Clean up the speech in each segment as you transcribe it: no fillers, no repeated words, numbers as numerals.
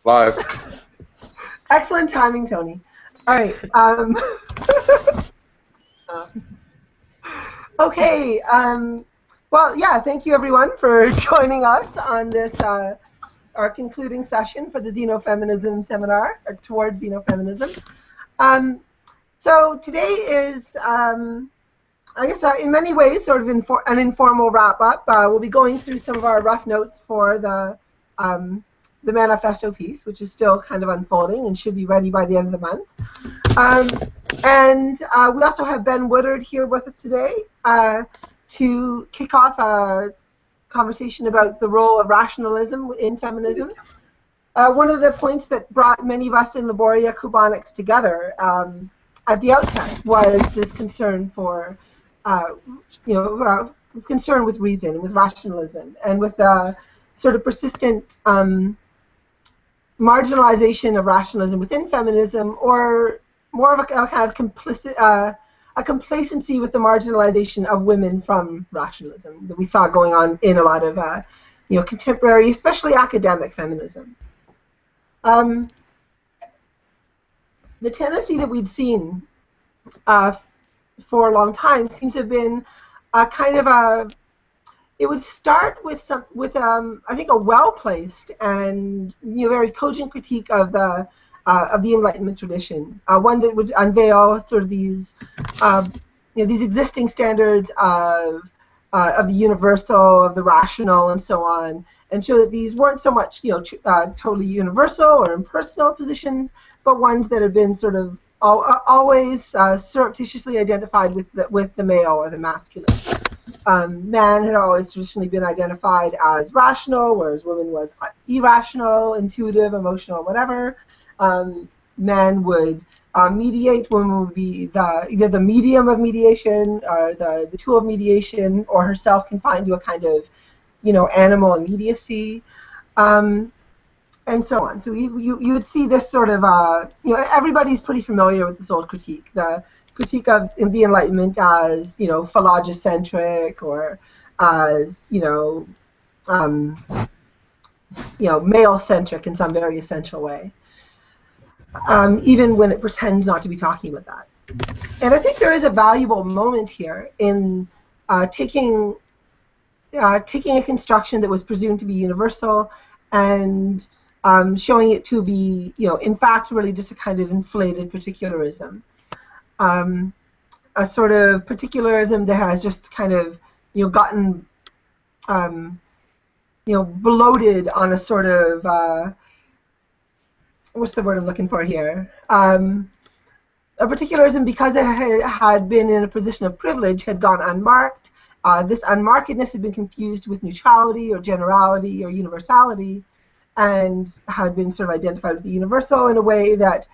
Live. Excellent timing, Tony. All right. Okay. Well, yeah, thank you, everyone, for joining us on this, our concluding session for the Xenofeminism seminar, or towards Xenofeminism. So today is, I guess, in many ways, sort of an informal wrap-up. We'll be going through some of our rough notes for the manifesto piece, which is still kind of unfolding and should be ready by the end of the month. And we also have Ben Woodard here with us today to kick off a conversation about the role of rationalism in feminism. One of the points that brought many of us in Laboria Cubonics together at the outset was this concern for, this concern with reason, with rationalism, and with the sort of persistent marginalization of rationalism within feminism, or more of a kind of a complacency with the marginalization of women from rationalism that we saw going on in a lot of contemporary, especially academic feminism. The tendency that we'd seen for a long time seems to have been a kind of it would start with I think a well-placed and very cogent critique of the Enlightenment tradition, one that would unveil sort of these these existing standards of the universal, of the rational, and so on, and show that these weren't so much totally universal or impersonal positions, but ones that have been sort of always surreptitiously identified with the male or the masculine. Man had always traditionally been identified as rational, whereas woman was irrational, intuitive, emotional, whatever. Man would mediate, woman would be either the medium of mediation or the tool of mediation, or herself confined to a kind of animal immediacy, and so on. So you would see this sort of everybody's pretty familiar with this old critique, the critique of the Enlightenment as phallogocentric, or as male-centric in some very essential way, even when it pretends not to be talking about that. And I think there is a valuable moment here in taking a construction that was presumed to be universal and showing it to be, in fact, really just a kind of inflated particularism. A sort of particularism that has just kind of, gotten, bloated on a sort of, what's the word I'm looking for here? A particularism, because it had been in a position of privilege, had gone unmarked. This unmarkedness had been confused with neutrality or generality or universality, and had been sort of identified with the universal in a way that,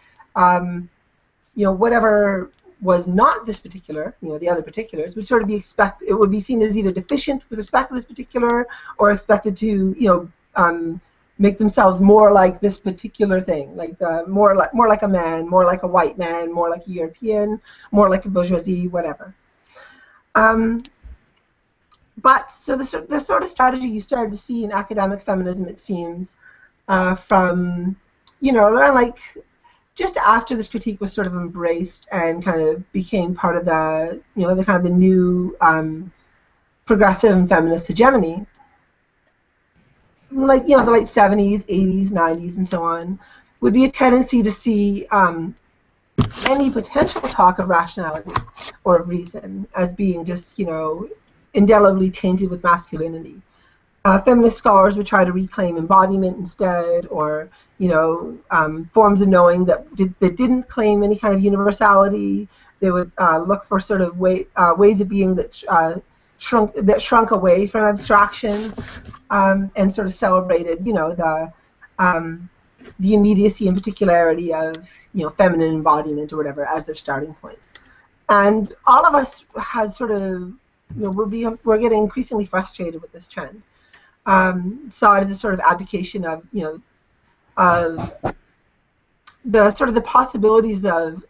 whatever was not this particular, the other particulars, would sort of it would be seen as either deficient with respect to this particular, or expected to, make themselves more like this particular thing, like more like a man, more like a white man, more like a European, more like a bourgeoisie, whatever. But so the sort of strategy you started to see in academic feminism, it seems, from like just after this critique was sort of embraced and kind of became part of the the kind of the new progressive and feminist hegemony, like the late 70s, 80s, 90s, and so on, would be a tendency to see any potential talk of rationality or of reason as being just indelibly tainted with masculinity. Feminist scholars would try to reclaim embodiment instead, or forms of knowing that didn't claim any kind of universality. They would look for sort of ways of being that shrunk away from abstraction, and sort of celebrated the immediacy and particularity of feminine embodiment or whatever as their starting point. And all of us had sort of we're getting increasingly frustrated with this trend. Saw it as a sort of abdication of of the sort of the possibilities of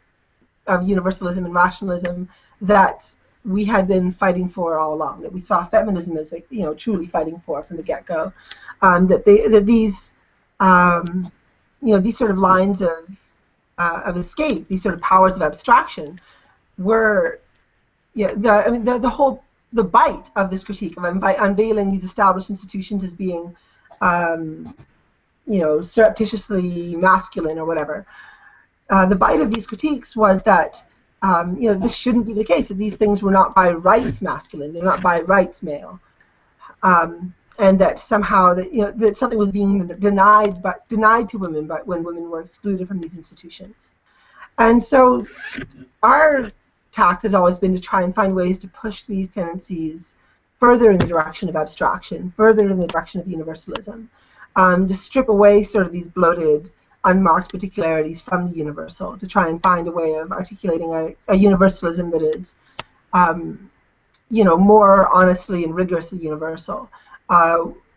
universalism and rationalism that we had been fighting for all along, that we saw feminism as truly fighting for from the get-go. That these these sort of lines of escape, these sort of powers of abstraction, were the bite of this critique of unveiling these established institutions as being surreptitiously masculine or whatever. The bite of these critiques was that this shouldn't be the case, that these things were not by rights masculine, they're not by rights male, and that somehow that something was being denied to women, but when women were excluded from these institutions. And so our tack has always been to try and find ways to push these tendencies further in the direction of abstraction, further in the direction of universalism, to strip away sort of these bloated, unmarked particularities from the universal, to try and find a way of articulating a universalism that is, more honestly and rigorously universal,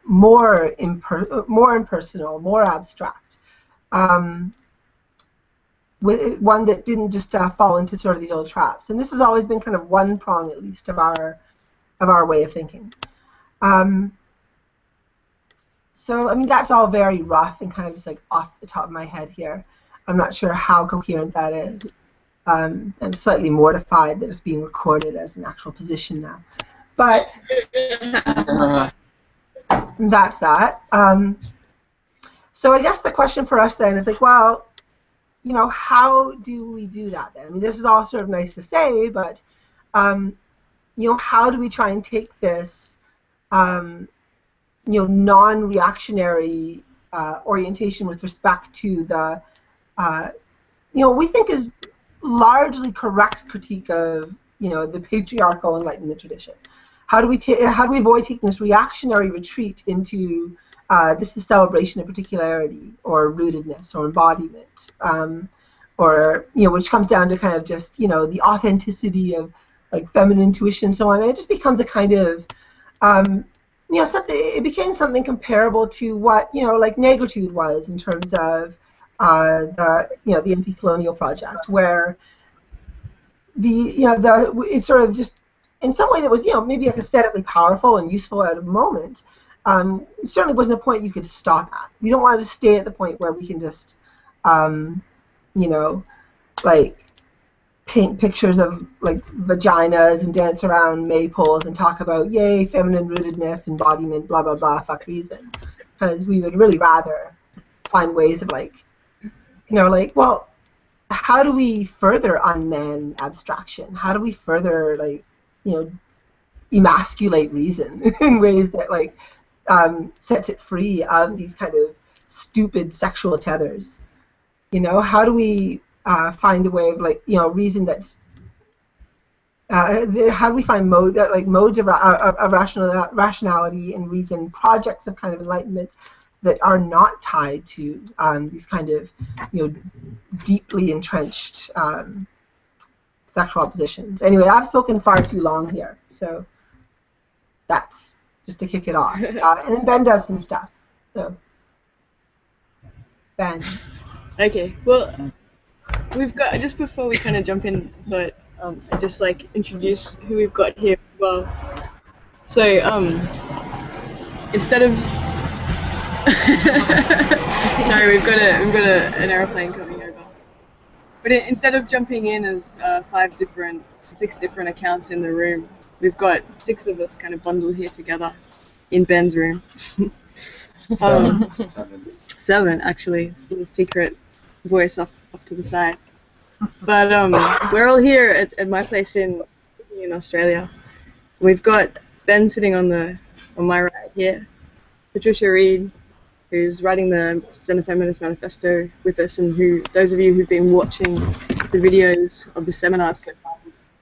more impersonal, more abstract. With one that didn't just fall into sort of these old traps, and this has always been kind of one prong, at least, of our way of thinking. So I mean, that's all very rough and kind of just like off the top of my head here. I'm not sure how coherent that is. I'm slightly mortified that it's being recorded as an actual position now, but that's that. So I guess the question for us then is like, well, how do we do that then? I mean, this is all sort of nice to say, but, how do we try and take this, non-reactionary orientation with respect to the, we think is largely correct critique of, the patriarchal Enlightenment tradition? How do we avoid taking this reactionary retreat into this is celebration of particularity or rootedness or embodiment, or which comes down to kind of just the authenticity of like feminine intuition and so on. And it just becomes a kind of something. It became something comparable to what like negritude was in terms of the anti-colonial project, where it's sort of just in some way that was maybe like aesthetically powerful and useful at a moment. It certainly wasn't a point you could stop at. We don't want to stay at the point where we can just, like paint pictures of like vaginas and dance around maypoles and talk about yay, feminine rootedness, embodiment, blah blah blah, fuck reason. Because we would really rather find ways of like, well, how do we further unman abstraction? How do we further like, emasculate reason in ways that like sets it free of these kind of stupid sexual tethers? How do we find a way of like reason that's how do we find modes of rationality and reason, projects of kind of enlightenment that are not tied to these kind of deeply entrenched sexual oppositions? Anyway, I've spoken far too long here, so that's just to kick it off. And then Ben does some stuff. So, Ben. Okay, well, we've got, just before we kind of jump in, but I'd just like introduce who we've got here as well. So, instead of, sorry, we've got an airplane coming over. But instead of jumping in as 6 different accounts in the room, we've got 6 of us kind of bundled here together in Ben's room. 7 actually. It's a little secret voice off to the side. But we're all here at my place in Australia. We've got Ben sitting on my right here, Patricia Reed, who's writing the Xenofeminist manifesto with us, and who those of you who've been watching the videos of the seminar so far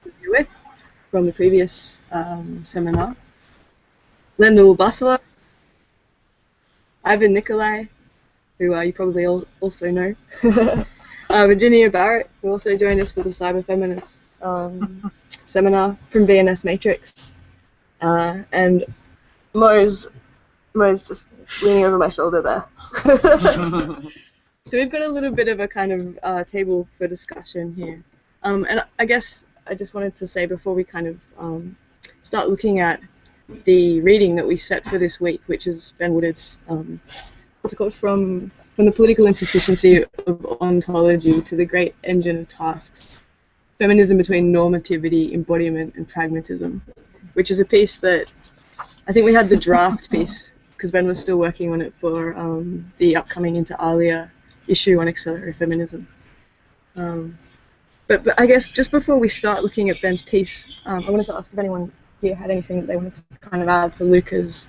will be with from the previous seminar. Lendl Basalos, Ivan Nikolai, who you probably also know, Virginia Barrett, who also joined us for the Cyber Feminist seminar from VNS Matrix, and Mo's just leaning over my shoulder there. So we've got a little bit of a kind of table for discussion here. And I guess I just wanted to say before we kind of start looking at the reading that we set for this week, which is Ben Woodard's what's it called, from the political insufficiency of ontology to the great engine of tasks, feminism between normativity, embodiment, and pragmatism, which is a piece that I think we had the draft piece because Ben was still working on it for the upcoming Inter Alia issue on accelerated feminism. But I guess just before we start looking at Ben's piece, I wanted to ask if anyone here had anything that they wanted to kind of add to Luca's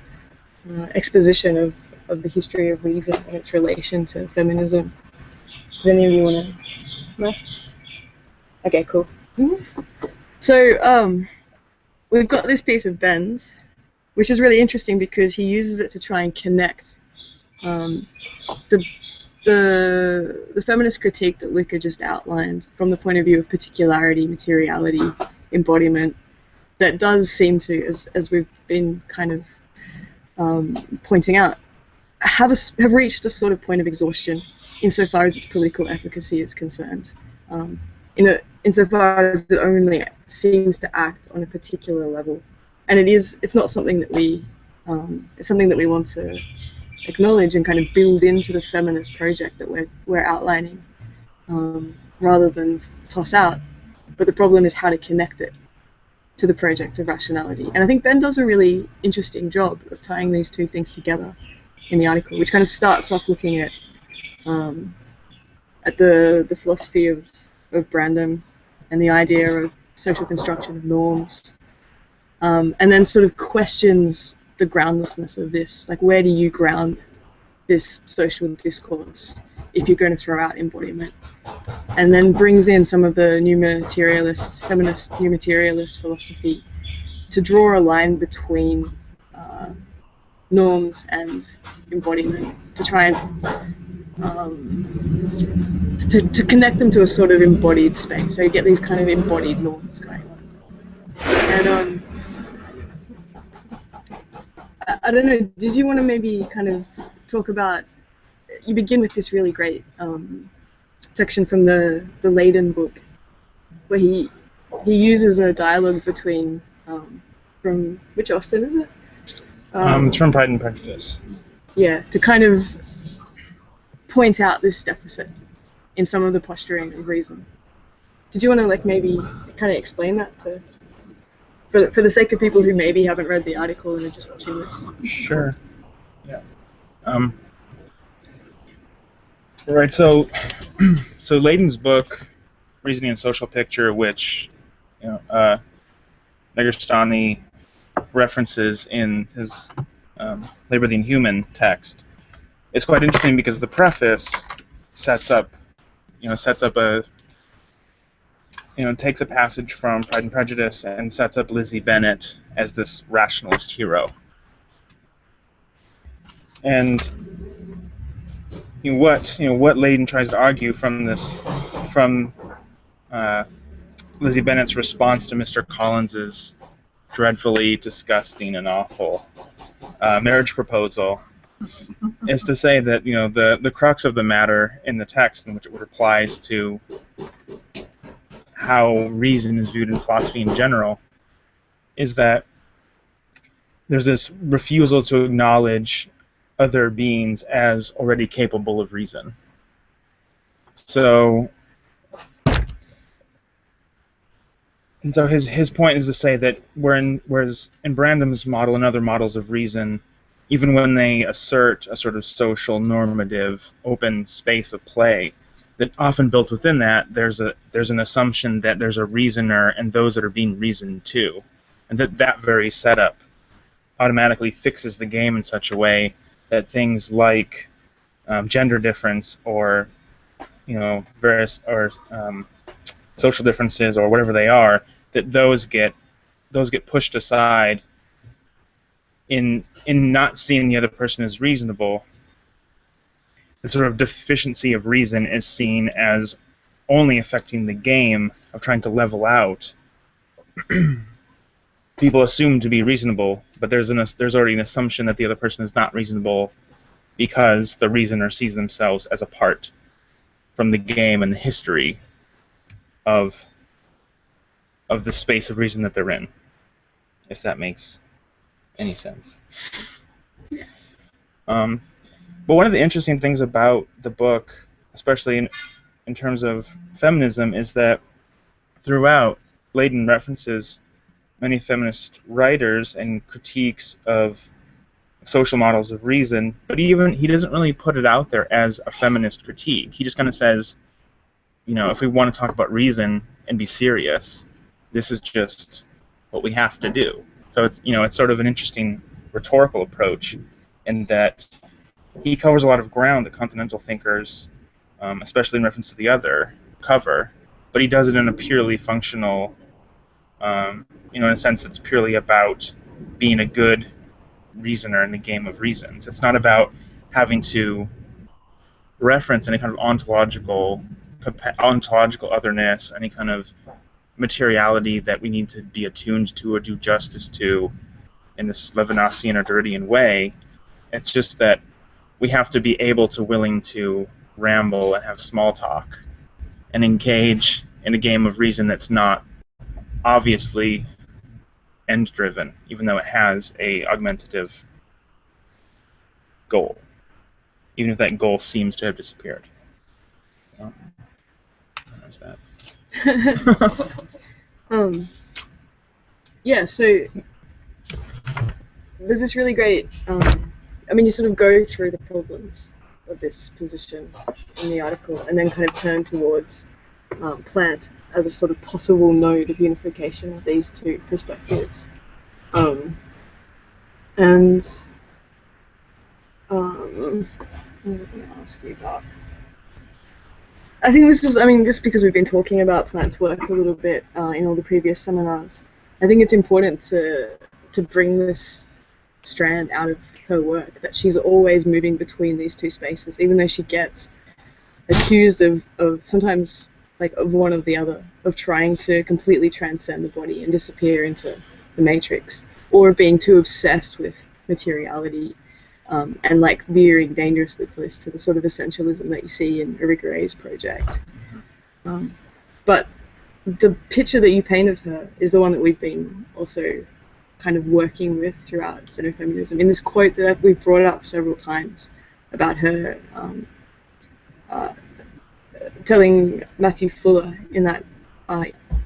exposition of the history of reason and its relation to feminism. Does any of you want to? No? Okay, cool. So we've got this piece of Ben's, which is really interesting because he uses it to try and connect the feminist critique that Luca just outlined from the point of view of particularity, materiality, embodiment, that does seem to, as we've been kind of pointing out, have reached a sort of point of exhaustion insofar as its political efficacy is concerned. Insofar as it only seems to act on a particular level, and it's not something that it's something that we want to acknowledge and kind of build into the feminist project that we're outlining, rather than toss out. But the problem is how to connect it to the project of rationality. And I think Ben does a really interesting job of tying these two things together in the article, which kind of starts off looking at the philosophy of Brandom and the idea of social construction of norms, and then sort of questions the groundlessness of this. Like, where do you ground this social discourse if you're going to throw out embodiment? And then brings in some of the feminist new materialist philosophy to draw a line between norms and embodiment, to try and to connect them to a sort of embodied space. So you get these kind of embodied norms going on. And I don't know, did you want to maybe kind of talk about, you begin with this really great section from the Leiden book, where he uses a dialogue between, from which Austen is it? It's from Pride and Prejudice. Yeah, to kind of point out this deficit in some of the posturing of reason. Did you want to like maybe kind of explain that for the sake of people who maybe haven't read the article and are just watching this? Sure. Yeah. Right. So Leiden's book, Reasoning and Social Picture, which Negarstani references in his Liberating Human text, is quite interesting because the preface sets up takes a passage from Pride and Prejudice and sets up Lizzie Bennet as this rationalist hero. And what Leiden tries to argue from Lizzie Bennet's response to Mr. Collins's dreadfully disgusting and awful marriage proposal is to say that the crux of the matter in the text, in which it replies to how reason is viewed in philosophy in general, is that there's this refusal to acknowledge other beings as already capable of reason. So his point is to say that whereas in Brandam's model and other models of reason, even when they assert a sort of social normative open space of play, that often built within that there's an assumption that there's a reasoner and those that are being reasoned to, and that very setup automatically fixes the game in such a way that things like gender difference or various or social differences or whatever they are, that those get pushed aside in not seeing the other person as reasonable. The sort of deficiency of reason is seen as only affecting the game of trying to level out people assumed to be reasonable, but there's already an assumption that the other person is not reasonable because the reasoner sees themselves as apart from the game and the history of the space of reason that they're in, if that makes any sense. But one of the interesting things about the book, especially in terms of feminism, is that throughout, Layden references many feminist writers and critiques of social models of reason, but he doesn't really put it out there as a feminist critique. He just kind of says, if we want to talk about reason and be serious, this is just what we have to do. So it's sort of an interesting rhetorical approach in that he covers a lot of ground that continental thinkers, especially in reference to the other, cover, but he does it in a purely functional, in a sense that's purely about being a good reasoner in the game of reasons. It's not about having to reference any kind of ontological otherness, any kind of materiality that we need to be attuned to or do justice to in this Levinasian or Derridian way. It's just that we have to be willing to ramble and have small talk and engage in a game of reason that's not obviously end-driven, even though it has a augmentative goal, even if that goal seems to have disappeared. There's that. Yeah, so there's this really great, you sort of go through the problems of this position in the article and then kind of turn towards plant as a sort of possible node of unification of these two perspectives. I'm going to ask you about. I think this is, just because we've been talking about Plant's work a little bit in all the previous seminars, I think it's important to bring this strand out of her work, that she's always moving between these two spaces, even though she gets accused of sometimes, of one or the other, of trying to completely transcend the body and disappear into the matrix, or being too obsessed with materiality, and veering dangerously close to the sort of essentialism that you see in Irigaray's project. But the picture that you paint of her is the one that we've been also kind of working with throughout Xenofeminism. In this quote that we've brought up several times about her telling Matthew Fuller in that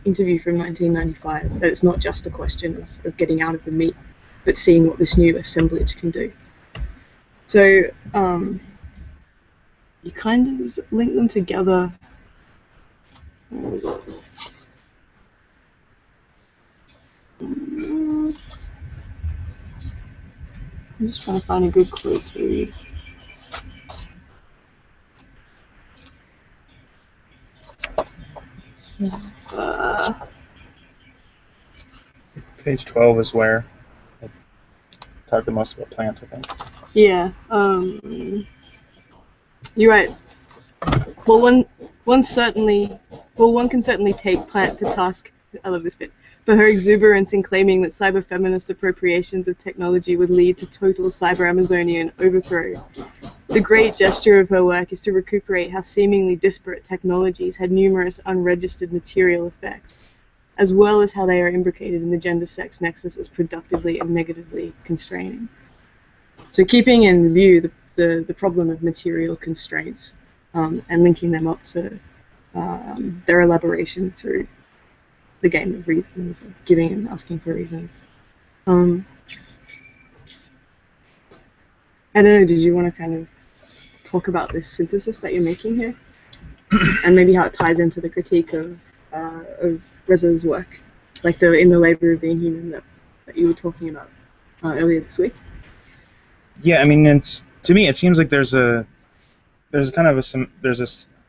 interview from 1995 that it's not just a question of getting out of the meat, but seeing what this new assemblage can do. So you kind of link them together. Where is it? I'm just trying to find a good quote to read. Page 12 is where I talk the most about Plant, I think. Yeah, you're right. Well, one can certainly take Plant to task. I love this bit. For her exuberance in claiming that cyber-feminist appropriations of technology would lead to total cyber-Amazonian overthrow. The great gesture of her work is to recuperate how seemingly disparate technologies had numerous unregistered material effects, as well as how they are imbricated in the gender-sex nexus as productively and negatively constraining. So keeping in view the problem of material constraints and linking them up to their elaboration through the game of reasons, or giving and asking for reasons. I don't know, did you want to kind of talk about this synthesis that you're making here? And maybe how it ties into the critique of Reza's work, in the labor of the inhuman that you were talking about earlier this week? Yeah, to me it seems like there's a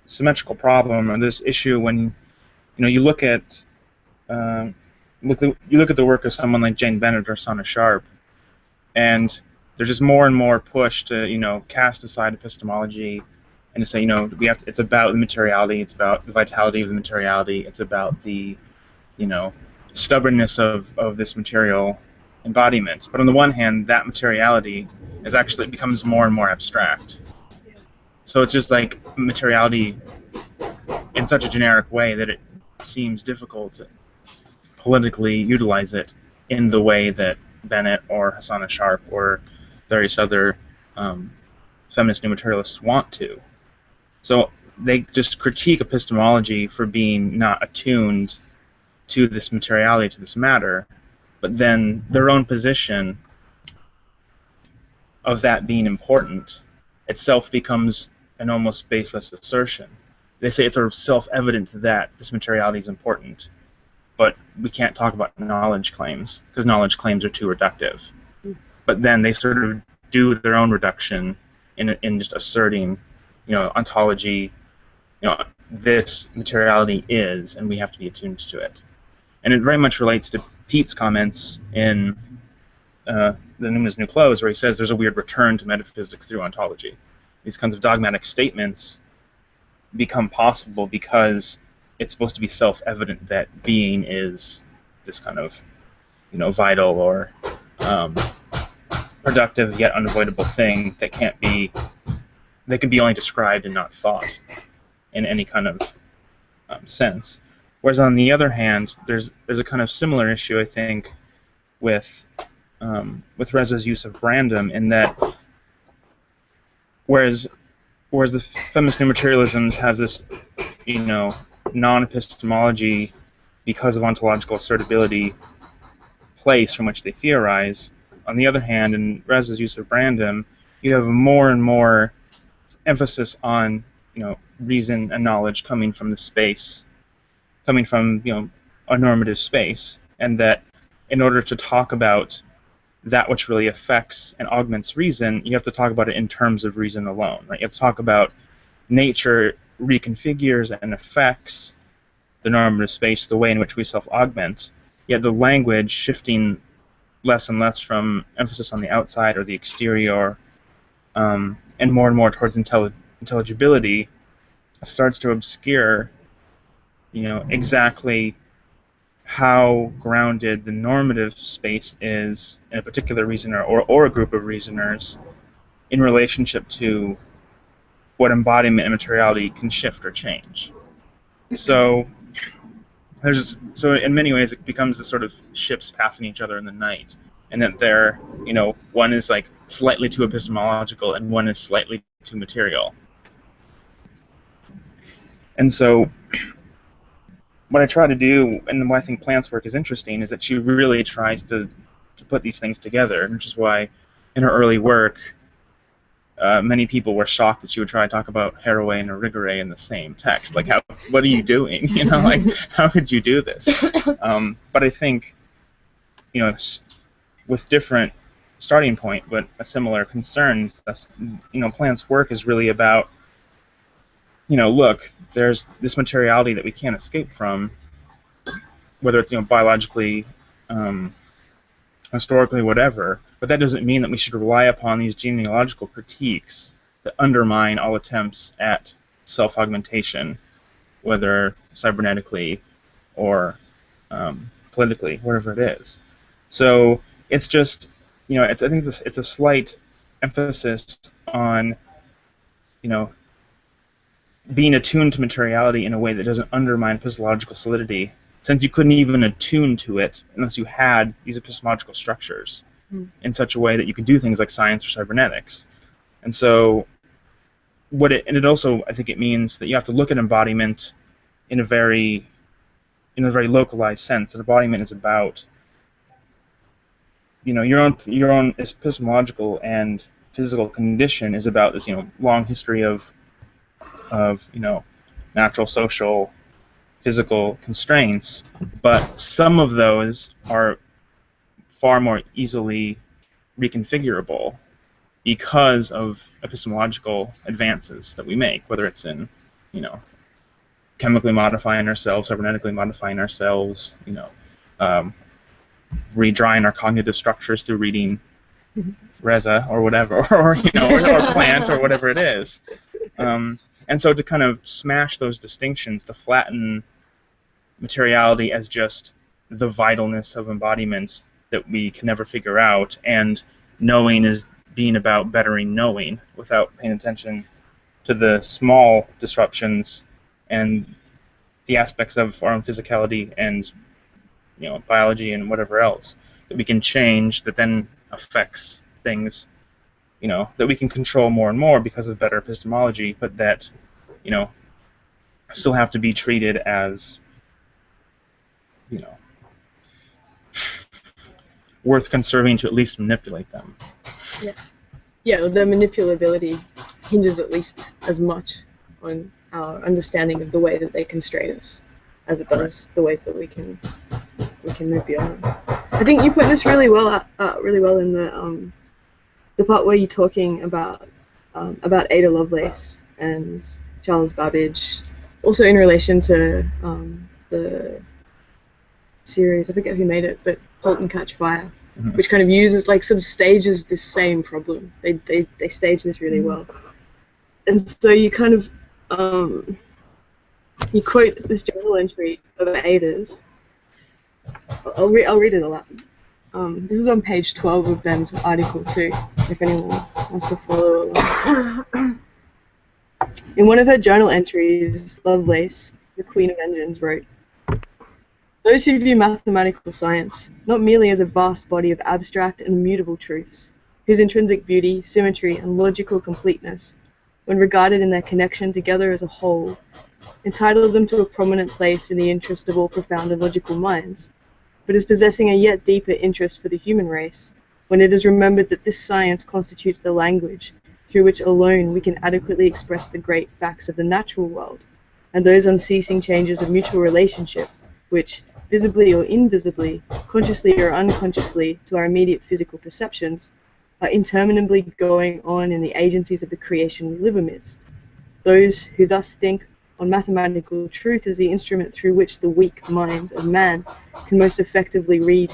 symmetrical problem, or this issue when you look at the work of someone like Jane Bennett or Sana Sharp, and there's just more and more push to cast aside epistemology and to say it's about the materiality, it's about the vitality of the materiality, it's about the stubbornness of this material embodiment. But on the one hand, that materiality becomes more and more abstract. So it's just like materiality in such a generic way that it seems difficult to politically utilize it in the way that Bennett or Hassana Sharp or various other feminist new materialists want to. So they just critique epistemology for being not attuned to this materiality, to this matter, but then their own position of that being important itself becomes an almost baseless assertion. They say it's sort of self-evident that this materiality is important, but we can't talk about knowledge claims because knowledge claims are too reductive. But then they sort of do their own reduction in just asserting, ontology, this materiality is, and we have to be attuned to it. And it very much relates to Pete's comments in the Newman's New Clothes, where he says there's a weird return to metaphysics through ontology. These kinds of dogmatic statements become possible because it's supposed to be self-evident that being is this kind of, vital or productive yet unavoidable thing that can be only described and not thought in any kind of sense. Whereas on the other hand, there's a kind of similar issue, I think, with Reza's use of random, in that whereas the feminist new materialisms has this, non-epistemology because of ontological assertability place from which they theorize. On the other hand, in Reza's use of random, you have more and more emphasis on, reason and knowledge coming from the space, coming from, a normative space, and that in order to talk about that which really affects and augments reason, you have to talk about it in terms of reason alone, right? You have to talk about nature reconfigures and affects the normative space, the way in which we self-augment, yet the language shifting less and less from emphasis on the outside or the exterior, and more towards intelligibility, starts to obscure, exactly how grounded the normative space is in a particular reasoner or a group of reasoners in relationship to what embodiment and materiality can shift or change. So in many ways it becomes this sort of ships passing each other in the night, and that they're, one is like slightly too epistemological and one is slightly too material. And so what I try to do, and why I think Plant's work is interesting, is that she really tries to put these things together, which is why in her early work many people were shocked that she would try to talk about Haraway and Rigore in the same text. Like, what are you doing? Like, how could you do this? But I think, with different starting point, but a similar concerns, Plant's work is really about, look, there's this materiality that we can't escape from, whether it's, biologically, historically, whatever, but that doesn't mean that we should rely upon these genealogical critiques that undermine all attempts at self-augmentation, whether cybernetically or politically, whatever it is. So it's just, I think it's a slight emphasis on, being attuned to materiality in a way that doesn't undermine epistemological solidity, since you couldn't even attune to it unless you had these epistemological structures in such a way that you could do things like science or cybernetics. And so it also, I think it means that you have to look at embodiment in a very localized sense. That embodiment is about, your own epistemological and physical condition is about this, long history of natural, social, physical constraints, but some of those are far more easily reconfigurable because of epistemological advances that we make, whether it's in, chemically modifying ourselves, cybernetically modifying ourselves, redrawing our cognitive structures through reading Reza or whatever, or Plant or whatever it is. And so to kind of smash those distinctions, to flatten materiality as just the vitalness of embodiment that we can never figure out, and knowing is being about bettering knowing without paying attention to the small disruptions and the aspects of our own physicality and biology and whatever else that we can change that then affects things that we can control more and more because of better epistemology, but that, still have to be treated as, worth conserving to at least manipulate them. Yeah. Yeah, the manipulability hinges at least as much on our understanding of the way that they constrain us as it does the ways that we can move beyond them. I think you put this really well in the part where you're talking about Ada Lovelace and Charles Babbage, also in relation to the series, I forget who made it, but Halt and Catch Fire, which kind of uses, like, sort of stages this same problem. They stage this really well. And so you kind of, you quote this journal entry of Ada's. I'll read it aloud. This is on page 12 of Ben's article too, if anyone wants to follow along. In one of her journal entries, Lovelace, the Queen of Engines, wrote, "Those who view mathematical science not merely as a vast body of abstract and immutable truths, whose intrinsic beauty, symmetry, and logical completeness, when regarded in their connection together as a whole, entitle them to a prominent place in the interest of all profound and logical minds, but as possessing a yet deeper interest for the human race, when it is remembered that this science constitutes the language through which alone we can adequately express the great facts of the natural world, and those unceasing changes of mutual relationship, which, visibly or invisibly, consciously or unconsciously to our immediate physical perceptions, are interminably going on in the agencies of the creation we live amidst. Those who thus think on mathematical truth as the instrument through which the weak mind of man can most effectually read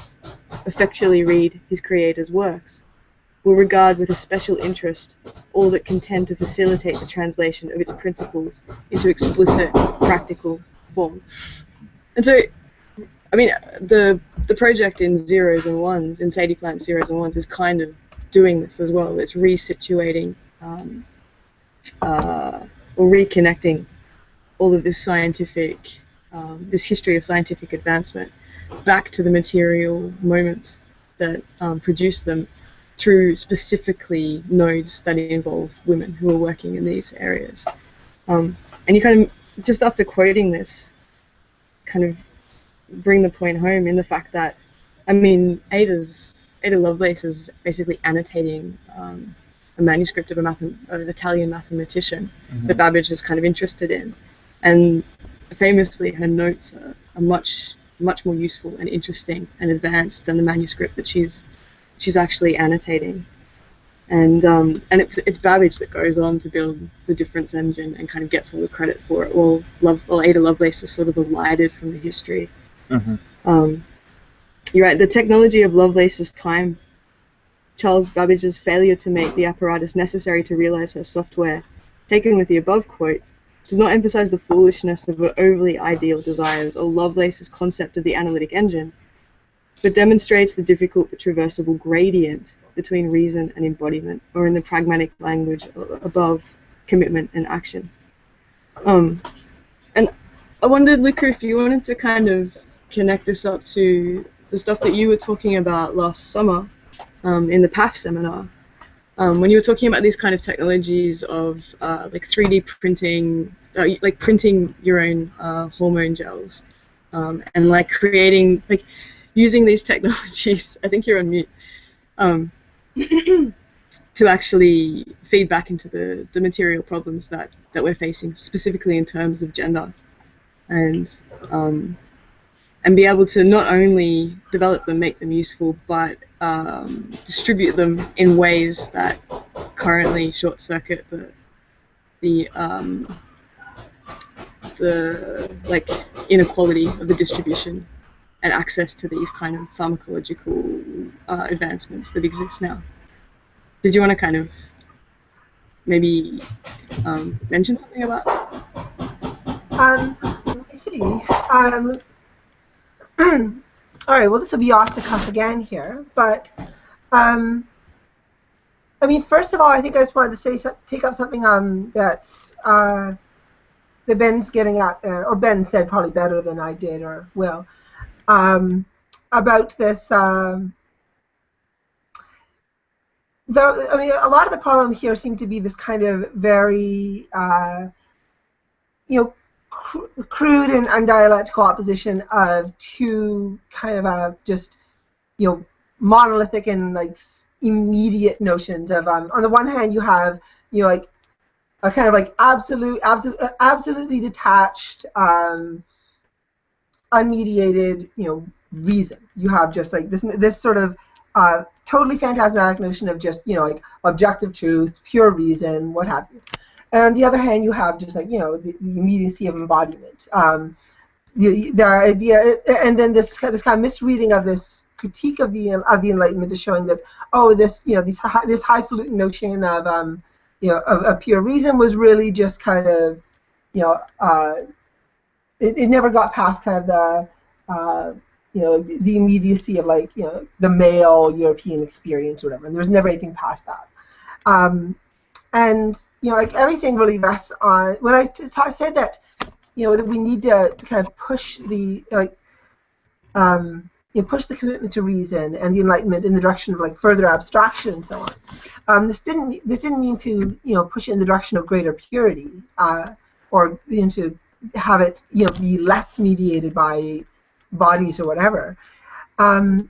his Creator's works, will regard with a special interest all that can tend to facilitate the translation of its principles into explicit, practical form." And so, I mean, the project in Zeros and Ones, in Sadie Plant's Zeros and Ones, is kind of doing this as well. It's resituating or reconnecting all of this scientific, this history of scientific advancement back to the material moments that produce them through specifically nodes that involve women who are working in these areas. And you kind of, just after quoting this, kind of bring the point home in the fact that, I mean, Ada Lovelace is basically annotating a manuscript of an Italian mathematician that Babbage is kind of interested in. And famously, her notes are much more useful and interesting and advanced than the manuscript that she's actually annotating. And it's Babbage that goes on to build the difference engine and kind of gets all the credit for it. Well, Ada Lovelace is sort of elided from the history. You're right, the technology of Lovelace's time, Charles Babbage's failure to make the apparatus necessary to realize her software, taken with the above quote, does not emphasize the foolishness of her overly ideal desires or Lovelace's concept of the analytic engine, but demonstrates the difficult but traversable gradient between reason and embodiment, or in the pragmatic language above, commitment and action. And I wondered, Luca, if you wanted to kind of connect this up to the stuff that you were talking about last summer in the PAF seminar, when you were talking about these kind of technologies of like 3D printing, like printing your own hormone gels, and like creating, like using these technologies, I think you're on mute, to actually feed back into the material problems that we're facing, specifically in terms of gender, and be able to not only develop them, make them useful, but distribute them in ways that currently short-circuit the like inequality of the distribution and access to these kind of pharmacological advancements that exist now. Did you want to kind of maybe mention something about that? Let me see. All right, well, this will be off the cuff again here, but I mean, first of all, I think I just wanted to say, take up something that's that Ben's getting at, or Ben said probably better than I did or will, about this though, I mean, a lot of the poem here seemed to be this kind of very, crude and undialectical opposition of two kind of just, monolithic and like immediate notions of, on the one hand, you have, like a kind of like absolutely detached, unmediated, reason. You have just like this sort of totally phantasmatic notion of just, like objective truth, pure reason, what have you. And on the other hand, you have just like, the immediacy of embodiment. The idea, and then this kind of misreading of this critique of the Enlightenment is showing that, oh, this, this highfalutin notion of, of pure reason was really just kind of, it never got past kind of the, the immediacy of like, the male European experience or whatever, and there was never anything past that. And, like everything really rests on, when I said that, that we need to kind of push the, like, push the commitment to reason and the Enlightenment in the direction of like further abstraction and so on. This didn't mean to, push it in the direction of greater purity, or to have it, be less mediated by bodies or whatever. The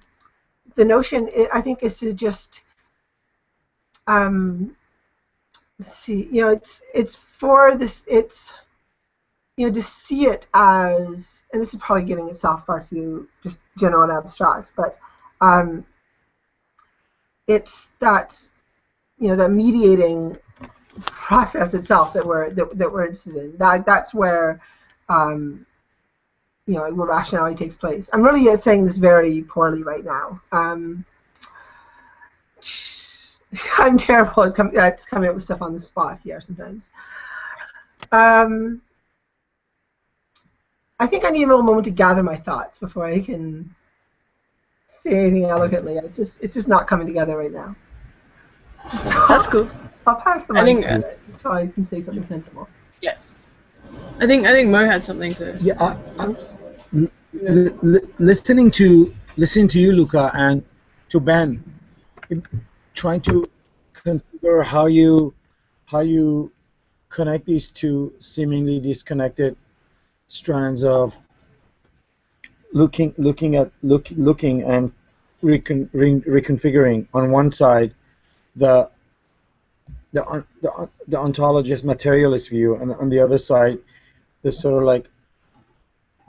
notion, I think, is to just, let's see, it's for this, it's, to see it as, and this is probably getting itself far too just general and abstract, but it's that, that mediating process itself that we're interested in. That's where, where rationality takes place. I'm really saying this very poorly right now. I'm terrible at coming up with stuff on the spot here sometimes. I think I need a little moment to gather my thoughts before I can say anything eloquently. It's just not coming together right now. So That's cool. I'll pass the mic so I can say something sensible. Yeah. I think Mo had something to. Yeah. Listening to you, Luca, and to Ben, trying to configure how you connect these two seemingly disconnected strands of looking and reconfiguring on one side the ontologist materialist view, and on the other side the sort of like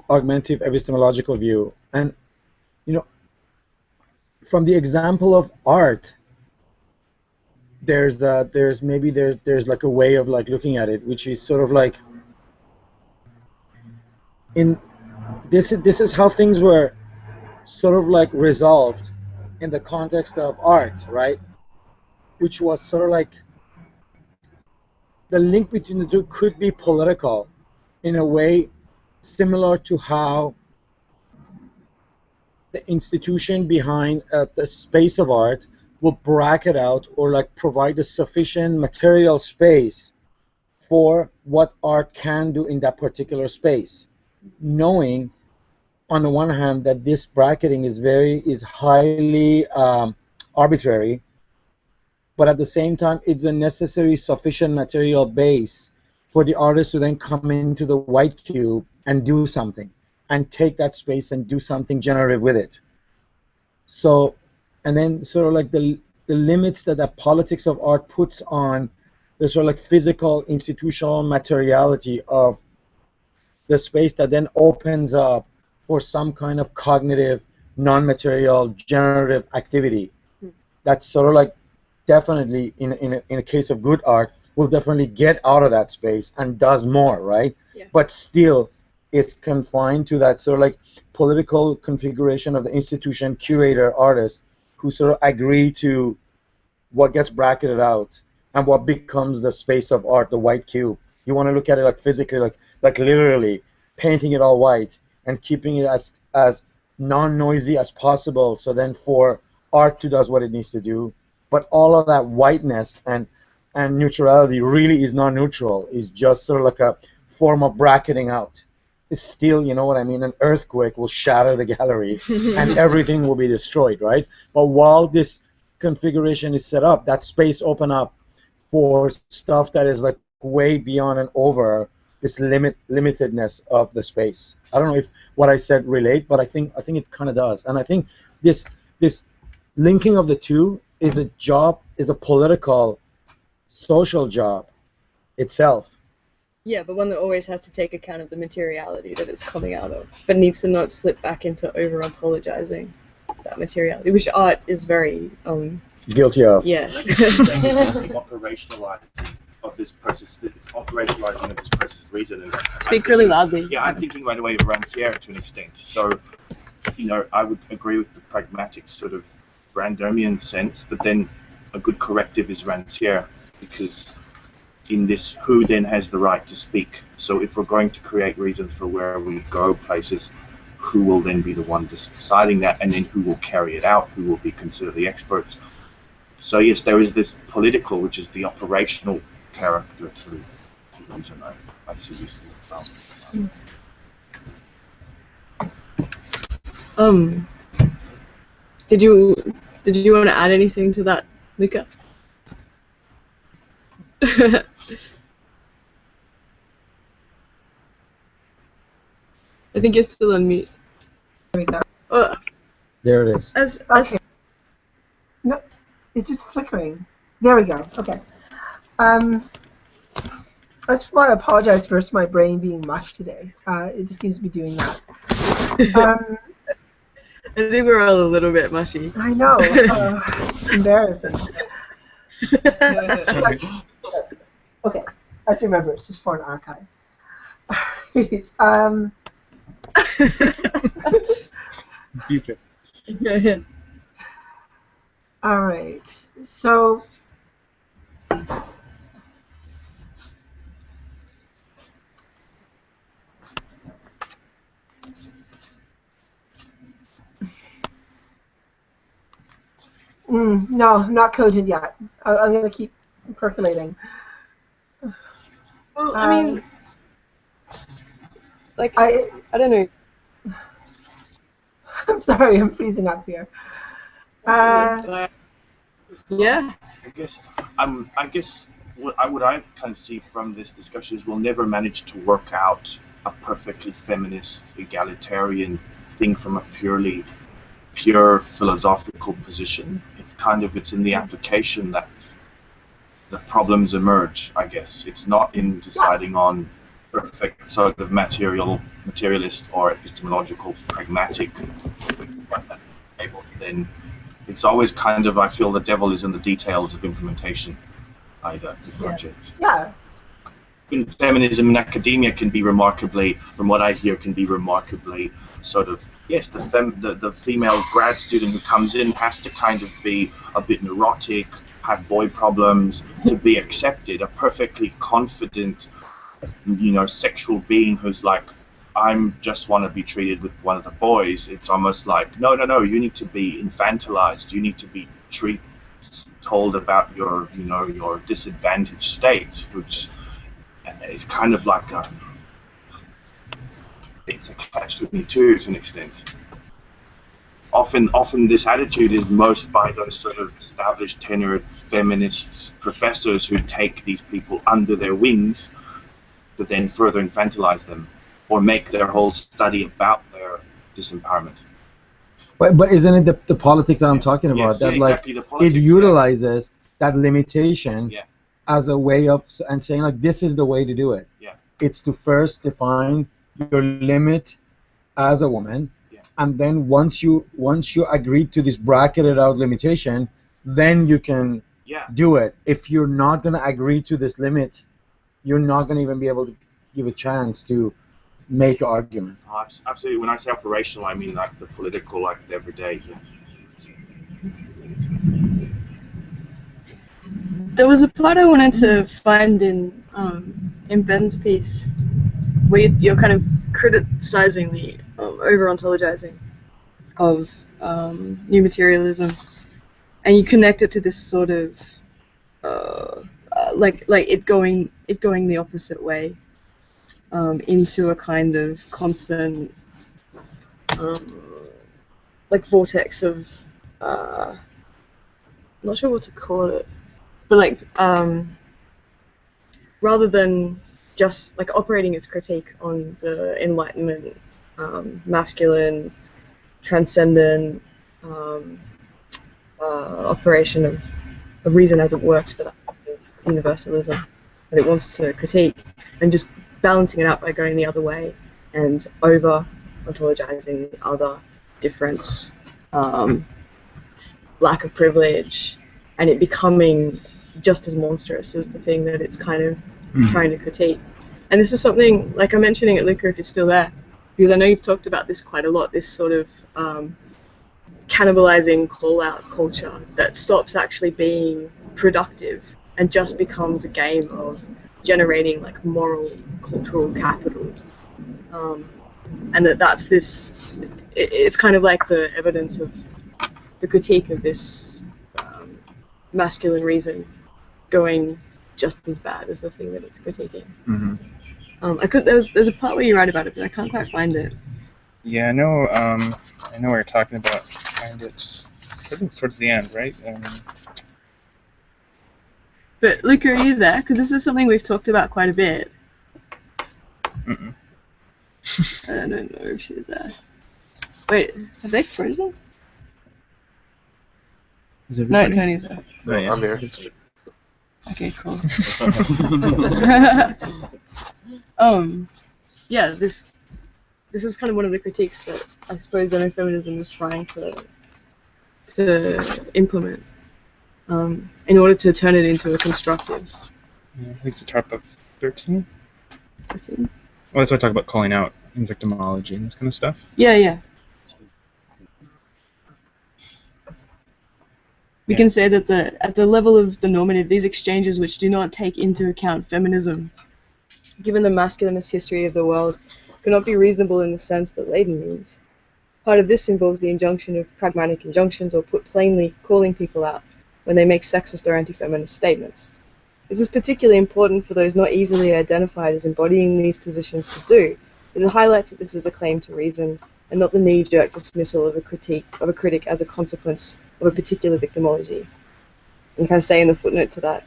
augmentative epistemological view. And from the example of art, there's like a way of like looking at it, which is sort of like, this is how things were sort of like resolved in the context of art, right? Which was sort of like the link between the two could be political in a way similar to how the institution behind the space of art will bracket out or like provide a sufficient material space for what art can do in that particular space, knowing on the one hand that this bracketing is highly arbitrary, but at the same time it's a necessary sufficient material base for the artist to then come into the white cube and do something and take that space and do something generative with it. So, and then sort of like the limits that the politics of art puts on the sort of like physical institutional materiality of the space that then opens up for some kind of cognitive, non-material, generative activity. That's sort of like definitely in a case of good art will definitely get out of that space and does more, right? Yeah. But still it's confined to that sort of like political configuration of the institution, curator, artist, who sort of agree to what gets bracketed out and what becomes the space of art, the white cube. You want to look at it like physically, like literally painting it all white and keeping it as non-noisy as possible, so then for art to does what it needs to do. But all of that whiteness and neutrality really is non-neutral. It's just sort of like a form of bracketing out. It's still, you know what I mean, an earthquake will shatter the gallery and everything will be destroyed, right? But while this configuration is set up, that space open up for stuff that is like way beyond and over this limitedness of the space. I don't know if what I said relate, but I think it kind of does. And I think this linking of the two is a job, is a political, social job itself. Yeah, but one that always has to take account of the materiality that it's coming out of, but needs to not slip back into over-ontologizing that materiality, which art is very guilty of. Yeah. Operationalizing of this process, reason. And Speak really loudly. Yeah, I'm thinking right away of Rancière to an extent. So, I would agree with the pragmatic sort of Brandomian sense, but then a good corrective is Rancière, because in this, who then has the right to speak? So if we're going to create reasons for where we go places, who will then be the one deciding that, and then who will carry it out, who will be considered the experts? So yes, there is this political, which is the operational character to reason. I see this as well. Did you want to add anything to that, Luca? I think you're still on mute. There we go. There it is. Okay. No, it's just flickering. There we go. Okay. That's why I apologize for my brain being mush today. It just seems to be doing that. I think we're all a little bit mushy. I know. Embarrassing. Okay, let's remember, it's just for an archive. Future. All right, so no, not cogent yet. I'm going to keep percolating. Well, I mean, like, I don't know. I'm sorry, I'm freezing up here. Yeah. I guess what I kind of see from this discussion is we'll never manage to work out a perfectly feminist, egalitarian thing from a pure philosophical position. It's in the application that the problems emerge, I guess. It's not in deciding on perfect sort of materialist or epistemological pragmatic. Then it's always kind of, I feel the devil is in the details of implementation, either the project. Yeah. In feminism in academia can be remarkably, from what I hear, sort of, yes, the female grad student who comes in has to kind of be a bit neurotic, have boy problems to be accepted. A perfectly confident, sexual being who's like, I'm just want to be treated with one of the boys. It's almost like, no, you need to be infantilized. You need to be told about your disadvantaged state, which is kind of like it's a catch-22 to an extent. Often this attitude is most by those sort of established tenured feminist professors who take these people under their wings to then further infantilize them or make their whole study about their disempowerment. But isn't it the politics that I'm talking about? That exactly, the politics, it utilizes that limitation as a way of and saying like this is the way to do it. Yeah. It's to first define your limit as a woman, and then once you agree to this bracketed out limitation, then you can do it. If you're not going to agree to this limit, you're not going to even be able to give a chance to make an argument. Absolutely. When I say operational, I mean like the political, like the everyday. There was a part I wanted to find in Ben's piece where you're kind of criticizing the over-ontologizing of new materialism, and you connect it to this sort of like it going the opposite way into a kind of constant like vortex of not sure what to call it, but like rather than just like operating its critique on the Enlightenment, masculine, transcendent operation of reason as it works for that universalism that it wants to critique, and just balancing it out by going the other way and over ontologizing the other difference, lack of privilege, and it becoming just as monstrous as the thing that it's kind of trying to critique. And this is something, like I'm mentioning it, Luca, if you're still there, because I know you've talked about this quite a lot, this sort of cannibalizing call-out culture that stops actually being productive and just becomes a game of generating like moral, cultural capital. And that's this, it's kind of like the evidence of the critique of this masculine reason going just as bad as the thing that it's critiquing. There's a part where you write about it, but I can't quite find it. Yeah, I know what you're talking about. Find it. I think it's towards the end, right? But Luca, are you there? Because this is something we've talked about quite a bit. Mm-mm. I don't know if she's there. Wait, have they frozen? Is No, everybody? Tony's there. Oh, yeah. I'm here. Okay, cool. Yeah, this is kind of one of the critiques that I suppose xenofeminism is trying to implement in order to turn it into a constructive. Yeah, I think it's the top of 13. 13? Well, that's why I talk about calling out in victimology and this kind of stuff. Yeah. We can say that at the level of the normative, these exchanges which do not take into account feminism, given the masculinist history of the world, cannot be reasonable in the sense that Leiden means. Part of this involves the injunction of pragmatic injunctions, or put plainly, calling people out when they make sexist or anti-feminist statements. This is particularly important for those not easily identified as embodying these positions to do, as it highlights that this is a claim to reason, and not the knee-jerk dismissal of a critic as a consequence of a particular victimology. And kind of say in the footnote to that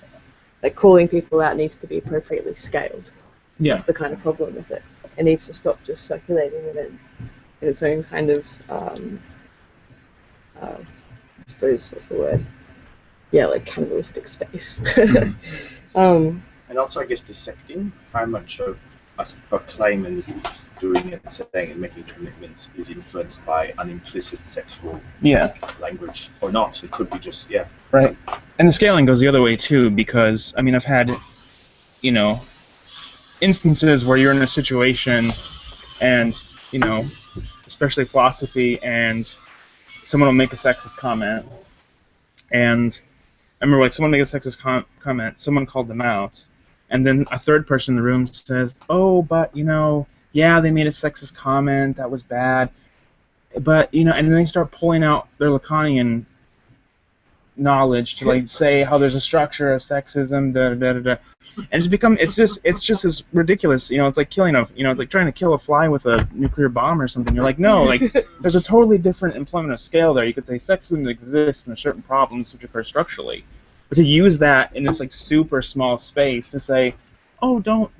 calling people out needs to be appropriately scaled. Yeah. That's the kind of problem with it. It needs to stop just circulating in its own kind of, I suppose, what's the word? Yeah, like cannibalistic space. And also, I guess, dissecting how much of us proclaiming is doing and saying and making commitments is influenced by an implicit sexual language or not. It could be just, Right. And the scaling goes the other way, too, because, I mean, I've had, instances where you're in a situation and, especially philosophy, and someone will make a sexist comment, and I remember, someone made a sexist comment, someone called them out, and then a third person in the room says, oh, but, yeah, they made a sexist comment, that was bad, but, and then they start pulling out their Lacanian knowledge to, say how there's a structure of sexism, and it's just as ridiculous, it's like killing it's like trying to kill a fly with a nuclear bomb or something. You're like, no, there's a totally different employment of scale there. You could say sexism exists and there's certain problems which occur structurally, but to use that in this super small space to say, oh, don't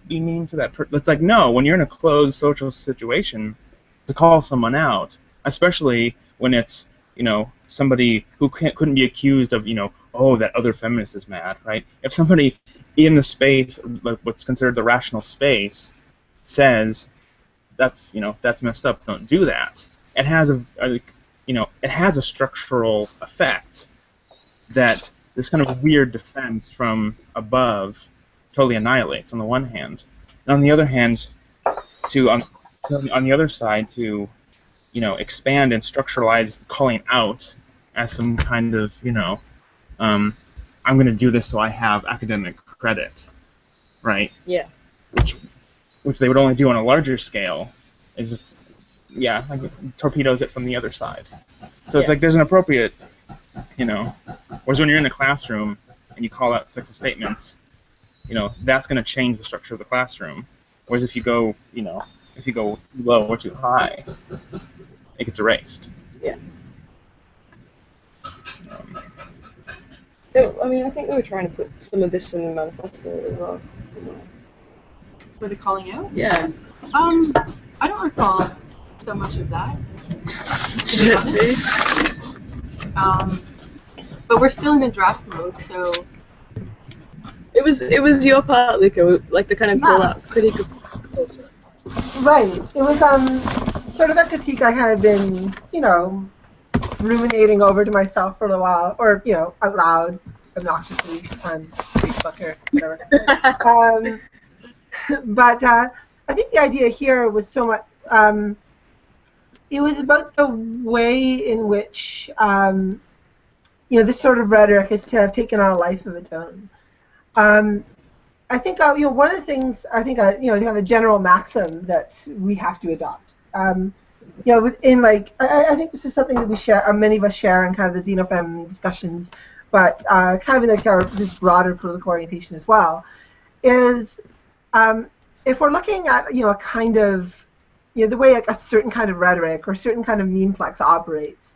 be mean to that person. It's like, no, when you're in a closed social situation, to call someone out, especially when it's somebody who couldn't be accused of, oh, that other feminist is mad, right? If somebody in the space, what's considered the rational space, says that's messed up, don't do that, it has a structural effect that this kind of weird defense from above totally annihilates on the one hand, and on the other hand, on the other side to expand and structuralize calling out as some kind of, I'm going to do this so I have academic credit, right? Yeah. Which they would only do on a larger scale, is just, torpedoes it from the other side. So it's like there's an appropriate, whereas when you're in a classroom and you call out sexist statements, that's going to change the structure of the classroom. Whereas if you go, low or too high, it gets erased. Yeah. I mean, I think we were trying to put some of this in the manifesto as well. Somewhere. For the calling out? Yeah. I don't recall so much of that, to be honest. But we're still in a draft mode, so it was your part, Luca, like the kind of call out critique of culture. Right. It was sort of a critique I had been, ruminating over to myself for a while, or out loud, obnoxiously on Facebook or whatever. But I think the idea here was so much. It was about the way in which this sort of rhetoric has to have taken on a life of its own. I think one of the things I think to have a general maxim that we have to adopt. Within I think this is something that we share, many of us share in kind of the xenofem discussions, but kind of in this broader political orientation as well, is if we're looking at a kind of the way a certain kind of rhetoric or a certain kind of memeplex operates.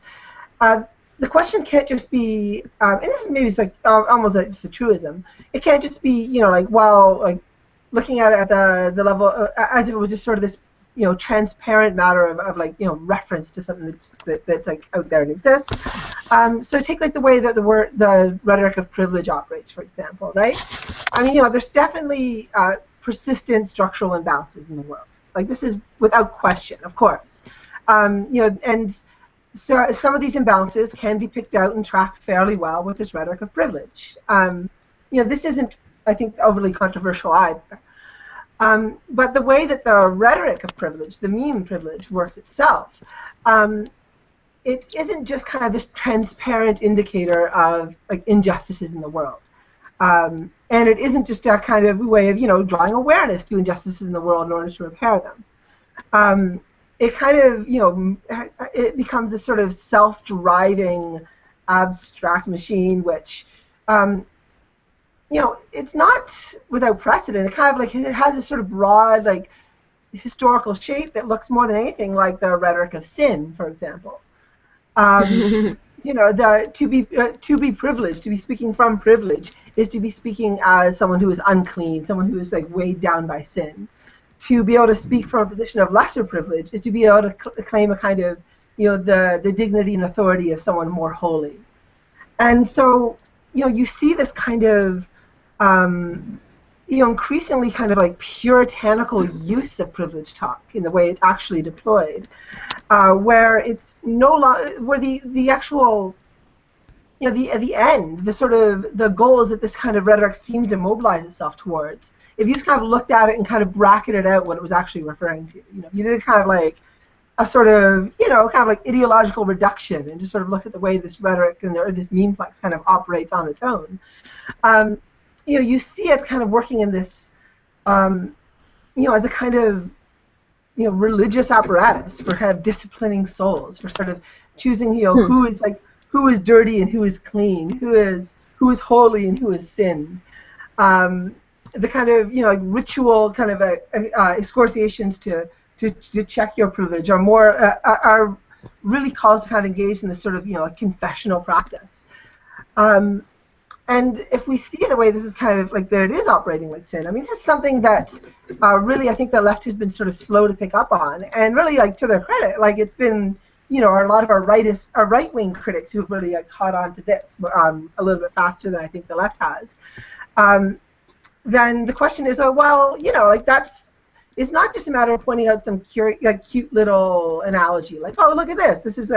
The question can't just be, and this is maybe almost just a truism. It can't just be, looking at it at the level as if it was just sort of this, transparent matter of reference to something that's out there and exists. So take the way that the rhetoric of privilege operates, for example, right? I mean, there's definitely persistent structural imbalances in the world. This is without question, of course. And so some of these imbalances can be picked out and tracked fairly well with this rhetoric of privilege. This isn't, I think, overly controversial either. But the way that the rhetoric of privilege, the meme privilege, works itself, it isn't just kind of this transparent indicator of injustices in the world. And it isn't just a kind of way of, drawing awareness to injustices in the world in order to repair them. It kind of, it becomes this sort of self-driving, abstract machine, which, it's not without precedent. It kind of it has this sort of broad, historical shape that looks more than anything like the rhetoric of sin, for example. To be privileged, to be speaking from privilege, is to be speaking as someone who is unclean, someone who is weighed down by sin. To be able to speak from a position of lesser privilege is to be able to claim a kind of, the dignity and authority of someone more holy. And so, you see this kind of, increasingly kind of puritanical use of privilege talk in the way it's actually deployed, where it's no longer, where the actual, the end, the sort of the goals that this kind of rhetoric seems to mobilize itself towards. If you just kind of looked at it and kind of bracketed out what it was actually referring to, you did kind of a sort of, kind of ideological reduction and just sort of look at the way this rhetoric or this memeplex kind of operates on its own. You see it kind of working in this, as a kind of, religious apparatus for kind of disciplining souls, for sort of choosing, who is dirty and who is clean, who is holy and who is sinned. The kind of ritual kind of excoriations to check your privilege are more are really calls to kind of engage in this sort of a confessional practice. And if we see the way this is kind of that it is operating like sin, I mean, this is something that really I think the left has been sort of slow to pick up on, and really to their credit, it's been a lot of our right-wing critics who've really caught on to this a little bit faster than I think the left has. Then the question is, it's not just a matter of pointing out some cute little analogy, oh, look at this. This is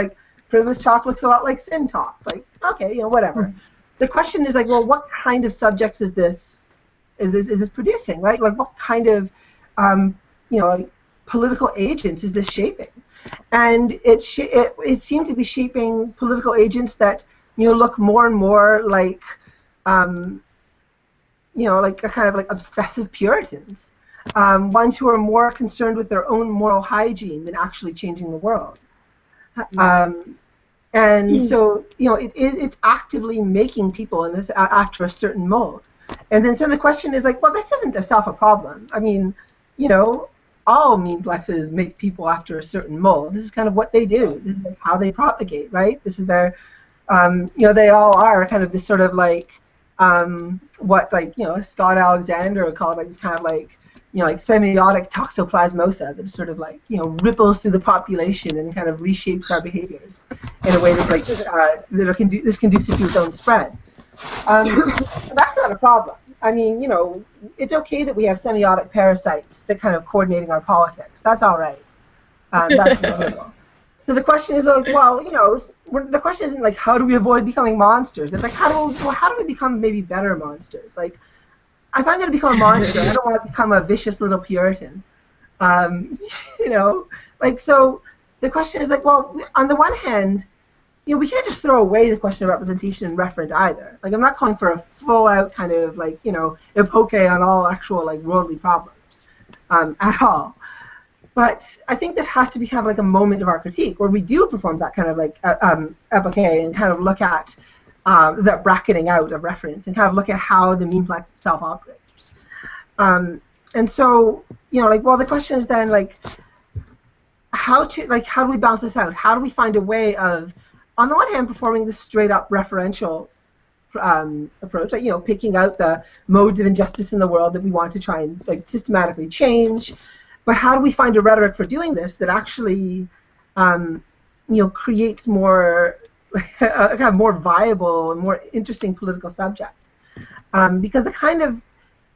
privilege talk looks a lot like sin talk. Okay, whatever. The question is well, what kind of subjects is this producing, right? What kind of political agents is this shaping? And it seems to be shaping political agents that look more and more like a kind of obsessive Puritans, ones who are more concerned with their own moral hygiene than actually changing the world. And so, it's actively making people in this after a certain mold. And then so the question is well, this isn't itself a problem. I mean, all memeplexes make people after a certain mold. This is kind of what they do. This is how they propagate, right? This is their They all are kind of this sort of like what Scott Alexander would call it, like this kind of like like semiotic toxoplasmosa that sort of like ripples through the population and kind of reshapes our behaviors in a way that's like this conducive to its own spread. That's not a problem. I mean, it's okay that we have semiotic parasites that kind of coordinating our politics. That's all right. That's wonderful. So the question is like, well, the question isn't like how do we avoid becoming monsters. It's like how do we become maybe better monsters? Like, if I'm going to become a monster, I don't want to become a vicious little Puritan. Like so. The question is like, well, on the one hand, we can't just throw away the question of representation and referent either. Like, I'm not calling for a full-out kind of like epoche on all actual like worldly problems at all. But I think this has to be kind of like a moment of our critique where we do perform that kind of like epoche and kind of look at that bracketing out of reference and kind of look at how the memeplex itself operates. And so, the question is then like, how do we balance this out? How do we find a way of, on the one hand, performing this straight up referential approach, like picking out the modes of injustice in the world that we want to try and like systematically change, but how do we find a rhetoric for doing this that actually, creates more a kind of more viable and more interesting political subject? Because the kind of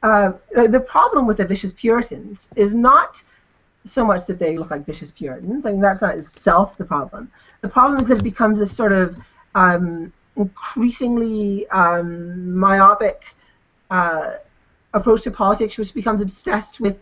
the problem with the vicious Puritans is not so much that they look like vicious Puritans. I mean, that's not itself the problem. The problem is that it becomes a sort of increasingly myopic approach to politics, which becomes obsessed with,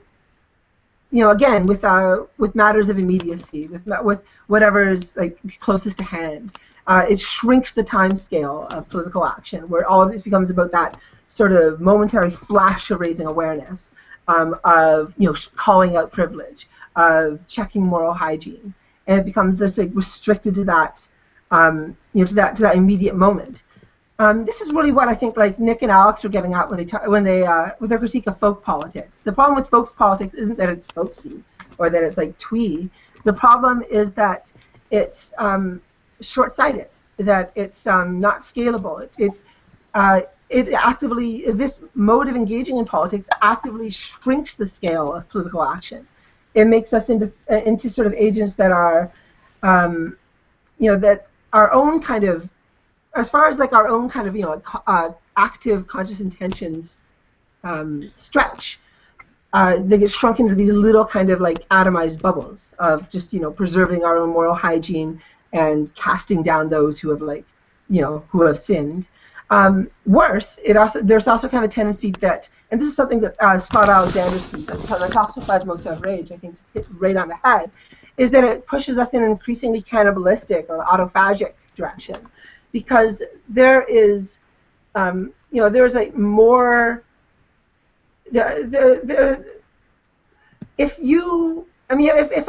again, with matters of immediacy, with whatever's like closest to hand. It shrinks the time scale of political action, where all of this becomes about that sort of momentary flash of raising awareness, of calling out privilege, of checking moral hygiene, and it becomes just like restricted to that, to that immediate moment. This is really what I think like Nick and Alex were getting at when they with their critique of folk politics. The problem with folk politics isn't that it's folksy or that it's like twee. The problem is that it's short-sighted, that it's not scalable. It actively, this mode of engaging in politics actively shrinks the scale of political action. It makes us into sort of agents that are, that our own kind of, as far as like our own kind of, active conscious intentions stretch, they get shrunk into these little kind of like atomized bubbles of just, preserving our own moral hygiene and casting down those who have like, who have sinned. Worse, there's also kind of a tendency that, and this is something that Scott Alexander's piece, the toxoplasmosis of rage, I think, just hit right on the head, is that it pushes us in an increasingly cannibalistic or autophagic direction, because there is, there's like more. If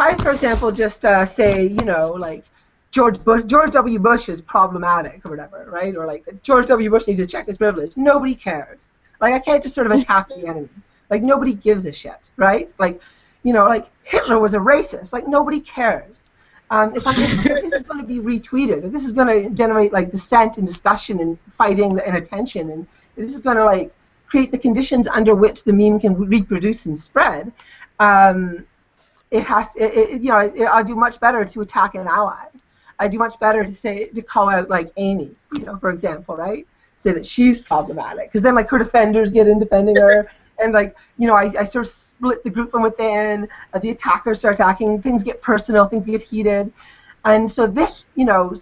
I, for example, just say, like, George W. Bush is problematic or whatever, right? Or like George W. Bush needs to check his privilege. Nobody cares. Like, I can't just sort of attack the enemy. Like, nobody gives a shit, right? Like, like Hitler was a racist. Like, nobody cares. If this is going to be retweeted, if this is going to generate like dissent and discussion and fighting and attention, and this is going to like create the conditions under which the meme can reproduce and spread, it has. I'll do much better to attack an ally. I do much better to call out like Amy, for example, right? Say that she's problematic, because then like her defenders get in defending her, and like I sort of split the group from within. The attackers start attacking. Things get personal. Things get heated, and so this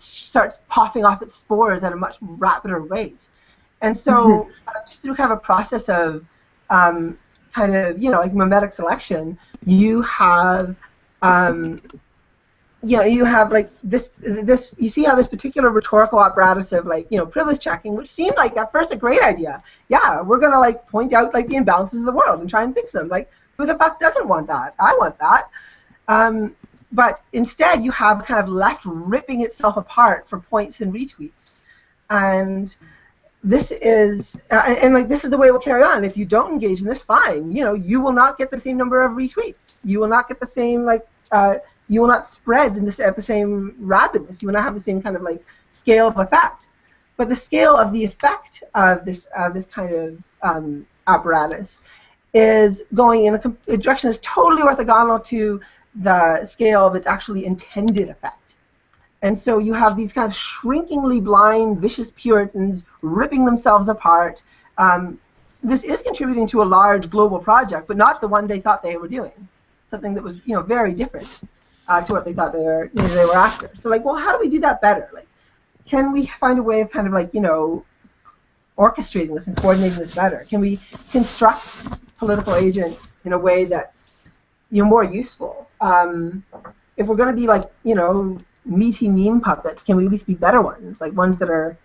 starts popping off its spores at a much rapider rate. And so just through kind of a process of kind of like mimetic selection, you have. You have like this. You see how this particular rhetorical apparatus of like privilege checking, which seemed like at first a great idea. Yeah, we're gonna like point out like the imbalances of the world and try and fix them. Like, who the fuck doesn't want that? I want that. But instead, you have kind of left ripping itself apart for points and retweets, and this is this is the way it will carry on. If you don't engage in this, fine. You will not get the same number of retweets. You will not get the same like. You will not spread at the same rapidness. You will not have the same kind of like scale of effect. but the scale of the effect of this kind of apparatus is going in a direction that's totally orthogonal to the scale of its actually intended effect. And so you have these kind of shrinkingly blind, vicious Puritans ripping themselves apart. This is contributing to a large global project, but not the one they thought they were doing. Something that was, very different to what they thought they were after. So, like, well, how do we do that better? Like, can we find a way of kind of like, orchestrating this and coordinating this better? Can we construct political agents in a way that's, more useful? If we're going to be like, meaty meme puppets, can we at least be better ones? Like ones that are,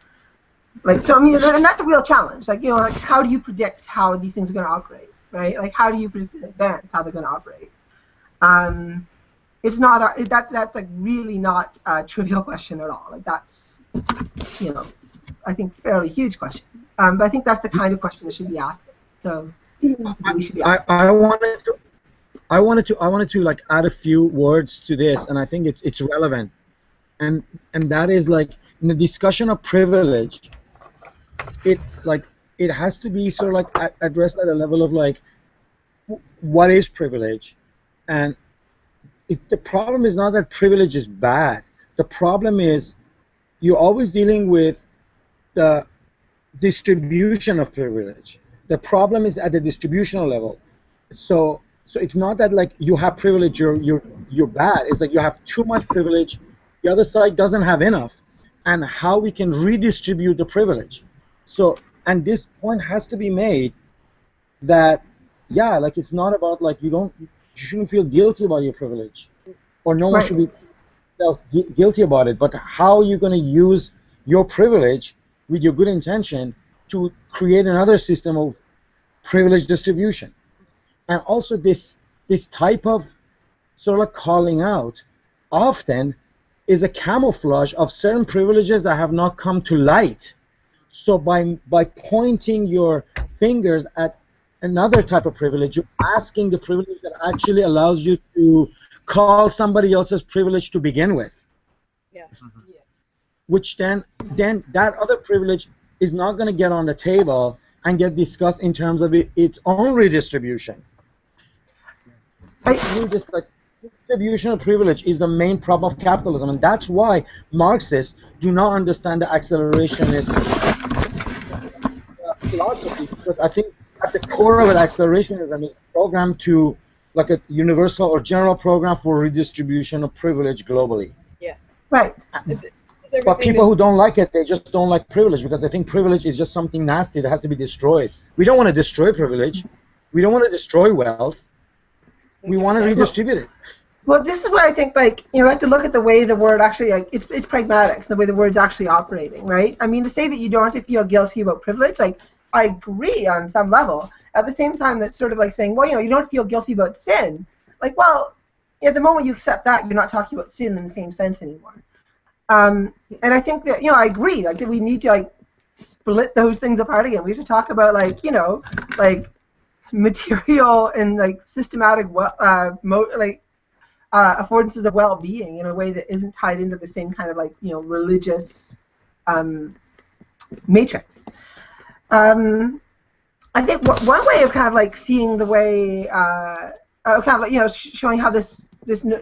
like, so I mean, and that's a real challenge. Like, like how do you predict how these things are going to operate, right? Like, how do you predict in advance how they're going to operate? It's not that's like really not a trivial question at all. Like that's, I think fairly huge question. But I think that's the kind of question that should be asked. So we should be asking. I wanted to like add a few words to this, and I think it's relevant, and that is like in the discussion of privilege, it has to be sort of like addressed at a level of like what is privilege, and the problem is not that privilege is bad. The problem is you're always dealing with the distribution of privilege. The problem is at the distributional level. So it's not that like you have privilege, you're bad. It's like you have too much privilege, the other side doesn't have enough, and how we can redistribute the privilege. So, and this point has to be made that, yeah, like it's not about like you shouldn't feel guilty about your privilege, or no one should be guilty about it, but how you're going to use your privilege with your good intention to create another system of privilege distribution. And also this type of sort of like calling out often is a camouflage of certain privileges that have not come to light. So by pointing your fingers at another type of privilege, you're asking the privilege that actually allows you to call somebody else's privilege to begin with. Yeah. Which then that other privilege is not going to get on the table and get discussed in terms of its own redistribution. Just like distribution of privilege is the main problem of capitalism, and that's why Marxists do not understand the accelerationist philosophy, because I think at the core of it, accelerationism is a program to, like a universal or general program for redistribution of privilege globally. Yeah. Right. But people who don't like it, they just don't like privilege, because they think privilege is just something nasty that has to be destroyed. We don't want to destroy privilege. We don't want to destroy wealth. We want to redistribute it. Well, this is where I think, like, you have to look at the way the word actually, like, it's pragmatics, the way the word's actually operating, right? I mean, to say that you don't have to feel guilty about privilege, like, I agree on some level. At the same time, that's sort of like saying, well, you don't feel guilty about sin. Like, well, at the moment you accept that, you're not talking about sin in the same sense anymore. And I think that, I agree, like, that we need to, like, split those things apart again. We have to talk about, like, like, material and like systematic affordances of well-being in a way that isn't tied into the same kind of like religious matrix. I think one way of kind of like seeing the way kind of like showing how this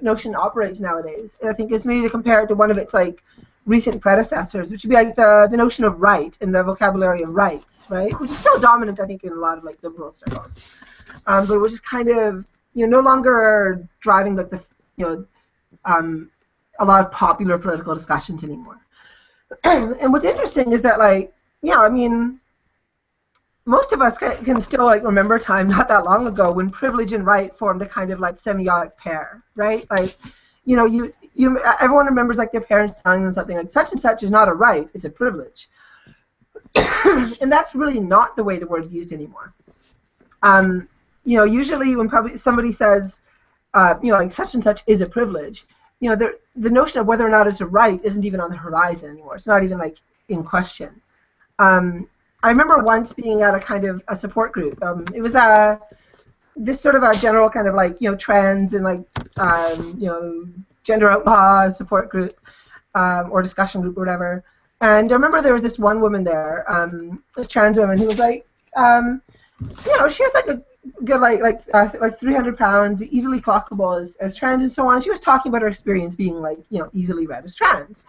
notion operates nowadays, I think, is maybe to compare it to one of its like recent predecessors, which would be like the notion of right and the vocabulary of rights, right? Which is still dominant, I think, in a lot of like liberal circles, but which is kind of no longer driving like the a lot of popular political discussions anymore. And what's interesting is that like I mean, most of us can still like remember a time not that long ago when privilege and right formed a kind of like semiotic pair, right? Like everyone remembers like their parents telling them something like such and such is not a right, it's a privilege. And that's really not the way the word's used anymore. Usually when somebody says, like such and such is a privilege, the notion of whether or not it's a right isn't even on the horizon anymore. It's not even like in question. I remember once being at a kind of a support group. It was this sort of a general kind of like trans and like gender outlaw support group or discussion group or whatever. And I remember there was this one woman there, this trans woman, who was like, you know, she was like a good like 300 pounds, easily clockable as trans and so on. She was talking about her experience being like, you know, easily read as trans.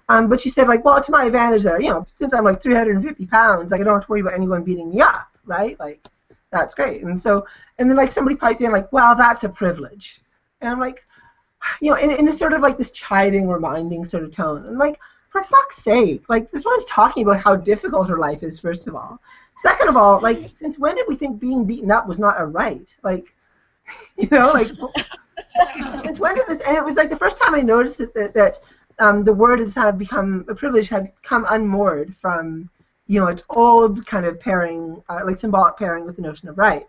But she said, like, well, to my advantage there, you know, since I'm like 350 pounds, like, I don't have to worry about anyone beating me up, right? Like, that's great. And so, and then like somebody piped in like, well, that's a privilege. And I'm like, you know, in this sort of like this chiding, reminding sort of tone. And like, for fuck's sake, like, this one's talking about how difficult her life is, first of all. Second of all, like, since when did we think being beaten up was not a right? Like, you know, like, since when did this? And it was like the first time I noticed that the word has had become a privilege, had come unmoored from, you know, its old kind of pairing, like symbolic pairing with the notion of right.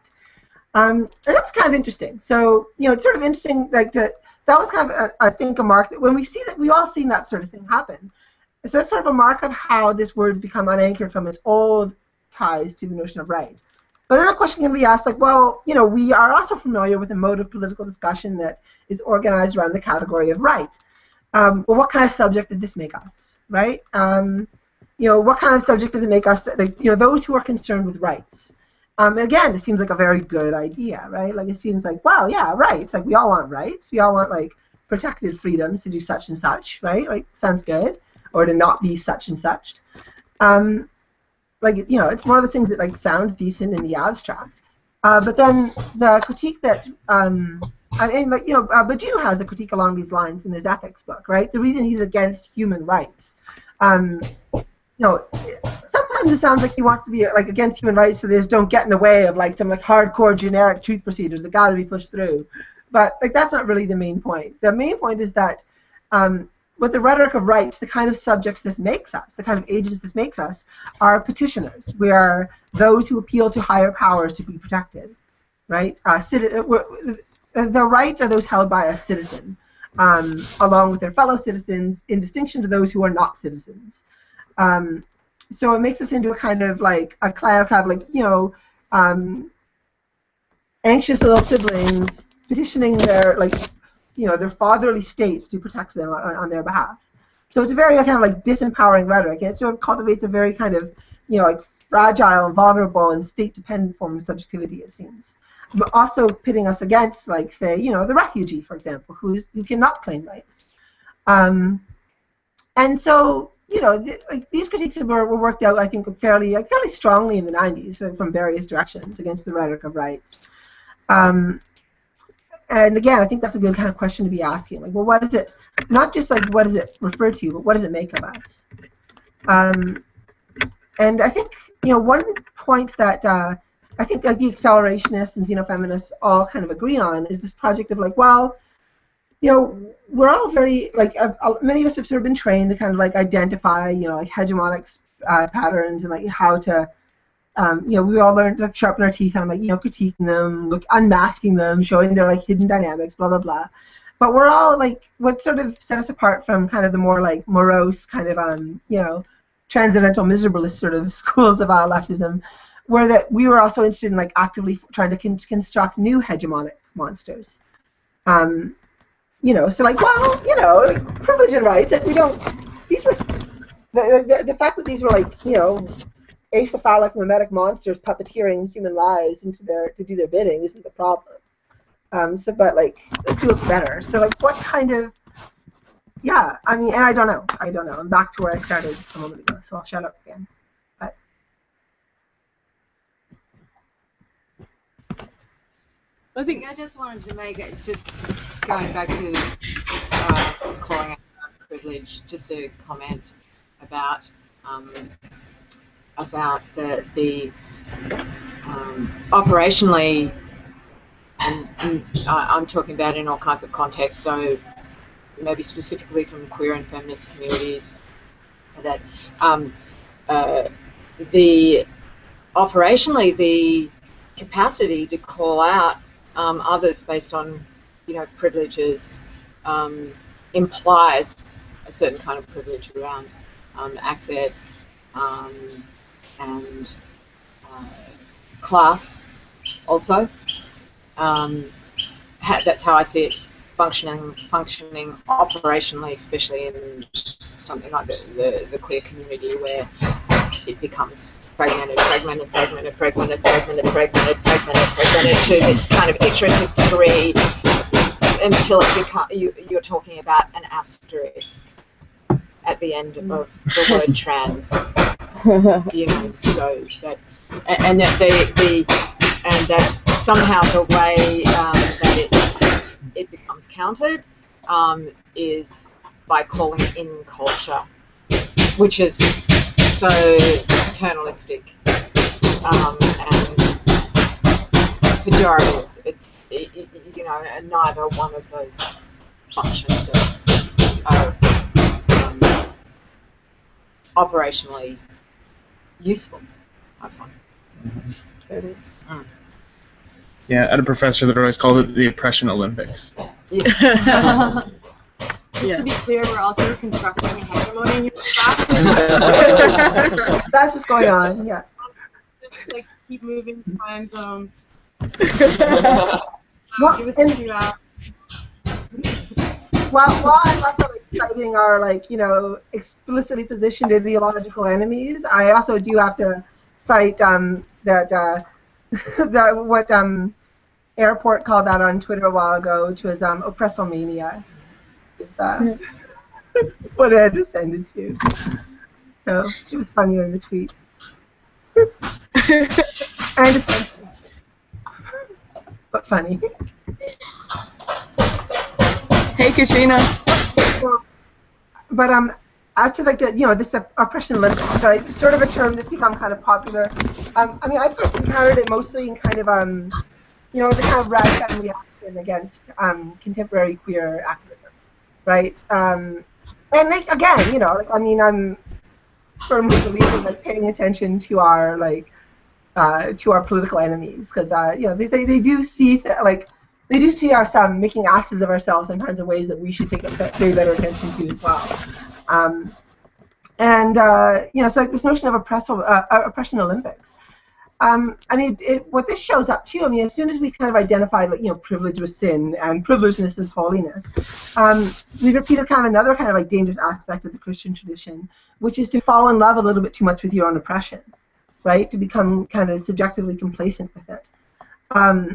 And that was kind of interesting. So, you know, it's sort of interesting, like, that was kind of, I think, a mark that when we see that, we all seen that sort of thing happen. So it's sort of a mark of how this word's become unanchored from its old ties to the notion of right. But then the question can be asked, like, well, you know, we are also familiar with a mode of political discussion that is organized around the category of right. Well, what kind of subject did this make us, right? You know, what kind of subject does it make us, that, like, you know, those who are concerned with rights? And again, it seems like a very good idea, right? Like, it seems like, wow, yeah, rights. Like, we all want rights. We all want, like, protected freedoms to do such and such, right? Like, sounds good. Or to not be such and such. Like, you know, it's one of those things that, like, sounds decent in the abstract. But then the critique that, I mean, like, you know, Badiou has a critique along these lines in his ethics book, right? The reason he's against human rights. You know, sometimes it sounds like he wants to be, like, against human rights so they just don't get in the way of, like, some, like, hardcore generic truth procedures that got to be pushed through. But, like, that's not really the main point. The main point is that with the rhetoric of rights, the kind of subjects this makes us, the kind of agents this makes us, are petitioners. We are those who appeal to higher powers to be protected, right? The rights are those held by a citizen, along with their fellow citizens, in distinction to those who are not citizens. So it makes us into a kind of like a clan of like, you know, anxious little siblings petitioning their, like, you know, their fatherly states to protect them on their behalf. So it's a very kind of like disempowering rhetoric, and it sort of cultivates a very kind of, you know, like fragile and vulnerable and state-dependent form of subjectivity, it seems. But also pitting us against, like, say, you know, the refugee, for example, who cannot claim rights. And so, you know, like, these critiques were worked out, I think, fairly strongly in the 90s from various directions against the rhetoric of rights. And again, I think that's a good kind of question to be asking. Like, well, what is it? Not just like what does it refer to, but what does it make of us? And I think, you know, one point that I think like the accelerationists and xenofeminists all kind of agree on is this project of like, well, you know, we're all very, like, many of us have sort of been trained to kind of like identify, you know, like hegemonic patterns and like how to, you know, we all learned to, like, sharpen our teeth on, like, you know, critiquing them, unmasking them, showing their, like, hidden dynamics, blah, blah, blah. But we're all, like, what sort of set us apart from kind of the more, like, morose kind of, you know, transcendental miserablist sort of schools of leftism, were that we were also interested in, like, actively trying to construct new hegemonic monsters. You know, so, like, well, you know, like, privilege and rights, like, we don't, these were, the fact that these were, like, you know, acephalic mimetic monsters puppeteering human lives to do their bidding isn't the problem. So, but, like, let's do it better. So, like, what kind of, yeah, I mean, and I don't know. I'm back to where I started a moment ago, so I'll shut up again. But I think I just wanted to make it, just going back to calling out privilege, just a comment about the operationally, and I'm talking about in all kinds of contexts, so maybe specifically from queer and feminist communities, that the operationally the capacity to call out others based on, you know, privileges implies a certain kind of privilege around access and class also. That's how I see it functioning operationally, especially in something like the queer community, where it becomes fragmented to this kind of iterative degree until it becomes, you're talking about an asterisk at the end of the word trans, so that, and that that somehow the way that it becomes counted is by calling it in culture, which is so paternalistic and pejorative. It's neither one of those functions are operationally useful, I find. It is. Yeah, I had a professor that always called it the oppression Olympics. Yeah. Just to be clear, we're also constructing a hegemony in your class. That's what's going on, yeah. Just, like, keep moving time zones. Well, Give us a few hours. While I'm also citing our explicitly positioned ideological enemies, I also do have to cite that what Airport called that on Twitter a while ago, which was oppressomania. It's what it had descended to. So it was funny in the tweet. And offensive. But funny. Hey, Katrina. But as to this oppression Olympics, right, sort of a term that's become kind of popular. I mean, I first encountered it mostly in kind of the kind of radical reaction against contemporary queer activism, right? And again, I mean, I'm firmly believing paying attention to our political enemies, because they do see they do see us making asses of ourselves in kinds of ways that we should pay better attention to as well. So this notion of oppression Olympics. I mean, what this shows up too. I mean, as soon as we kind of identified privilege was sin and privilegedness is holiness, we repeated kind of another kind of dangerous aspect of the Christian tradition, which is to fall in love a little bit too much with your own oppression, right? To become kind of subjectively complacent with it. I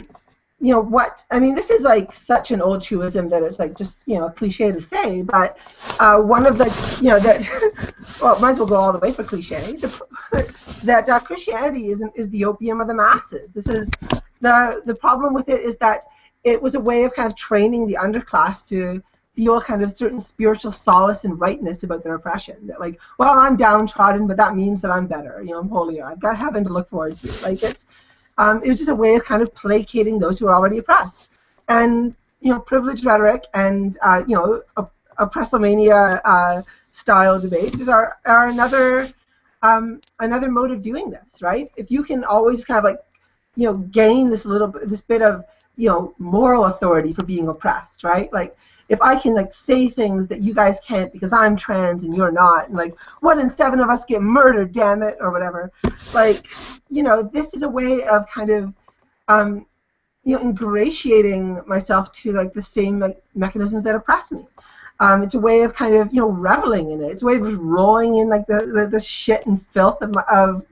mean, this is such an old truism that it's just a cliche to say, but one of the well, might as well go all the way for cliche. That Christianity is the opium of the masses. This is the problem with it is that it was a way of kind of training the underclass to feel kind of certain spiritual solace and rightness about their oppression. That well, I'm downtrodden, but that means that I'm better. I'm holier. I've got heaven to look forward to. It was just a way of kind of placating those who are already oppressed. And, privileged rhetoric and, oppressomania style debates are another mode of doing this, right? If you can always kind of gain this bit of, moral authority for being oppressed, right? If I can say things that you guys can't because I'm trans and you're not, and 1 in 7 of us get murdered, damn it, or whatever. This is a way of kind of ingratiating myself to the same mechanisms that oppress me. It's a way of kind of reveling in it. It's a way of rolling in the shit and filth of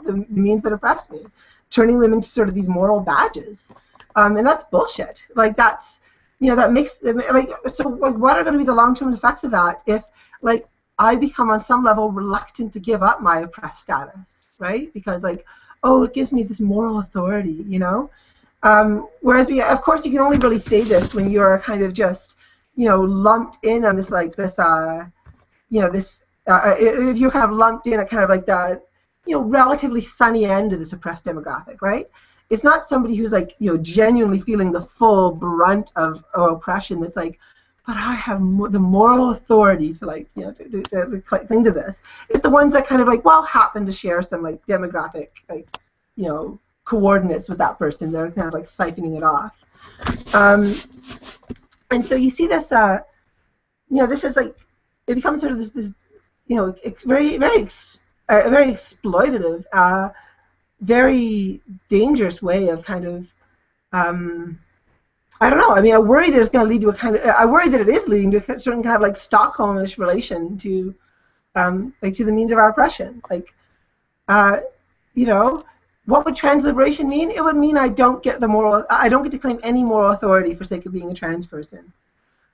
the means that oppress me, turning them into sort of these moral badges, and that's bullshit. That's that makes so what are going to be the long-term effects of that if I become on some level reluctant to give up my oppressed status, right? Because oh, it gives me this moral authority, whereas of course you can only really say this when you're kind of just lumped in on this if you're kind of lumped in at kind of the relatively sunny end of this oppressed demographic, right? It's not somebody who's genuinely feeling the full brunt of oppression. That's but I have the moral authority to to cling to this. It's the ones that kind of happen to share some demographic coordinates with that person. They're kind of siphoning it off. And so you see this this is it becomes sort of this it's very exploitative, very dangerous way of kind of I don't know. I mean, I worry that it's going to lead to I worry that it is leading to a certain kind of Stockholmish relation to like to the means of our oppression. Like, you know, what would trans liberation mean? It would mean I don't get to claim any moral authority for sake of being a trans person,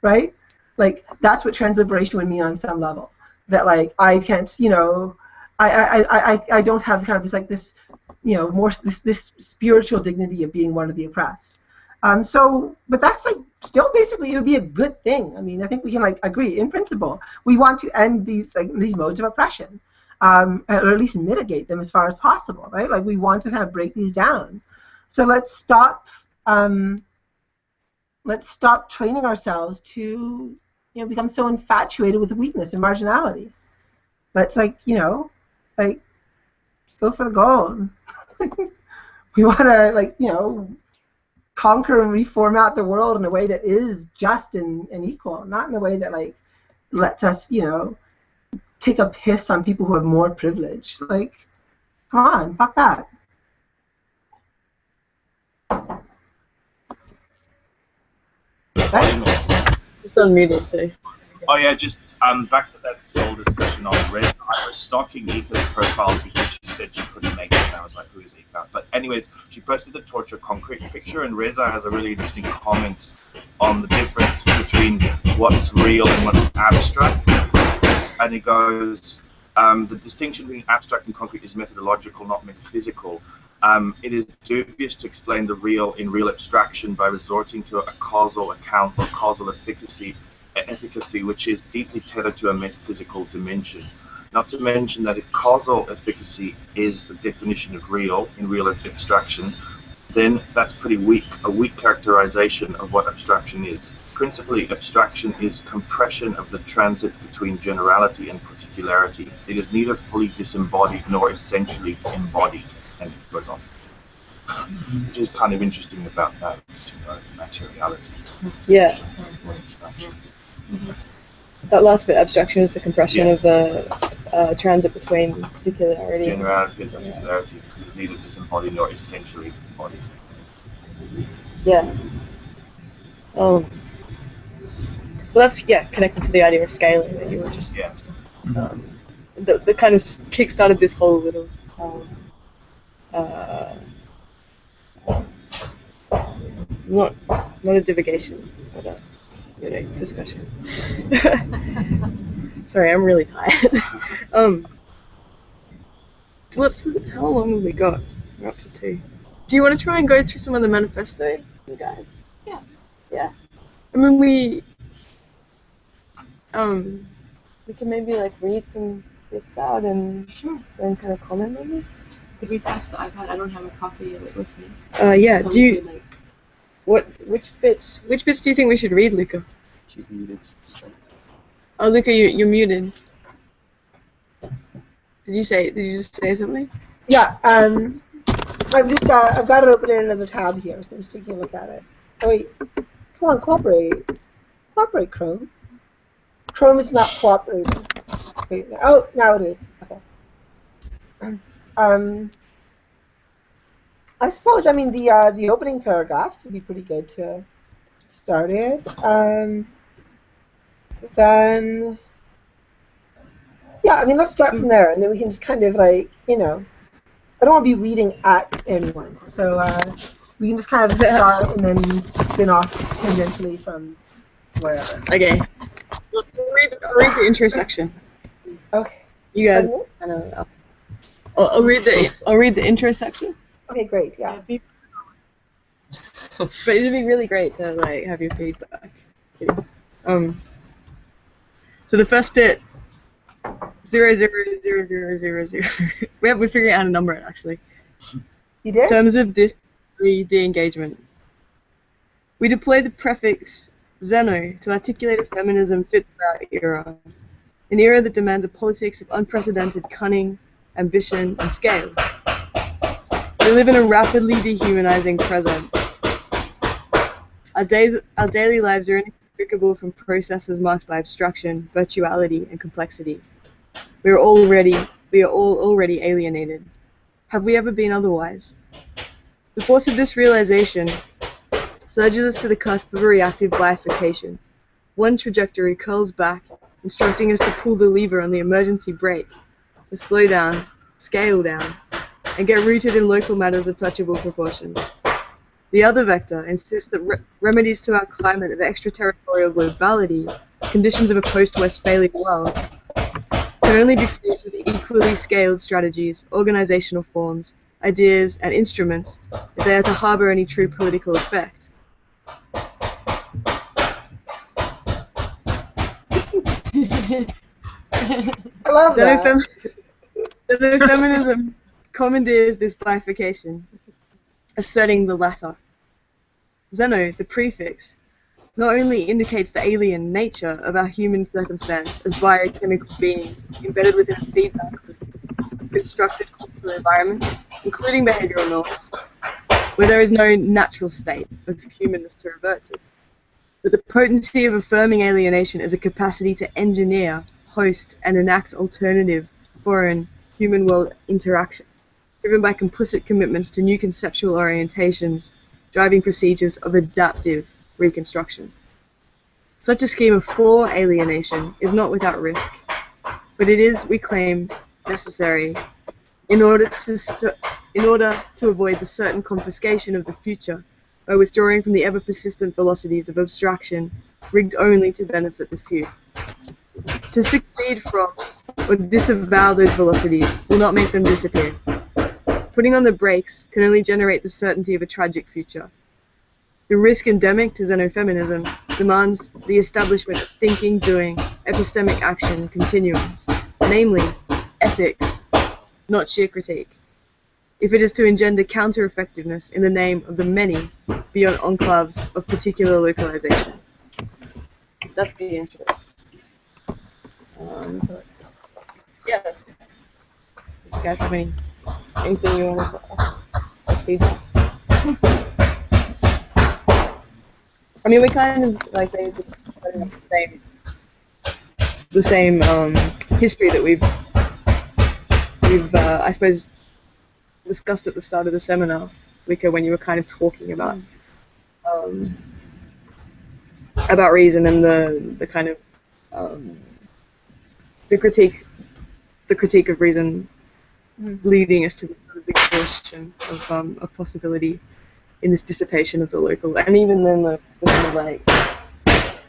right? Like, that's what trans liberation would mean on some level. That, like, I can't, you know, I don't have kind of this, like, this, you know, more this spiritual dignity of being one of the oppressed. But that's, like, still basically it would be a good thing. I mean, I think we can, like, agree in principle. We want to end these modes of oppression, or at least mitigate them as far as possible, right? Like, we want to kind of break these down. So let's stop training ourselves to, you know, become so infatuated with weakness and marginality. Let's, like, you know, like, go for the gold. We want to, like, you know, conquer and reformat the world in a way that is just and equal, not in a way that, like, lets us, you know, take a piss on people who have more privilege. Like, come on, fuck that. Right? Just unmuted, so. Oh yeah, just back to that soul discussion on Reza. I was stalking Ika's profile because she said she couldn't make it, and I was like, who is Ika? But anyways, she posted the torture concrete picture, and Reza has a really interesting comment on the difference between what's real and what's abstract. And he goes, the distinction between abstract and concrete is methodological, not metaphysical. It is dubious to explain the real in real abstraction by resorting to a causal account or causal efficacy, which is deeply tethered to a metaphysical dimension. Not to mention that if causal efficacy is the definition of real in real abstraction, then that's pretty weak, a weak characterization of what abstraction is. Principally, abstraction is compression of the transit between generality and particularity. It is neither fully disembodied nor essentially embodied, and it goes on. Which is kind of interesting about that, materiality. Yeah. That last bit, abstraction, is the compression of the transit between particularity. Generality and particularity is neither disembodied nor essentially embodied. Yeah. Well, that's, connected to the idea of scaling that you were just... Yeah. The kind of kick-started this whole little... not a divagation, but a discussion. Sorry, I'm really tired. How long have we got? We're up to 2. Do you want to try and go through some of the manifesto, you guys? Yeah. Yeah. I mean, we can maybe like read some bits out and then kind of comment maybe. Could we pass the iPad? I don't have a copy of it with me. Yeah. So Do you? could, like... Which bits do you think we should read, Luca? She's muted. Oh, Luca, you're muted. Did you just say something? Yeah. I've got it open in another tab here, so I'm just taking a look at it. Oh wait, come on, cooperate, Chrome. Chrome is not cooperating. Wait, oh, now it is. Okay. I suppose, I mean, the opening paragraphs would be pretty good to start it. Then, yeah, I mean, let's start from there, and then we can just kind of, like, you know, I don't want to be reading at anyone, so we can just kind of start and then spin off tangentially from wherever. Okay. I'll read the intro section. Okay. You guys, I don't know. I'll read the intro section. Okay, great. Yeah. But it'd be really great to like have your feedback too. So the first bit, 00000. We're figuring out how to number it actually. You did? In terms of this de-engagement, we deploy the prefix Xeno to articulate a feminism fit for our era, an era that demands a politics of unprecedented cunning, ambition, and scale. We live in a rapidly dehumanizing present. Our daily lives are inextricable from processes marked by abstraction, virtuality, and complexity. We are all already alienated. Have we ever been otherwise? The force of this realization surges us to the cusp of a reactive bifurcation. One trajectory curls back, instructing us to pull the lever on the emergency brake, to slow down, scale down, and get rooted in local matters of touchable proportions. The other vector insists that remedies to our climate of extraterritorial globality, conditions of a post-Westphalian world, can only be faced with equally scaled strategies, organizational forms, ideas, and instruments if they are to harbor any true political effect. I love that. Xenofeminism commandeers this bifurcation, asserting the latter. Xeno, the prefix, not only indicates the alien nature of our human circumstance as biochemical beings embedded within a feedback of constructed cultural environments, including behavioral norms, where there is no natural state of humanness to revert to, but the potency of affirming alienation as a capacity to engineer, host, and enact alternative foreign human-world interaction, driven by complicit commitments to new conceptual orientations, driving procedures of adaptive reconstruction. Such a scheme of for alienation is not without risk, but it is, we claim, necessary in order to avoid the certain confiscation of the future by withdrawing from the ever-persistent velocities of abstraction rigged only to benefit the few. To succeed from or disavow those velocities will not make them disappear. Putting on the brakes can only generate the certainty of a tragic future. The risk endemic to xenofeminism demands the establishment of thinking, doing, epistemic action continuums, namely, ethics, not sheer critique, if it is to engender counter-effectiveness in the name of the many beyond enclaves of particular localization. That's the intro. Yeah. Do you guys have anything you want to speak? I mean, we kind of like basically the same history that we've I suppose discussed at the start of the seminar, Luca, when you were kind of talking about reason and the kind of the critique of reason leading us to the big question of possibility in this dissipation of the local, and even then the kind of like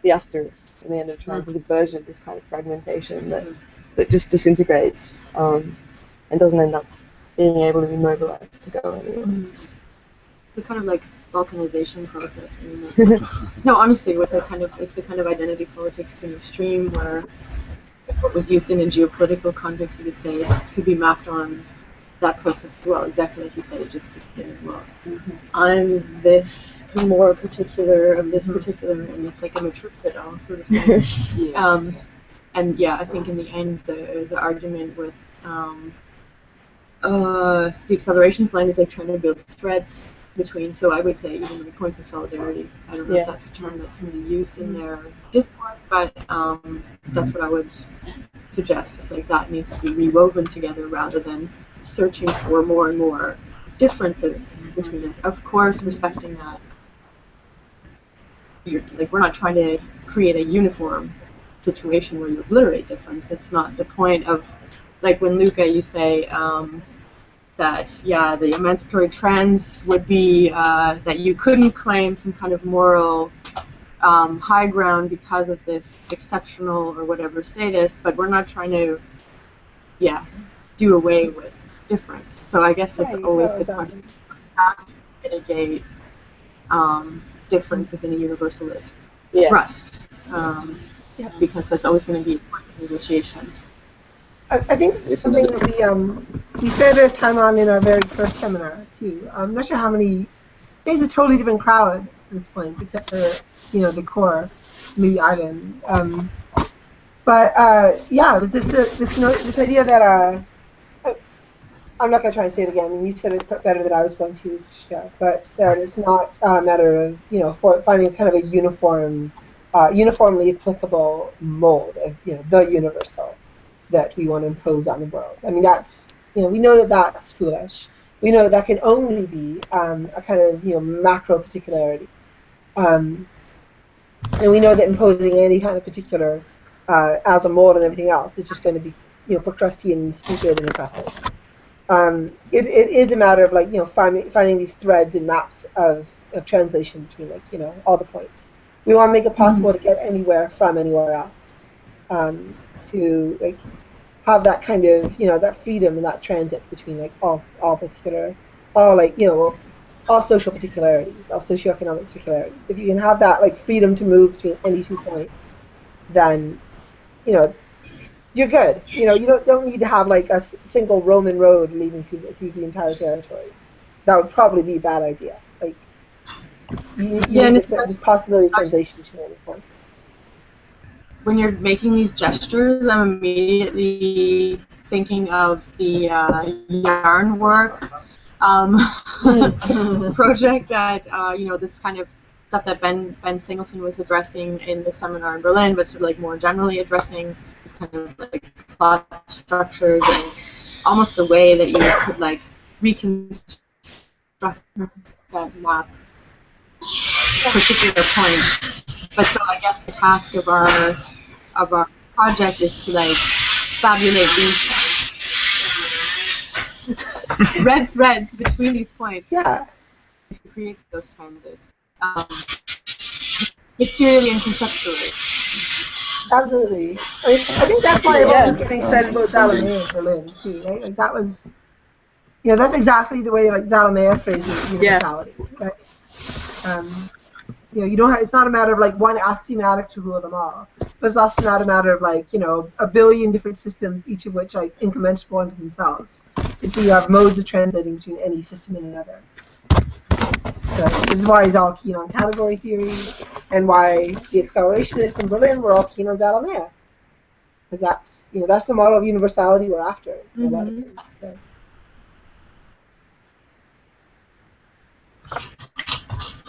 the asterisk in the end of transversion, this kind of fragmentation that just disintegrates and doesn't end up being able to be mobilized to go anywhere. It's a kind of like balkanization process. No, honestly, it's the kind of identity politics to the extreme where what was used in a geopolitical context, you could say, could be mapped on that process as well. Exactly like you said, it just keeps getting, well, I'm this more particular of this particular, and it's like a mature all sort of thing. And yeah, I think in the end, the argument with the accelerations line is like trying to build threads between, so I would say even the points of solidarity. I don't know if that's a term that's really used in their discourse, but that's what I would suggest. It's like that needs to be rewoven together rather than searching for more and more differences between us. Of course, respecting that we're not trying to create a uniform situation where you obliterate difference. It's not the point of, like when Luca, you say that the emancipatory trends would be that you couldn't claim some kind of moral high ground because of this exceptional or whatever status, but we're not trying to do away with difference. So I guess it's always the question of how to mitigate difference within a universalist thrust, because that's always going to be a point of negotiation. I think this is something that we spent a bit of time on in our very first seminar too. I'm not sure how many. I think it's a totally different crowd at this point, except for the core, maybe Ivan. But it was this idea that I'm not going to try and say it again. I mean, you said it better than I was going to, but that it's not a matter of finding kind of a uniformly applicable mold of the universal that we want to impose on the world. I mean, that's we know that that's foolish. We know that can only be a kind of macro particularity, and we know that imposing any kind of particular as a mode and everything else. It's just going to be, procrustean, stupid, and oppressive. It is a matter of like, finding these threads and maps of translation between all the points. We want to make it possible to get anywhere from anywhere else. To like have that kind of that freedom and that transit between all particular, all social particularities, all socioeconomic particularities. If you can have that freedom to move between any 2 points, then you're good. You don't need to have a single Roman road leading through the entire territory. That would probably be a bad idea. You need this possibility of translation between any point. When you're making these gestures, I'm immediately thinking of the yarn work project that this kind of stuff that Ben Singleton was addressing in the seminar in Berlin, but sort of more generally addressing this kind of plot structures and almost the way that you could reconstruct that map particular point. But so I guess the task of our project is to fabulate these red threads between these points. Yeah. To create those transits, materially and conceptually. Absolutely. I think that's why I was getting excited about Zalamea in Berlin too, right? That was, that's exactly the way Zalamea phrases universality. Yeah. Right? You don't have, it's not a matter of one axiomatic to rule them all, but it's also not a matter of a billion different systems, each of which incommensurable unto themselves. It's you have modes of translating between any system and another. So this is why he's all keen on category theory, and why the accelerationists in Berlin were all keen on Zalamea, because that's the model of universality we're after. So.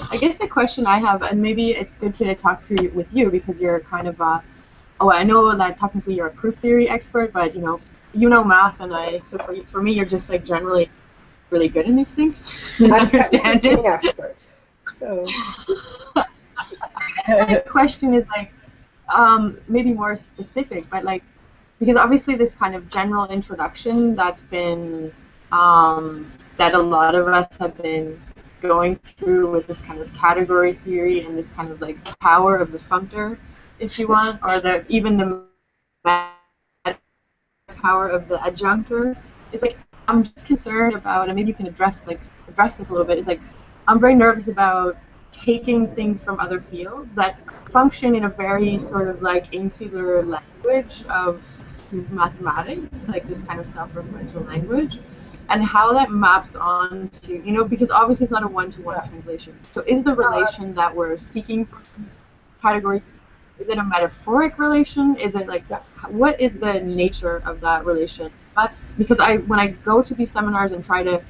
I guess the question I have, and maybe it's good to talk with you because you're kind of I know that technically you're a proof theory expert, but you know math, and so for me you're just generally really good in these things. And understand it. Expert. So the question is maybe more specific, but because obviously this kind of general introduction that's been that a lot of us have been going through with this kind of category theory and this kind of power of the functor, if you want, or even the power of the adjunctor. It's I'm just concerned about, and maybe you can address this a little bit. Is I'm very nervous about taking things from other fields that function in a very sort of insular language of mathematics, this kind of self-referential language, and how that maps on to, because obviously it's not a one-to-one translation. So is the relation that we're seeking from category, is it a metaphoric relation? Is it what is the nature of that relation? That's because when I go to these seminars and try to,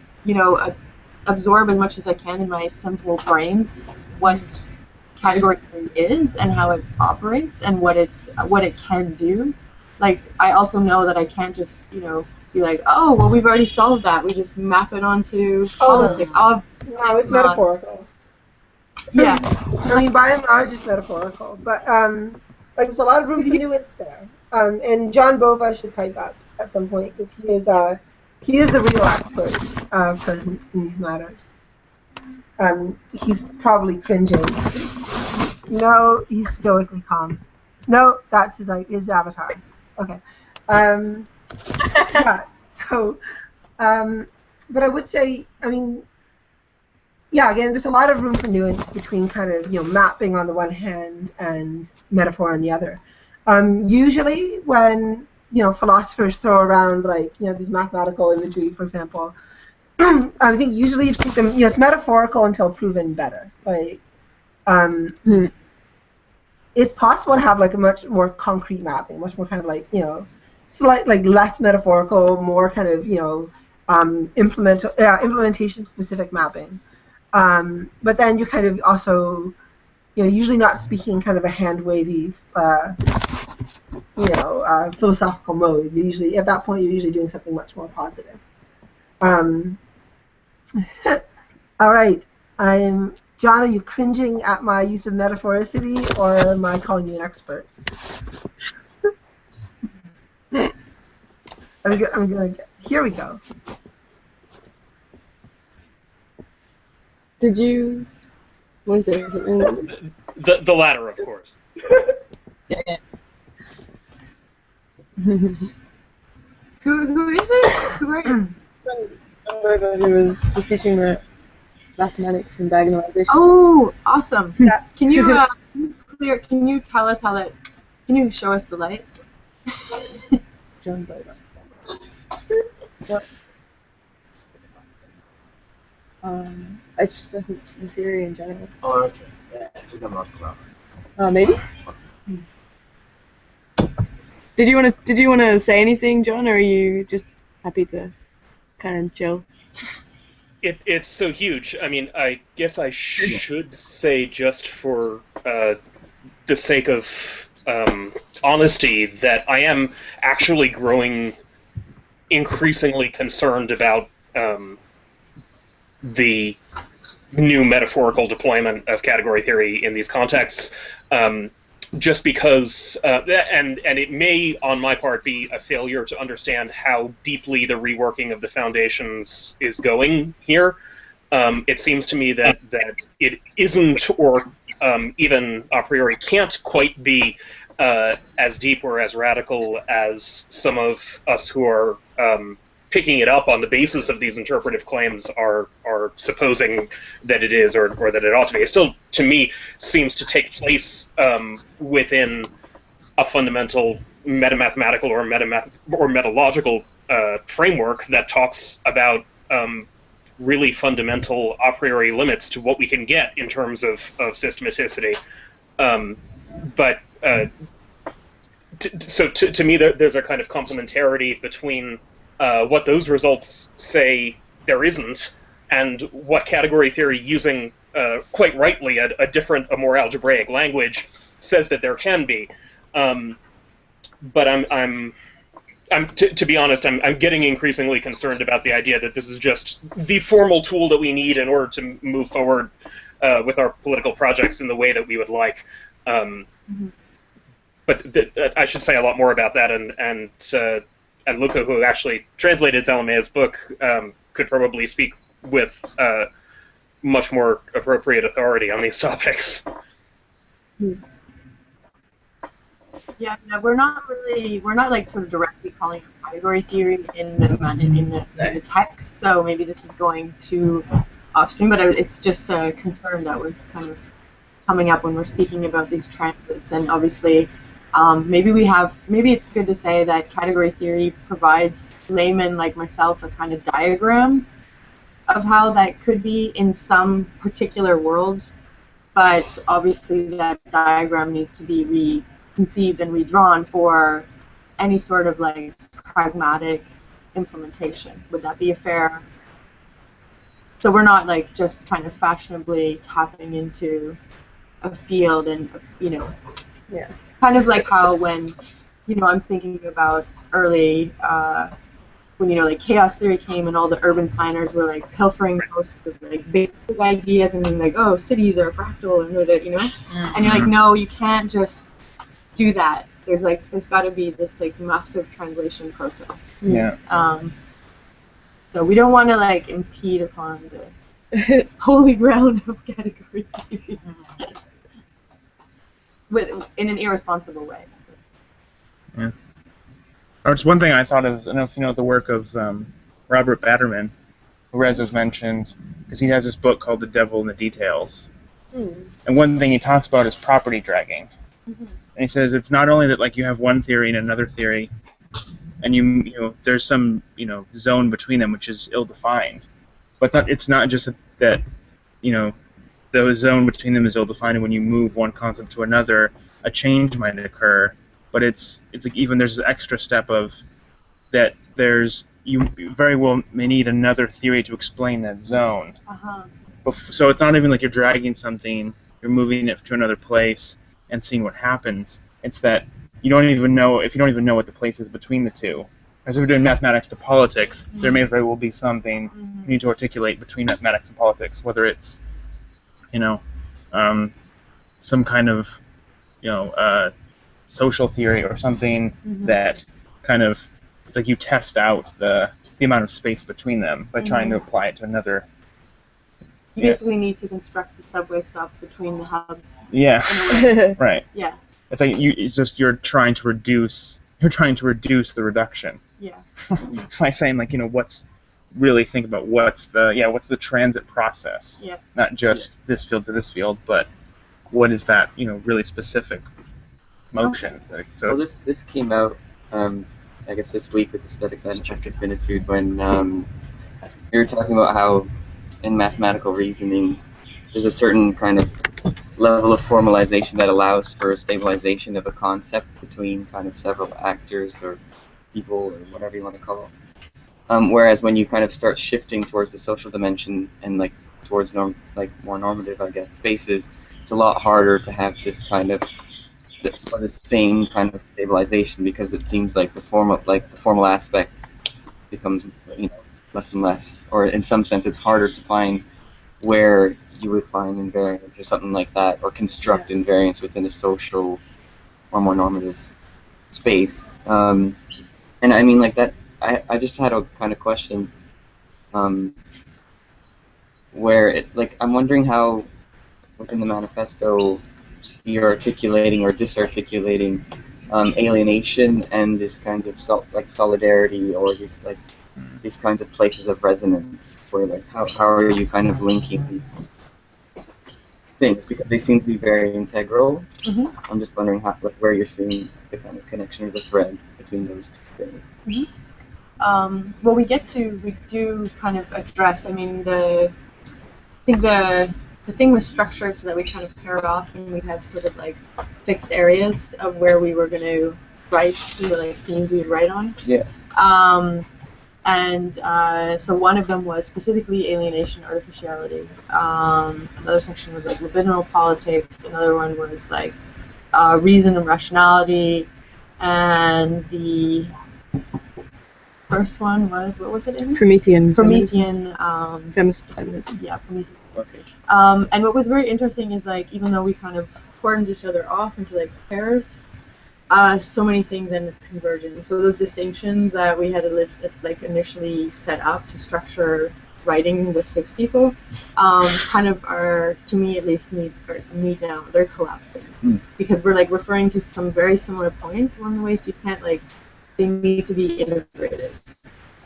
absorb as much as I can in my simple brain what category theory is and how it operates and what it can do. I also know that I can't just, be oh, well, we've already solved that. We just map it onto politics. No, it's metaphorical. Yeah. I mean, by and large, it's metaphorical. But, there's a lot of room for nuance there. And John Bova should pipe up at some point, because he is the real expert present in these matters. He's probably cringing. No, he's stoically calm. No, that's his avatar. Okay. Yeah. So, but I would say, yeah, again, there's a lot of room for nuance between kind of mapping on the one hand and metaphor on the other. Usually, when philosophers throw around these mathematical imagery, for example, I think usually you take them, it's metaphorical until proven better. It's possible to have a much more concrete mapping, much more kind of slight less metaphorical, more kind of implementation specific mapping. But then you kind of also usually not speaking kind of a hand wavy philosophical mode. You usually, at that point, you're usually doing something much more positive. All right. John, are you cringing at my use of metaphoricity, or am I calling you an expert? Here we go. Did you want to say something? The latter, of course. Yeah. Who is it? Who are you? Who was teaching the mathematics and diagonalization. Oh, awesome. Yeah. Can you Can you tell us how that? Can you show us the light? John Boylan. It's just the theory in general. Oh, okay. Yeah, I think I'm not clear. Maybe. Did you wanna say anything, John, or are you just happy to kind of chill? It's so huge. I mean, I guess I should say, just for the sake of honesty, that I am actually growing increasingly concerned about the new metaphorical deployment of category theory in these contexts, just because, and it may, on my part, be a failure to understand how deeply the reworking of the foundations is going here. It seems to me that it isn't, or even a priori can't quite be as deep or as radical as some of us who are picking it up on the basis of these interpretive claims are supposing that it is, or that it ought to be. It still, to me, seems to take place within a fundamental metamathematical or metalogical framework that talks about really fundamental a priori limits to what we can get in terms of systematicity. So to me, there's a kind of complementarity between what those results say there isn't, and what category theory, using quite rightly a different, a more algebraic language, says that there can be. But to be honest, I'm getting increasingly concerned about the idea that this is just the formal tool that we need in order to move forward with our political projects in the way that we would like. But I should say a lot more about that, and Luca, who actually translated Zalamea's book, could probably speak with much more appropriate authority on these topics. Yeah, no, we're not like sort of directly calling it category theory in the text, so maybe this is going too upstream, but it's just a concern that was kind of coming up when we're speaking about these transits, and obviously maybe it's good to say that category theory provides laymen like myself a kind of diagram of how that could be in some particular world, but obviously that diagram needs to be reconceived and redrawn for any sort of like pragmatic implementation. Would that be a fair? So we're not like just kind of fashionably tapping into a field and, Yeah. Kind of like how when, I'm thinking about early, when, like chaos theory came and all the urban planners were like pilfering most of the like big ideas and then like, oh, cities are fractal and and you're like, no, you can't just do that. There's got to be this like massive translation process. Yeah. So we don't want to like impede upon the holy ground of category theory. In an irresponsible way. Yeah. Or it's one thing I thought of, I don't know if you know the work of Robert Batterman, who Rez has mentioned, because he has this book called The Devil in the Details. And one thing he talks about is property dragging. And he says it's not only that like you have one theory and another theory, and you there's some zone between them which is ill-defined, but it's not just that the zone between them is ill-defined, and when you move one concept to another, a change might occur. But it's like even there's an extra step of that you very well may need another theory to explain that zone. So it's not even like you're dragging something, you're moving it to another place and seeing what happens. It's that you don't even know what the place is between the two. As if we're doing mathematics to politics, there may very well be something you need to articulate between mathematics and politics, whether it's some kind of social theory or something that kind of it's like you test out the amount of space between them by trying to apply it to another. You basically need to construct the subway stops between the hubs. Yeah. Right. Yeah. It's like it's just you're trying to reduce the reduction. Yeah. By saying, like, what's really think about what's the transit process. Yeah. Not just this field to this field, but what is that, really specific motion. So well, this came out, I guess this week with Aesthetics and Infinitude when we were talking about how in mathematical reasoning there's a certain kind of level of formalization that allows for a stabilization of a concept between kind of several actors or people or whatever you want to call it. Whereas when you kind of start shifting towards the social dimension and like towards more normative, I guess, spaces, it's a lot harder to have this kind of the same kind of stabilization, because it seems like the formal aspect becomes less and less, or in some sense it's harder to find where you would find invariance or something like that, or construct invariance within a social or more normative space. And I mean, like that, I just had a kind of question where I'm wondering how within the manifesto you're articulating or disarticulating alienation and this kinds of solidarity, or these kinds of places of resonance, where how are you kind of linking these things, because they seem to be very integral. I'm just wondering where you're seeing the kind of connection or the thread between those two things. Well, we do kind of address, I mean, I think the thing was structured so that we kind of pair off and we had sort of like fixed areas of where we were going to write, like themes we would write on. Yeah. So one of them was specifically alienation, artificiality. Another section was like libidinal politics. Another one was like reason and rationality. And the first one was, what was it in? Promethean. Feminism. Yeah, Promethean. Okay. And what was very interesting is, like, even though we kind of cordoned each other off into like pairs, so many things ended up converging. So those distinctions that we had initially set up to structure writing with 6 people, kind of are, to me at least, need now. They're collapsing because we're like referring to some very similar points along the way. So you can't they need to be integrated.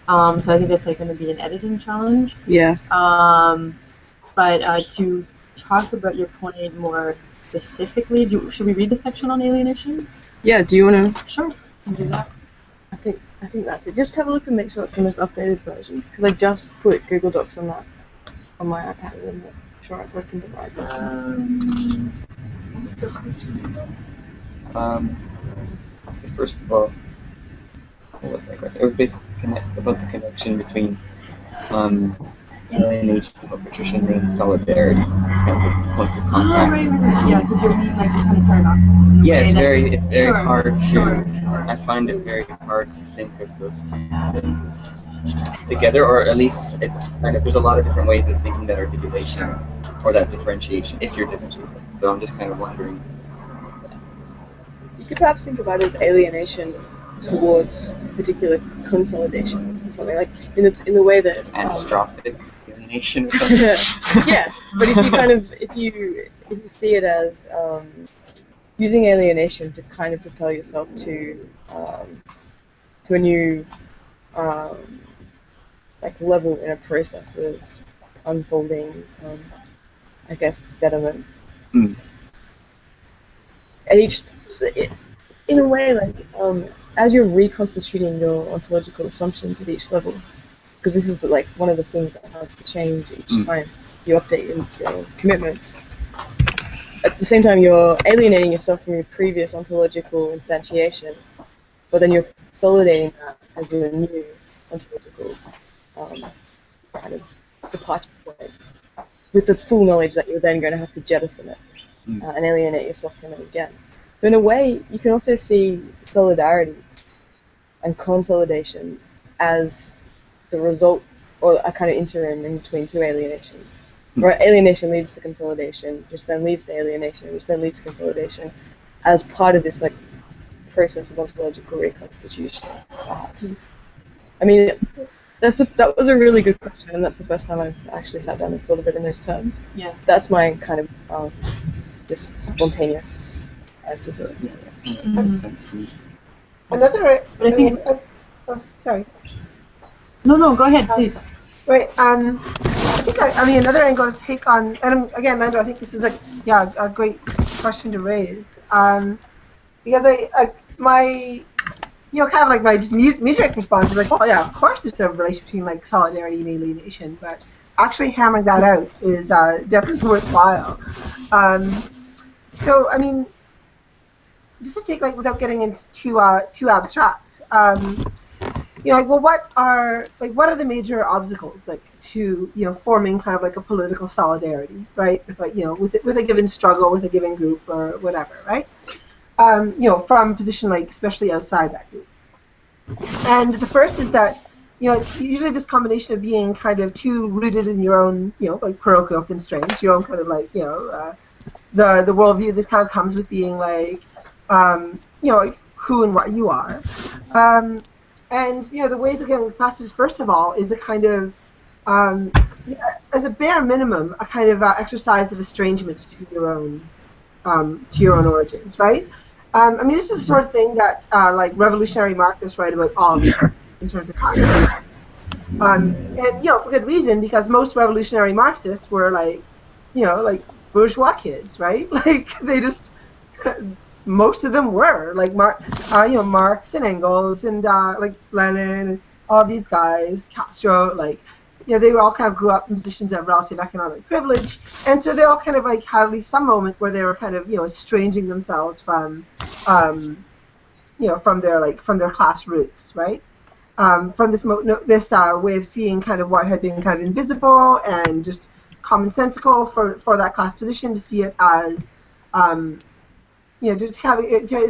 So I think that's going to be an editing challenge. Yeah. But to talk about your point more specifically, should we read the section on alienation? Yeah, do you want to? Sure, can do that. I think that's it. Just have a look and make sure it's the most updated version, because I just put Google Docs on my iPad and I'm not sure I've opened the right document. First of all, what was my question? It was basically about the connection between alienation, what Patricia named solidarity, these kinds of points of contact. Right. Yeah, because you're being like this kind of paradoxical. Yeah, it's very sure, hard to. Sure. I find it very hard to think of those two things together, or at least it's kind of. There's a lot of different ways of thinking that articulation or that differentiation, if you're differentiating. So I'm just kind of wondering. You could perhaps think about it as alienation towards particular consolidation, or something like in the way that Anastrophic alienation or something. Yeah, but if you see it as using alienation to kind of propel yourself to a new level in a process of unfolding, I guess, betterment. And in a way, as you're reconstituting your ontological assumptions at each level, because this is one of the things that has to change each time you update your commitments. At the same time, you're alienating yourself from your previous ontological instantiation, but then you're consolidating that as your new ontological kind of departure point, with the full knowledge that you're then going to have to jettison it and alienate yourself from it again. So in a way, you can also see solidarity and consolidation as the result, or a kind of interim in between two alienations. Where alienation leads to consolidation, which then leads to alienation, which then leads to consolidation, as part of this process of ontological reconstitution, perhaps. I mean, that was a really good question, and that's the first time I've actually sat down and thought of it in those terms. Yeah. That's my kind of just spontaneous answer to it. Yeah, Yes. that makes sense to me. Another, But I think. oh, sorry. No, go ahead, please. Right. I think another angle to take on, and again, Lando, I think this is a great question to raise. Because my kind of like my just knee-jerk response is like, well, yeah, of course there's a relation between like solidarity and alienation, but actually hammering that out is definitely worthwhile. So I mean, just to take without getting into too abstract, what are the major obstacles to forming kind of like a political solidarity, right? With a given struggle, with a given group or whatever, right? From a position especially outside that group. And the first is that it's usually this combination of being kind of too rooted in your own parochial constraints, your own kind of the worldview that kind of comes with being who and what you are. And the ways of getting past this, first of all, is a kind of as a bare minimum, a kind of exercise of estrangement to your own origins, right? I mean, this is the sort of thing that revolutionary Marxists write about all the time in terms of content. And for good reason, because most revolutionary Marxists were bourgeois kids, right? They just most of them were Marx and Engels and Lenin and all these guys, Castro, they all kind of grew up in positions of relative economic privilege, and so they all kind of had at least some moment where they were kind of estranging themselves from from their class roots, right? From this way of seeing kind of what had been kind of invisible and just commonsensical for that class position, to see it as to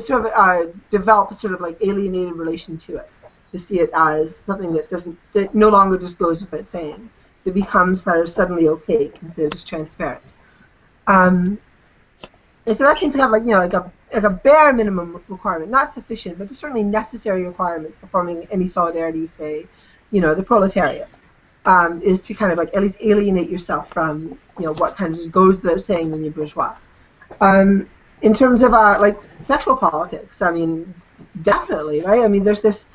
sort of develop a sort of alienated relation to it, to see it as something that no longer just goes without saying. It becomes suddenly opaque instead of just transparent. And so that seems to have a bare minimum requirement, not sufficient, but just certainly necessary requirement for forming any solidarity with, say, the proletariat, is to kind of at least alienate yourself from what kind of just goes without saying when you're bourgeois. In terms of sexual politics, I mean, definitely, right? I mean, there's this.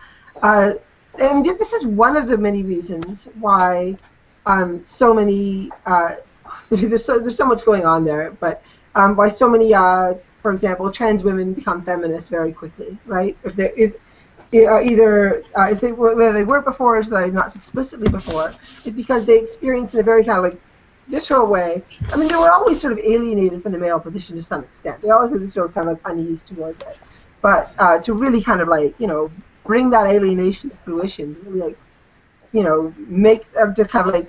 This is one of the many reasons why so many. There's so much going on there, but why so many, for example, trans women become feminists very quickly, right? Whether they were before, or not explicitly before, is because they experienced in a very kind of visceral way. I mean, they were always sort of alienated from the male position to some extent. They always had this sort of kind of unease towards it. But to really kind of bring that alienation to fruition, really make to kind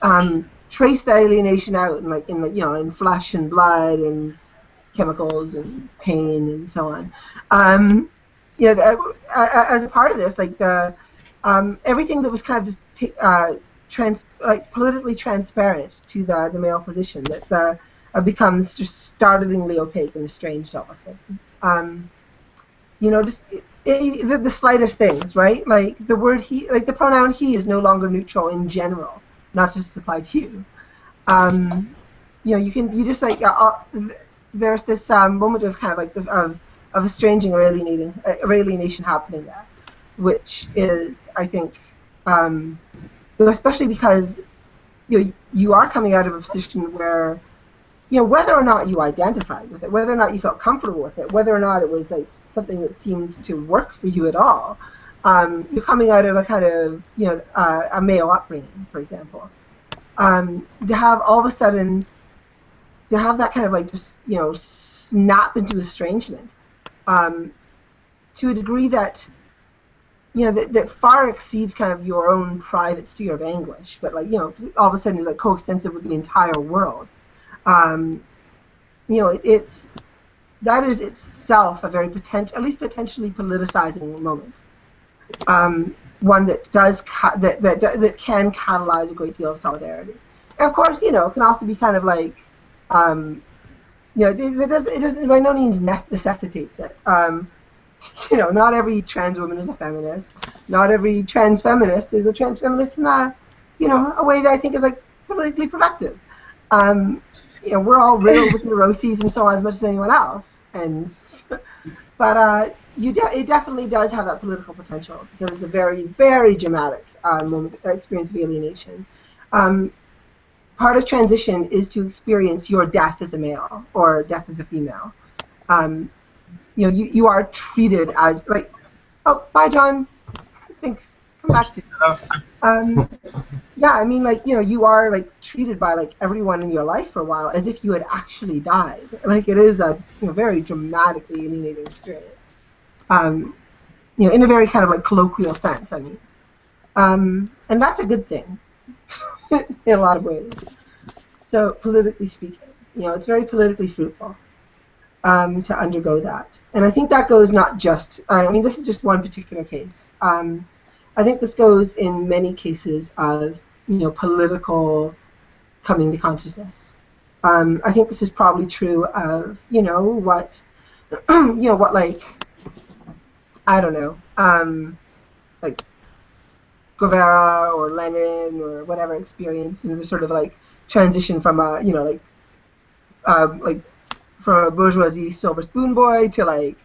of trace the alienation out in flesh and blood and chemicals and pain and so on. As a part of this, everything that was kind of just politically transparent to the male position, that becomes just startlingly opaque and estranged all of a sudden. Just the slightest things, right? The word he, the pronoun he, is no longer neutral in general, not just applied to you. There's this moment of kind of estranging or alienation happening there, which is, I think, especially because you are coming out of a position where whether or not you identified with it, whether or not you felt comfortable with it, whether or not it was something that seemed to work for you at all, you're coming out of a kind of a male upbringing, for example. To have all of a sudden that kind of just snap into estrangement, to a degree that that far exceeds kind of your own private sphere of anguish, but all of a sudden is coextensive with the entire world. That is itself a very at least potentially politicizing moment. One that does that can catalyze a great deal of solidarity. And of course, it can also be kind of it doesn't by no means necessitates it. not every trans woman is a feminist. Not every trans feminist is a trans feminist in a way that I think is like politically productive. We're all riddled with neuroses and so on as much as anyone else, but it definitely does have that political potential. There is a very, very dramatic experience of alienation. Part of transition is to experience your death as a male or death as a female. You are treated as like, oh, bye, John. Thanks. Come back soon. Yeah, I mean, like, you are like treated by like everyone in your life for a while as if you had actually died. Like, it is a very dramatically alienating experience. In a very kind of like colloquial sense. I mean, and that's a good thing in a lot of ways. So politically speaking, it's very politically fruitful to undergo that. And I think that goes not just. I mean, this is just one particular case. I think this goes in many cases of political coming to consciousness. I think this is probably true of what what like I don't know like Guevara or Lenin or whatever experience in the sort of like transition from a like from a bourgeoisie silver spoon boy to like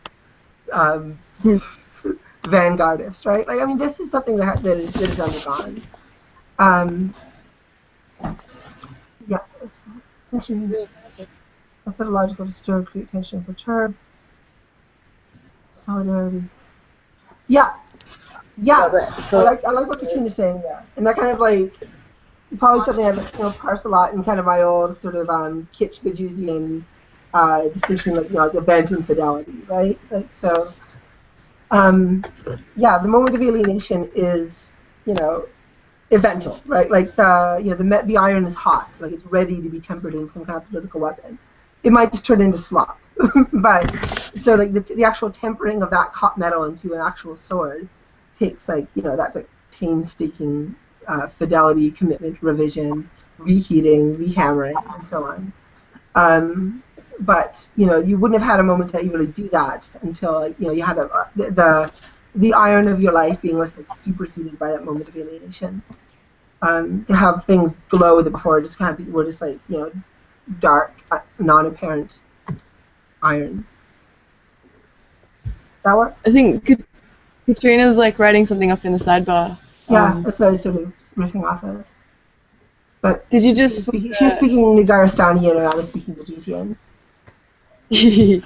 vanguardist, right? Like, I mean, this is something that is undergone. Yeah, essentially methodological disturb, create tension, perturb, solidarity. Yeah. So I like what Katrina's saying there, and that kind of like probably something I parse a lot in kind of my old sort of kitsch Bajusian distinction, like abandoned fidelity, right? Like so. Yeah, the moment of alienation is, eventual, right? Like the iron is hot, like it's ready to be tempered into some kind of political weapon. It might just turn into slop, but so like the actual tempering of that hot metal into an actual sword takes like that's like painstaking fidelity, commitment, revision, reheating, rehammering, and so on. But you wouldn't have had a moment to really do that until like you had the iron of your life being like superheated by that moment of alienation. To have things glow that before just kind of were just like dark, non-apparent iron. That work? I think Katrina's like writing something up in the sidebar. Yeah, that's what I was sort of riffing off of. But did you just? She was speaking Nigaristanian, and I was speaking Bajusian. Did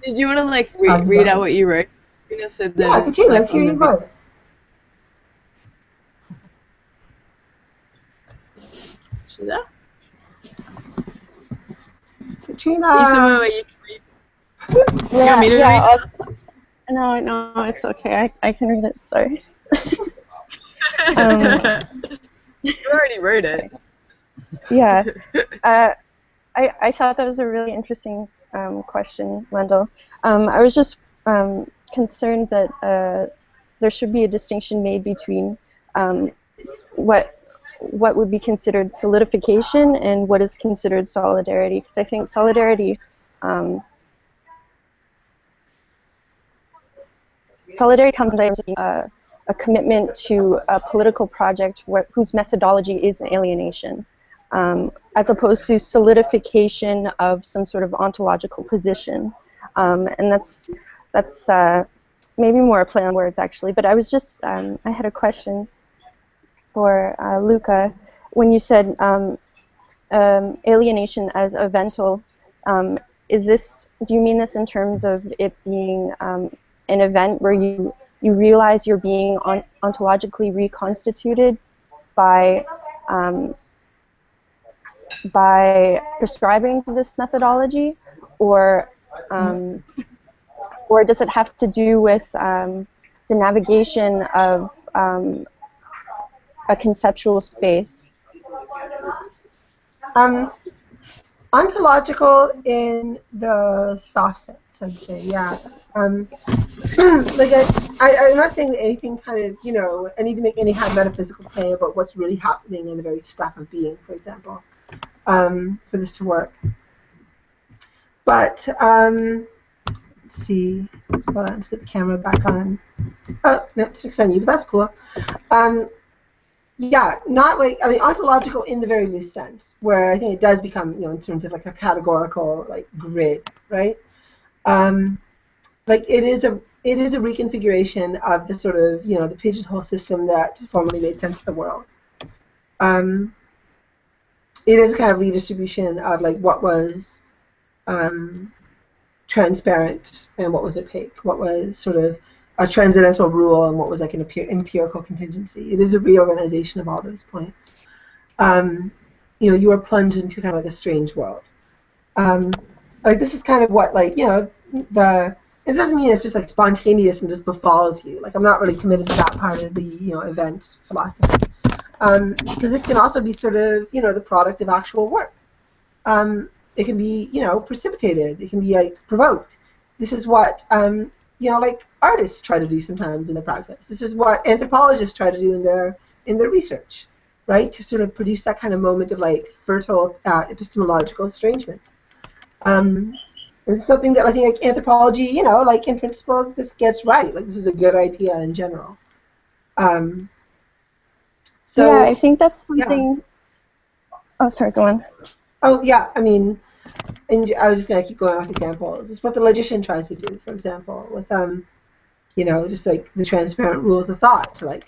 you want to like read out what you wrote? Said that yeah, Katrina, let's hear your voice. Is that? Katrina. Are you somewhere where you can read? You want me to read? No, it's okay. I can read it. Sorry. You already wrote it. Yeah. I thought that was a really interesting question, Wendell. I was just concerned that there should be a distinction made between what would be considered solidification and what is considered solidarity. Because I think solidarity comes from a commitment to a political project whose methodology is alienation. As opposed to solidification of some sort of ontological position, and that's maybe more a play on words actually. But I was just I had a question for Luca. When you said alienation as evental, do you mean this in terms of it being an event where you realize you're being ontologically reconstituted by prescribing to this methodology, or does it have to do with the navigation of a conceptual space? Ontological in the soft sense, I'd say, yeah. Like I'm not saying that anything kind of, I need to make any kind of metaphysical claim about what's really happening in the very stuff of being, for example, for this to work. But see. Hold on, let's get the camera back on. Oh, no, it's fixed on you, but that's cool. Yeah, not like, I mean, ontological in the very loose sense, where I think it does become, you know, in terms of like a categorical like grid, right? Like it is a reconfiguration of the sort of, you know, the pigeonhole system that formerly made sense of the world. It is a kind of redistribution of like what was transparent and what was opaque, what was sort of a transcendental rule and what was like an empirical contingency. It is a reorganization of all those points. You know, you are plunged into kind of like a strange world. Like this is kind of what, like, you know, it doesn't mean it's just like spontaneous and just befalls you. Like I'm not really committed to that part of the, you know, event philosophy. Because this can also be sort of, you know, the product of actual work. It can be, you know, precipitated. It can be like provoked. This is what, you know, like artists try to do sometimes in their practice. This is what anthropologists try to do in their research, right? To sort of produce that kind of moment of like fertile epistemological estrangement. It's something that I think like anthropology, you know, like in principle, this gets right. Like this is a good idea in general. So yeah, I think that's something. Yeah. Oh, sorry, go on. Oh yeah, I mean, and I was just gonna keep going off examples. It's what the logician tries to do, for example, with you know, just like the transparent rules of thought to like,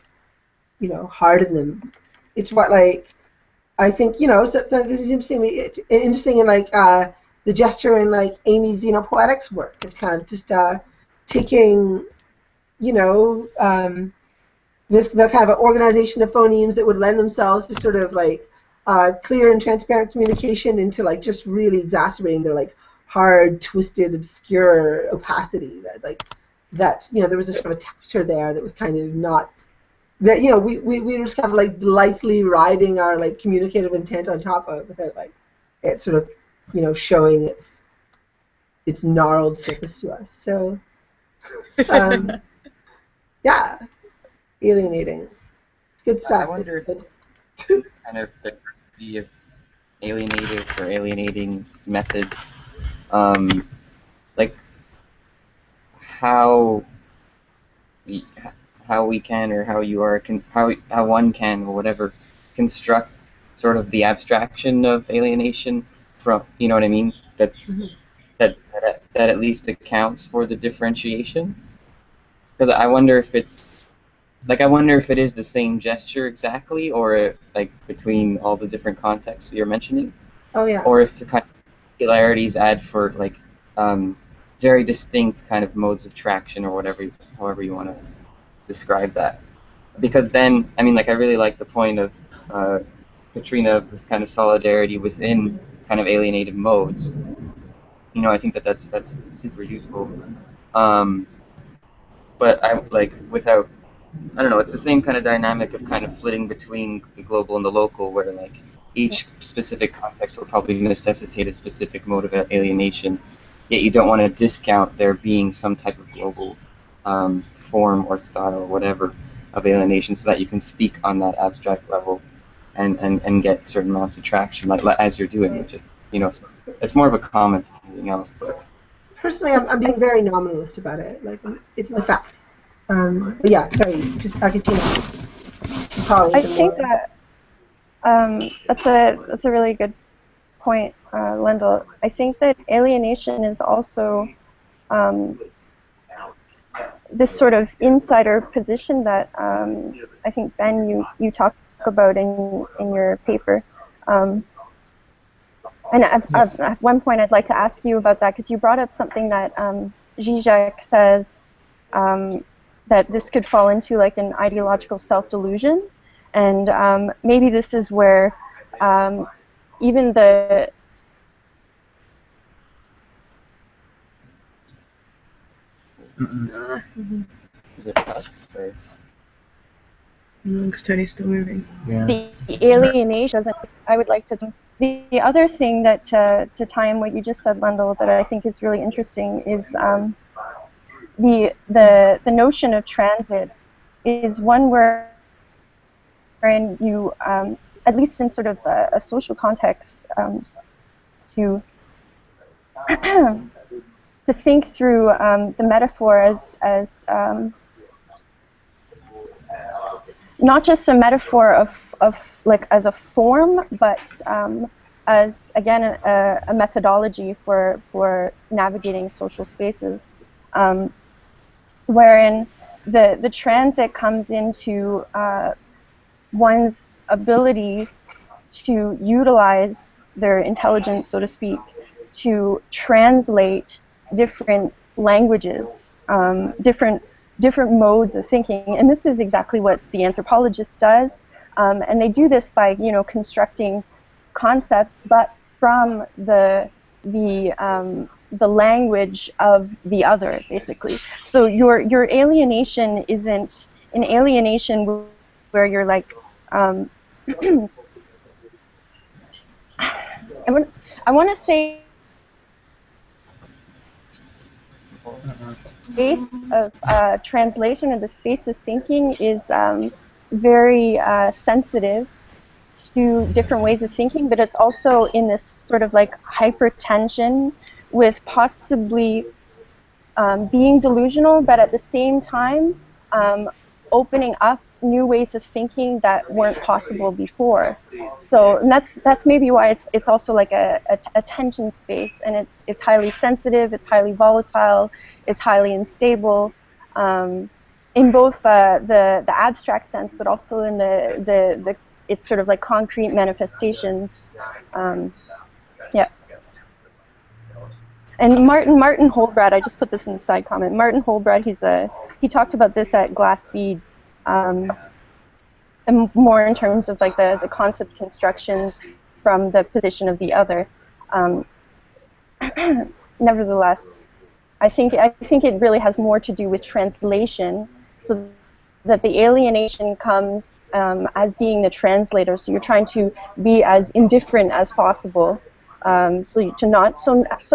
you know, harden them. It's what like I think, you know, so this is interesting in like the gesture in like Amy's xenopoetics work of kind of just taking, you know, the kind of organization of phonemes that would lend themselves to sort of like clear and transparent communication into like just really exacerbating their like hard, twisted, obscure opacity that you know, there was a sort of texture there that was kind of not, that, you know, we were just kind of like blithely riding our like communicative intent on top of it without like it sort of, you know, showing its gnarled surface to us. So yeah, alienating. It's good stuff. I wonder if kind of the diversity of alienative or alienating methods, like how we can, or how you are, how one can, or whatever, construct sort of the abstraction of alienation from, you know what I mean? That's that at least accounts for the differentiation. Because I wonder if it's like, I wonder if it is the same gesture exactly, or like between all the different contexts you're mentioning. Oh yeah. Or if the kind of particularities add for like very distinct kind of modes of traction, or whatever, however you want to describe that. Because then, I mean, like, I really like the point of Katrina, of this kind of solidarity within kind of alienated modes. You know, I think that's super useful. But I like, without, I don't know, it's the same kind of dynamic of kind of flitting between the global and the local, where like each specific context will probably necessitate a specific mode of alienation, yet you don't want to discount there being some type of global form or style or whatever of alienation, so that you can speak on that abstract level and get certain amounts of traction, like as you're doing, which is, you know, it's more of a comment than anything else. But personally, I'm being very nominalist about it. Like, it's the fact. But yeah, sorry, just Katrina. I think that that's a really good point, Lendl. I think that alienation is also this sort of insider position that I think, Ben, you talk about in your paper. And at one point I'd like to ask you about that, because you brought up something that Zizek says, that this could fall into like an ideological self-delusion. And maybe this is where even the... Is it us, or? Because Tony's still moving. Yeah. The alienation doesn't... I would like to... The other thing that, to tie in what you just said, Lendl, that I think is really interesting is the notion of transits is one wherein you, at least in sort of a social context, to to think through the metaphor as not just a metaphor of like as a form, but as again a methodology for navigating social spaces, wherein the transit comes into one's ability to utilize their intelligence, so to speak, to translate different languages, different modes of thinking. And this is exactly what the anthropologist does. And they do this by, constructing concepts, but from the language of the other, basically. So your alienation isn't an alienation where you're like, I want to say space of translation, and the space of thinking is very sensitive to different ways of thinking, but it's also in this sort of like hypertension with possibly being delusional, but at the same time opening up new ways of thinking that weren't possible before. So and that's maybe why it's also like a tension space, and it's highly sensitive, it's highly volatile, it's highly unstable, in both the abstract sense, but also in the it's sort of like concrete manifestations. Yeah. And Martin Holbrad, I just put this in the side comment. Martin Holbrad, he talked about this at Glass-Steagall, and more in terms of like the concept construction from the position of the other. Nevertheless, I think it really has more to do with translation, so that the alienation comes as being the translator. So you're trying to be as indifferent as possible, so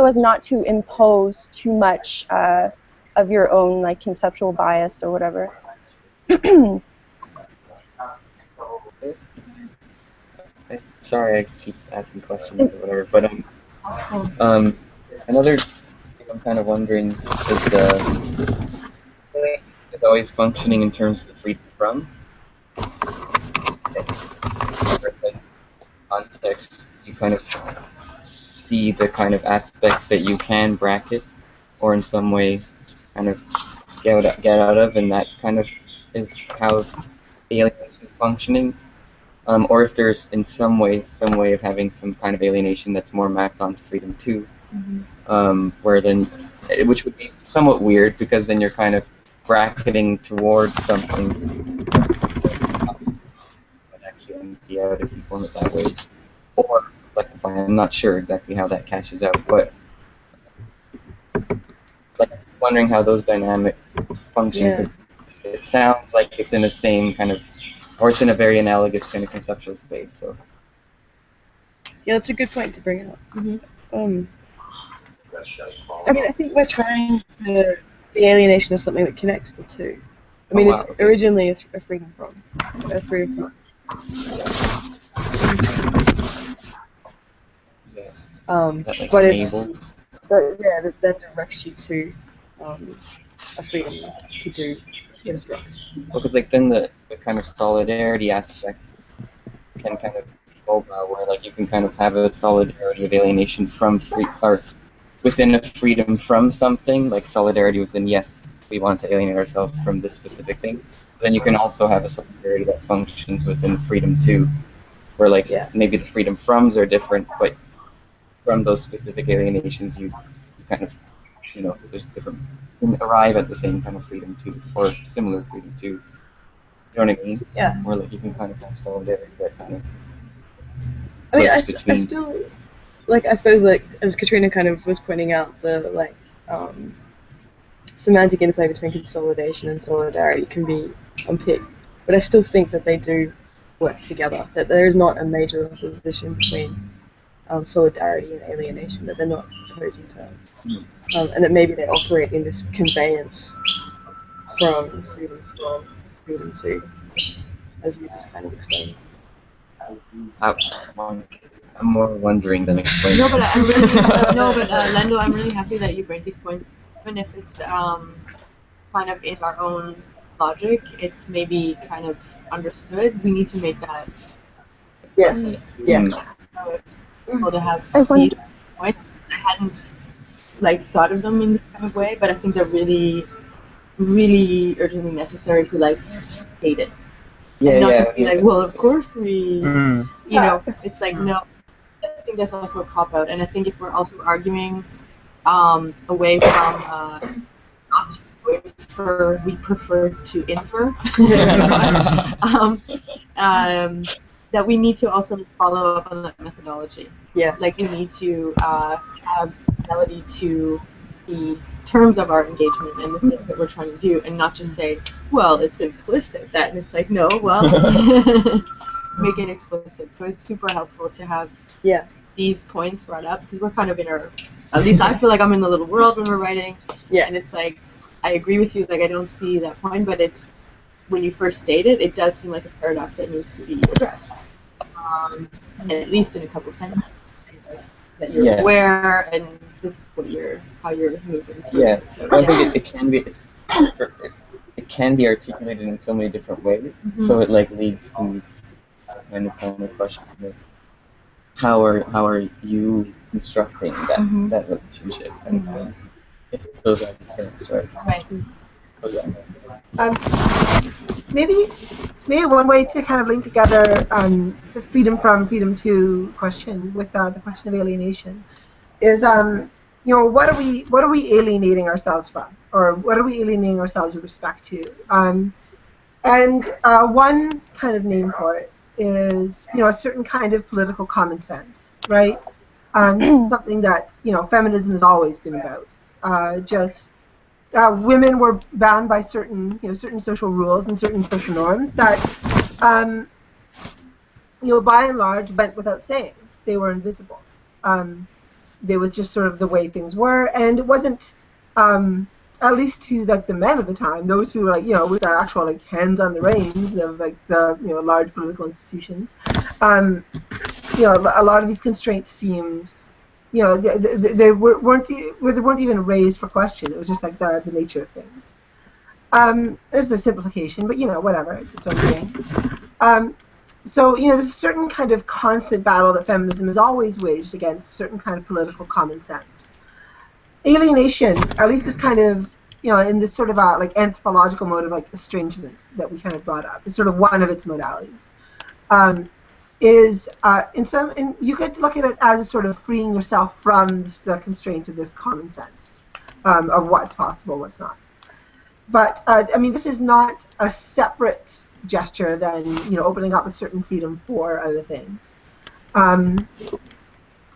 as not to impose too much of your own like conceptual bias or whatever. Sorry, I keep asking questions or whatever, but another thing I'm kind of wondering is it's always functioning in terms of the freedom from. In context, you kind of see the kind of aspects that you can bracket, or in some way kind of get out of, and that kind of is how alienation is functioning. Or if there's in some way of having some kind of alienation that's more mapped onto freedom too, where then, which would be somewhat weird, because then you're kind of bracketing towards something that actually empty out if you form it that way, or flexify. I'm not sure exactly how that cashes out, but like wondering how those dynamics function. Yeah. It sounds like it's in the same kind of, or it's in a very analogous kind of conceptual space. So Yeah, that's a good point to bring up. I mean, I think we're trying the alienation of something that connects the two. I mean, it's originally a freedom from. But it's that directs you to a freedom to construct. Because like then the kind of solidarity aspect can kind of be mobile, where like you can kind of have a solidarity of alienation from or within a freedom from something, like solidarity within, yes, we want to alienate ourselves from this specific thing. Then you can also have a solidarity that functions within freedom too, where like maybe the freedom froms are different, but from those specific alienations you kind of, there's different, you can arrive at the same kind of freedom too, or similar freedom too. You know what I mean? Yeah. Where like you can kind of have solidarity that kind of. I mean, I still, like, I suppose, like, as Katrina kind of was pointing out, the like semantic interplay between consolidation and solidarity can be unpicked, but I still think that they do work together. That there is not a major opposition between solidarity and alienation. That they're not opposing terms, and that maybe they operate in this conveyance from freedom to, as you just kind of explained. I'm more wondering than explaining. No, but I'm really Lendo, I'm really happy that you bring these points, even if it's kind of in our own logic. It's maybe kind of understood. We need to make that explicit. Yeah. People to have I these points. I hadn't like thought of them in this kind of way, but I think they're really, really urgently necessary to like state it. And not just be like, well, of course we, you know, it's like, no, I think that's also a cop-out. And I think if we're also arguing away from not to infer, we prefer to infer, that we need to also follow up on that methodology. Yeah. Like we need to have fidelity to the terms of our engagement and the things that we're trying to do, and not just say, well, it's implicit that, and it's like, no, well, make it explicit. So it's super helpful to have these points brought up, because we're kind of in our, at least I feel like I'm in the little world when we're writing, and it's like, I agree with you, like I don't see that point, but it's, when you first state it, it does seem like a paradox that needs to be addressed, at least in a couple sentences, that you're aware and what how you're moving through it. So, I think it can be articulated in so many different ways. So it like leads to kind of the question of how are you constructing that relationship, and if those are the terms, right? Maybe one way to kind of link together the freedom from, freedom to question with the question of alienation is, you know, what are we alienating ourselves from, or what are we alienating ourselves with respect to? And one kind of name for it is, you know, a certain kind of political common sense, right? This is something that, you know, feminism has always been about. Women were bound by certain social rules and certain social norms that, you know, by and large went without saying. They were invisible. They was just sort of the way things were, and it wasn't, at least to like the men of the time, those who were like, you know, with their actual like hands on the reins of like the, you know, large political institutions. You know, a lot of these constraints seemed, you know, they weren't even raised for question. It was just like the nature of things. This is a simplification, but you know, whatever. That's what I'm doing. So, you know, there's a certain kind of constant battle that feminism has always waged against a certain kind of political common sense. Alienation, at least this kind of, you know, in this sort of like anthropological mode of like estrangement that we kind of brought up, is sort of one of its modalities. You could look at it as a sort of freeing yourself from the constraint of this common sense of what's possible, what's not. But I mean, this is not a separate gesture than, you know, opening up a certain freedom for other things.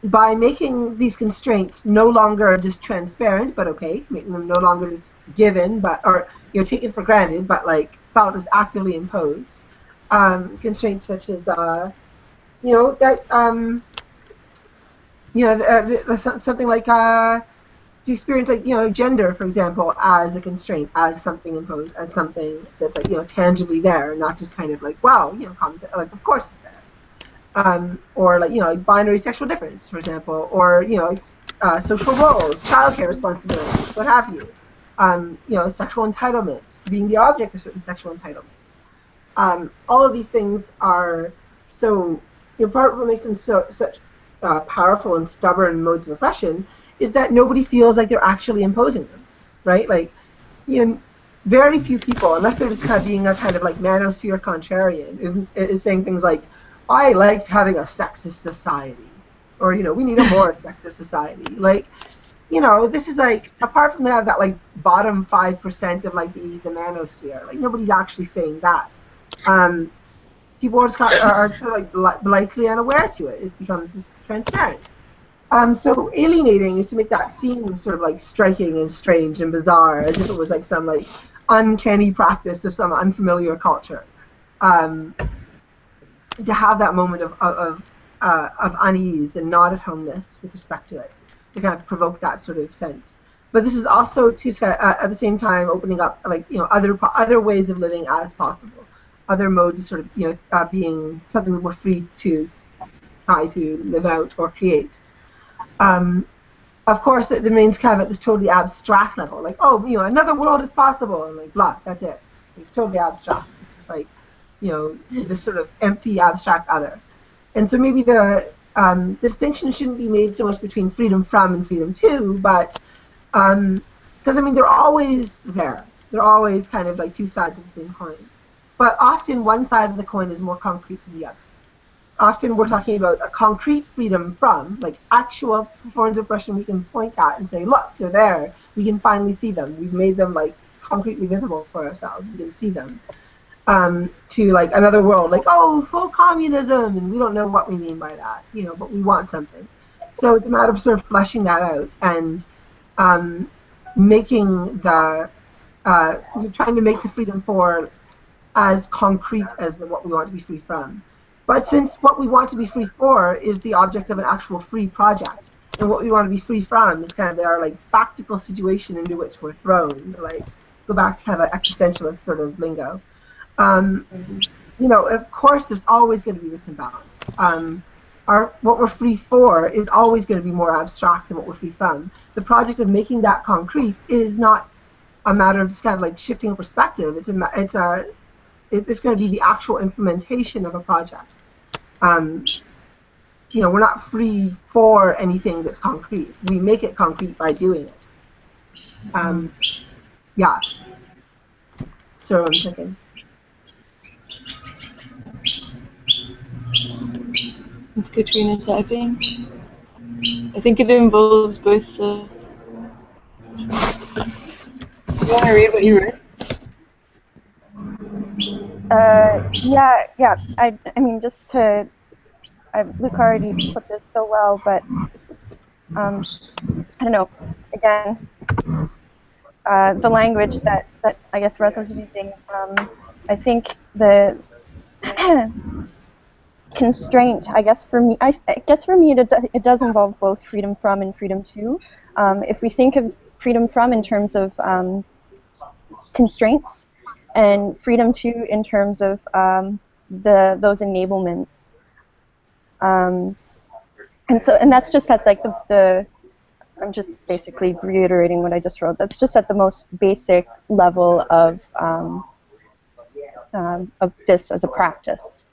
By making these constraints no longer just transparent but opaque, making them no longer just given but, or, you know, taken for granted but like felt as actively imposed. Constraints such as you know, that you know, something like to experience, like, you know, gender, for example, as a constraint, as something imposed, as something that's like, you know, tangibly there, not just kind of like, wow, you know, like, of course it's there. Or like, you know, like binary sexual difference, for example, or, you know, like, social roles, childcare responsibilities, what have you. You know, sexual entitlements, being the object of certain sexual entitlements. All of these things are so, you know, part of what makes them such powerful and stubborn modes of oppression is that nobody feels like they're actually imposing them, right? Like, you know, very few people, unless they're just kind of being a kind of like manosphere contrarian, is saying things like, I like having a sexist society, or, you know, we need a more sexist society. Like, you know, this is like, apart from that like bottom 5% of like the manosphere, like nobody's actually saying that. People are sort of like blithely unaware to it. It becomes just transparent. So alienating is to make that seem sort of like striking and strange and bizarre, as if it was like some like uncanny practice of some unfamiliar culture. To have that moment of unease and not at homeness with respect to it, to kind of provoke that sort of sense. But this is also to at the same time opening up, like, you know, other ways of living as possible, other modes of sort of, you know, being something that we're free to try to live out or create. Of course, it remains kind of at this totally abstract level, like, oh, another world is possible, and like, blah, that's it. It's totally abstract. It's just like, this sort of empty, abstract other. And so maybe the distinction shouldn't be made so much between freedom from and freedom to, but because they're always there. They're always kind of like two sides of the same coin. But often one side of the coin is more concrete than the other. Often we're talking about a concrete freedom from, like actual forms of oppression we can point at and say, look, they're there. We can finally see them. We've made them like concretely visible for ourselves. We can see them. To like another world, like, oh, full communism, and we don't know what we mean by that, but we want something. So it's a matter of sort of fleshing that out and making the, trying to make the freedom for as concrete as what we want to be free from. But since what we want to be free for is the object of an actual free project, and what we want to be free from is kind of our like practical situation into which we're thrown, like go back to kind of an existentialist sort of lingo. Of course, there's always going to be this imbalance. What we're free for is always going to be more abstract than what we're free from. The project of making that concrete is not a matter of just kind of like shifting perspective. It's going to be the actual implementation of a project. We're not free for anything that's concrete. We make it concrete by doing it. Yeah. So I'm thinking. It's Katrina typing. I think it involves both. You want to read what you wrote? Yeah. I mean, just to, Luke already put this so well, but I don't know. Again, the language that I guess Russ was using, I think the constraint, I guess for me, it does involve both freedom from and freedom to. If we think of freedom from in terms of constraints, and freedom to in terms of those enablements, and that's just at like I'm just basically reiterating what I just wrote. That's just at the most basic level of this as a practice.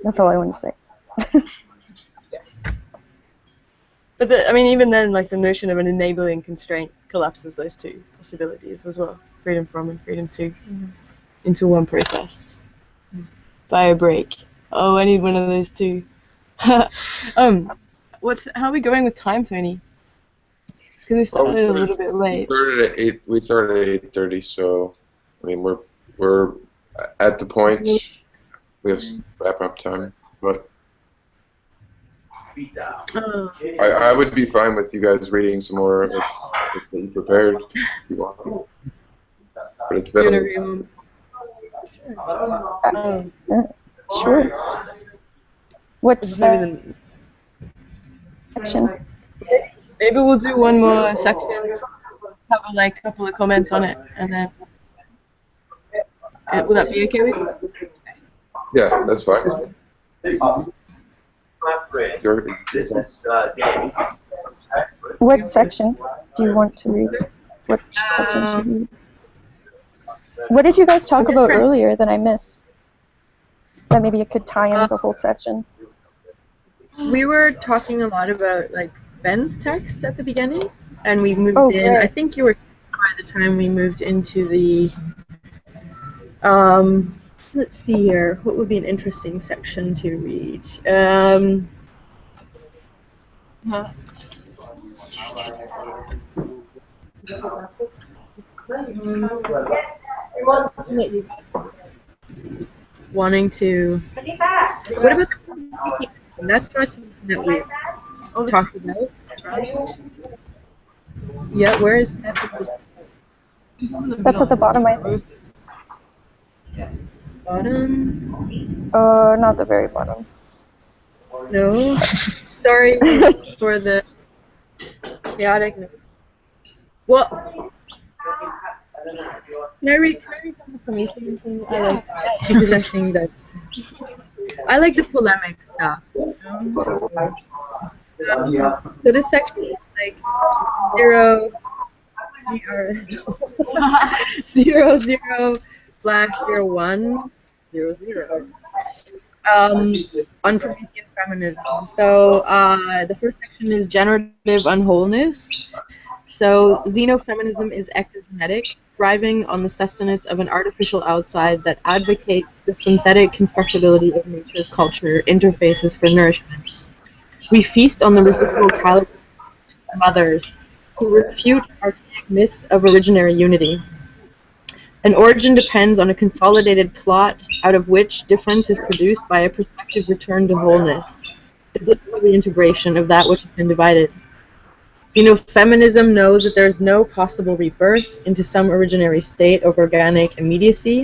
That's all I want to say. But even then, like the notion of an enabling constraint collapses those two possibilities as well, freedom from and freedom to, into one process by a break. Oh, I need one of those two. How are we going with time, Tony? Because we started a little bit late. We started at 8:30, so we're at the point. We have wrap up time, but I would be fine with you guys reading some more if you prepared. If you want. But it's better. Sure. What section? Maybe we'll do one more section, have a couple of comments on it, and then will that be okay with you? Yeah, that's fine. What section do you want to read? What section should we read? What did you guys talk about earlier that I missed? That maybe it could tie in the whole section. We were talking a lot about Ben's text at the beginning, and we moved in. Right. I think you were by the time we moved into the. Let's see here. What would be an interesting section to read? Wanting to. What about the? That's not something that we talked about. Yeah, where is that? That's at the bottom, I think. Bottom? Not the very bottom. No. Sorry for the chaoticness. Well, can I read some information? Because I think I like the polemics Yeah. So this section is like 0, 0/01, 00. On Promethean feminism. So the first section is generative unwholeness. So xenofeminism is ectogenetic, thriving on the sustenance of an artificial outside that advocates the synthetic constructibility of nature's culture interfaces for nourishment. We feast on the residual calories of mothers who refute archaic myths of originary unity. An origin depends on a consolidated plot out of which difference is produced by a prospective return to wholeness, the blissful reintegration of that which has been divided. Xenofeminism knows that there is no possible rebirth into some originary state of organic immediacy.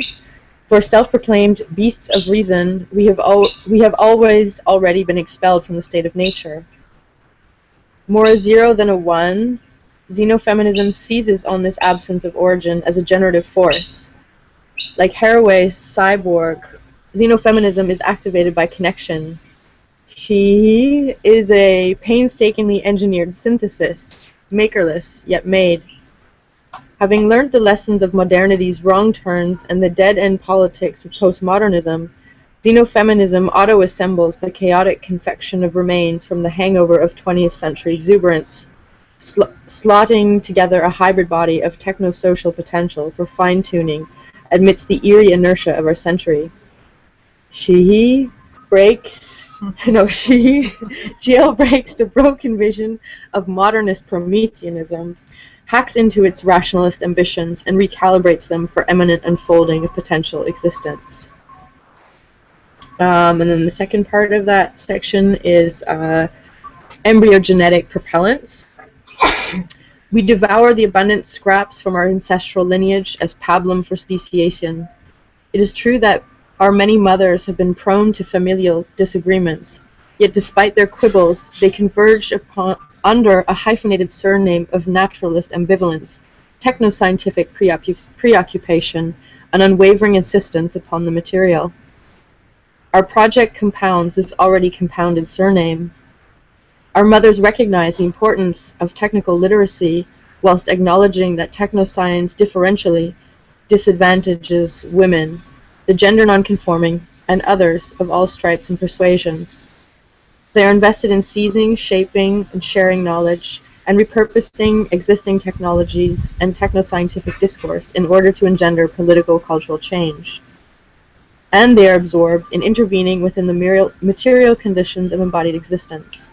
For self-proclaimed beasts of reason, we have always already been expelled from the state of nature. More a 0 than a 1, xenofeminism seizes on this absence of origin as a generative force. Like Haraway's cyborg, xenofeminism is activated by connection. She is a painstakingly engineered synthesis, makerless, yet made. Having learned the lessons of modernity's wrong turns and the dead-end politics of postmodernism, xenofeminism auto-assembles the chaotic confection of remains from the hangover of 20th century exuberance, slotting together a hybrid body of techno-social potential for fine-tuning amidst the eerie inertia of our century. She jailbreaks the broken vision of modernist Prometheanism, hacks into its rationalist ambitions, and recalibrates them for eminent unfolding of potential existence. And then the second part of that section is embryogenetic propellants. We devour the abundant scraps from our ancestral lineage as pablum for speciation. It is true that our many mothers have been prone to familial disagreements, yet despite their quibbles, they converge under a hyphenated surname of naturalist ambivalence, techno-scientific preoccupation, and unwavering insistence upon the material. Our project compounds this already compounded surname. Our mothers recognize the importance of technical literacy whilst acknowledging that technoscience differentially disadvantages women, the gender nonconforming, and others of all stripes and persuasions. They are invested in seizing, shaping, and sharing knowledge, and repurposing existing technologies and technoscientific discourse in order to engender political cultural change. And they are absorbed in intervening within the material conditions of embodied existence.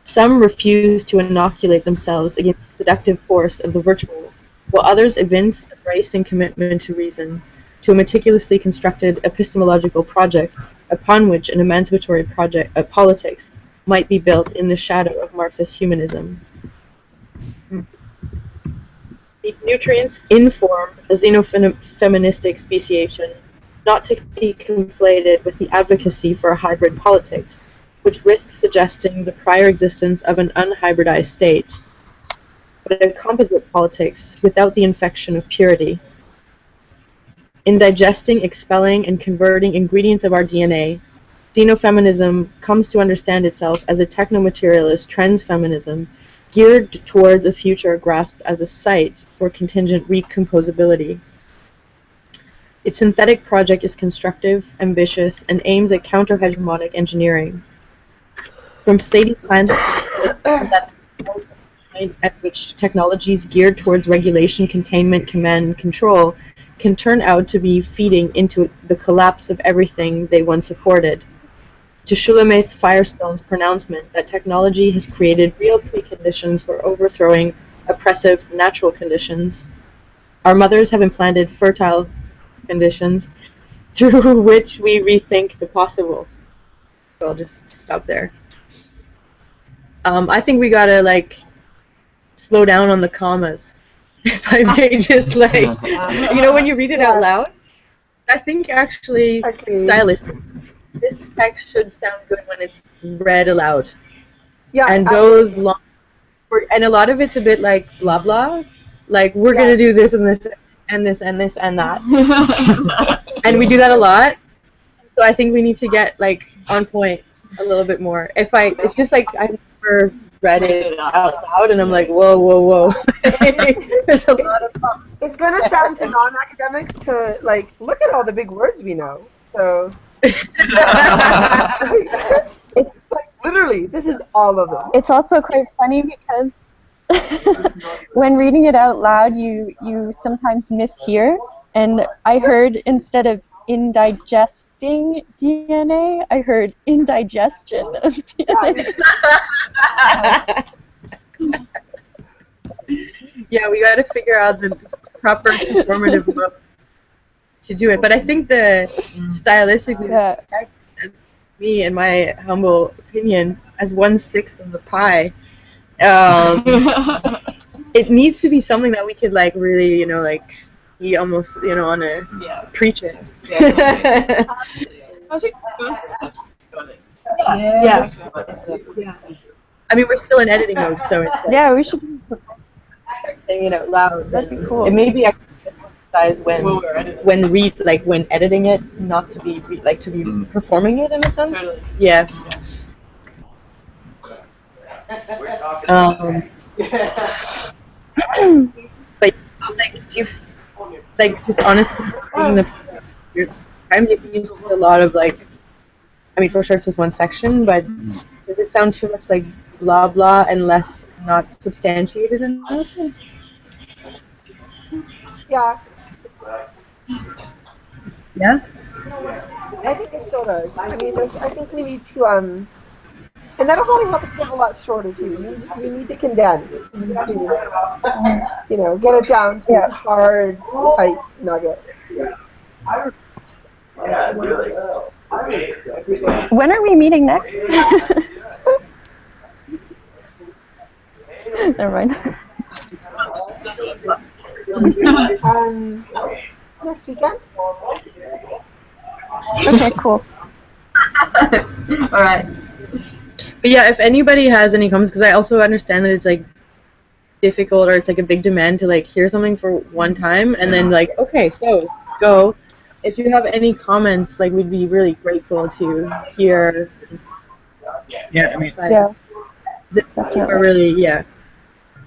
Some refuse to inoculate themselves against the seductive force of the virtual, while others evince a bracing commitment to reason, to a meticulously constructed epistemological project upon which an emancipatory project of politics might be built in the shadow of Marxist humanism. The nutrients inform a xenofeministic speciation, not to be conflated with the advocacy for a hybrid politics, which risks suggesting the prior existence of an unhybridized state, but a composite politics without the infection of purity. In digesting, expelling, and converting ingredients of our DNA, xenofeminism comes to understand itself as a techno-materialist transfeminism geared towards a future grasped as a site for contingent recomposability. Its synthetic project is constructive, ambitious, and aims at counter-hegemonic engineering. From Sadie Plant that at which technologies geared towards regulation, containment, command, and control can turn out to be feeding into the collapse of everything they once supported. To Shulamith Firestone's pronouncement that technology has created real preconditions for overthrowing oppressive natural conditions, our mothers have implanted fertile conditions through which we rethink the possible. So I'll just stop there. I think we gotta slow down on the commas, if I may just when you read it out loud. I think actually stylistic. This text should sound good when it's read aloud. Yeah. And goes long, and a lot of it's a bit like blah blah, like we're gonna do this and this and this and this and that, and we do that a lot. So I think we need to get like on point a little bit more. It's just like I've never read it out loud, and I'm like, whoa. There's a lot of. It's gonna sound to non-academics to like look at all the big words we know. So. It's like literally, this is all of them. It's also quite funny because when reading it out loud, you sometimes mishear. And I heard instead of indigesting DNA, I heard indigestion of DNA. Yeah, we got to figure out the proper performative look to do it. But I think the stylistically, that's me, in my humble opinion, as 1/6 of the pie. It needs to be something that we could like really, like. You almost, on a preach it. Yeah. I mean, we're still in editing mode, so it's like, we should saying it out loud. That'd be cool. It may be exercise when editing it, not to be to be performing it in a sense. Totally. Yes. But do you? Just honestly, I'm getting used to a lot of for sure it's just one section, but does it sound too much like blah blah and less not substantiated enough? Yeah. Yeah? I think it still does. I mean, I think we need to, and that'll probably help us get a lot shorter too. We need to condense. We need to, get it down to a hard, tight nugget. When are we meeting next? Never mind. Next weekend. Okay, cool. All right. But yeah, if anybody has any comments, because I also understand that it's difficult, or it's a big demand to hear something for one time and then okay, so go. If you have any comments, we'd be really grateful to hear. Yeah, I mean, we're really I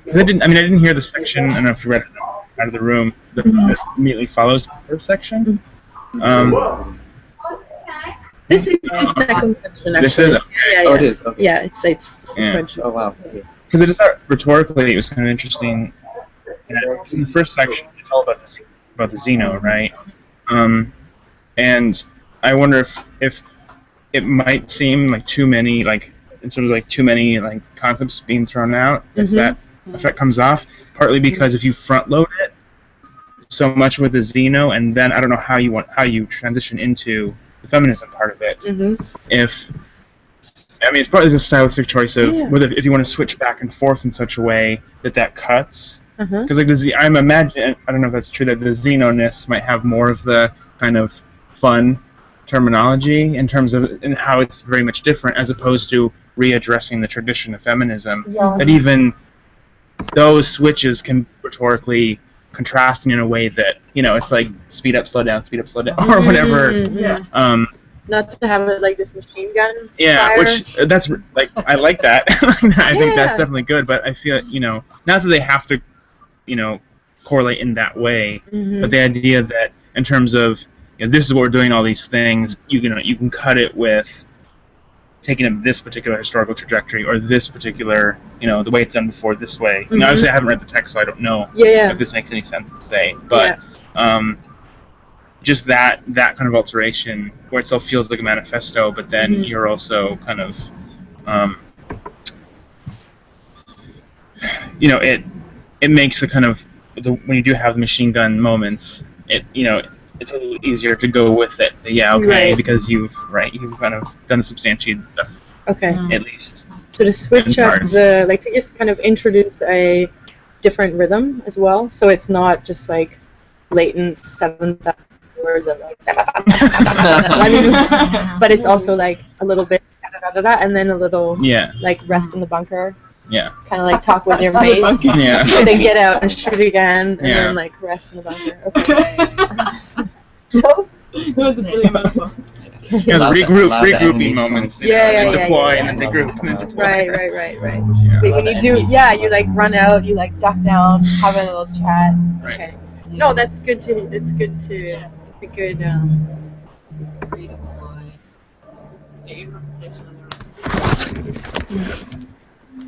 didn't hear the section. I don't know if you read it out of the room that immediately follows the first section. This is the second section. Actually. This is. Yeah. Oh, it is. Okay. Yeah, it's sequential. Oh wow. Because I just thought rhetorically it was kind of interesting. In the first section, it's all about the Xeno, right? And I wonder if it might seem too many, in sort of too many concepts being thrown out. If that comes off, partly because if you front load it so much with the Xeno, and then I don't know how you transition into the feminism part of it. It's probably a stylistic choice of whether if you want to switch back and forth in such a way that cuts. Because I'm imagining, I don't know if that's true, that the Xeno-ness might have more of the kind of fun terminology in terms of and how it's very much different as opposed to readdressing the tradition of feminism. That even those switches can rhetorically contrasting in a way that it's speed up, slow down, or whatever. Not to have it this machine gun. Yeah, fire. which that's I like that. I think that's definitely good. But I feel not that they have to correlate in that way, but the idea that in terms of this is what we're doing, all these things, you can cut it with taking up this particular historical trajectory or this particular, the way it's done before this way. Obviously I haven't read the text, so I don't know if this makes any sense to say. But just that kind of alteration where it still feels like a manifesto, but then you're also kind of, it makes the kind of when you do have the machine gun moments, it's a little easier to go with it. Because you've kind of done the substantiated stuff. Okay. At least. So to switch up to just kind of introduce a different rhythm as well, so it's not just latent 7,000 words of but it's also a little bit and then a little rest in the bunker. Yeah. Kind of talk with your mates. Yeah. And then get out and shoot again, and then rest in the bunker. Okay. That was a brilliant metaphor. You know, the regrouping moments. Yeah, deploy and then regroup and then deploy. Right. But when you do, you like run out, you like duck down, have a little chat. Right. Okay. No, that's good to. It's good to. It's a good. Get your consultation on the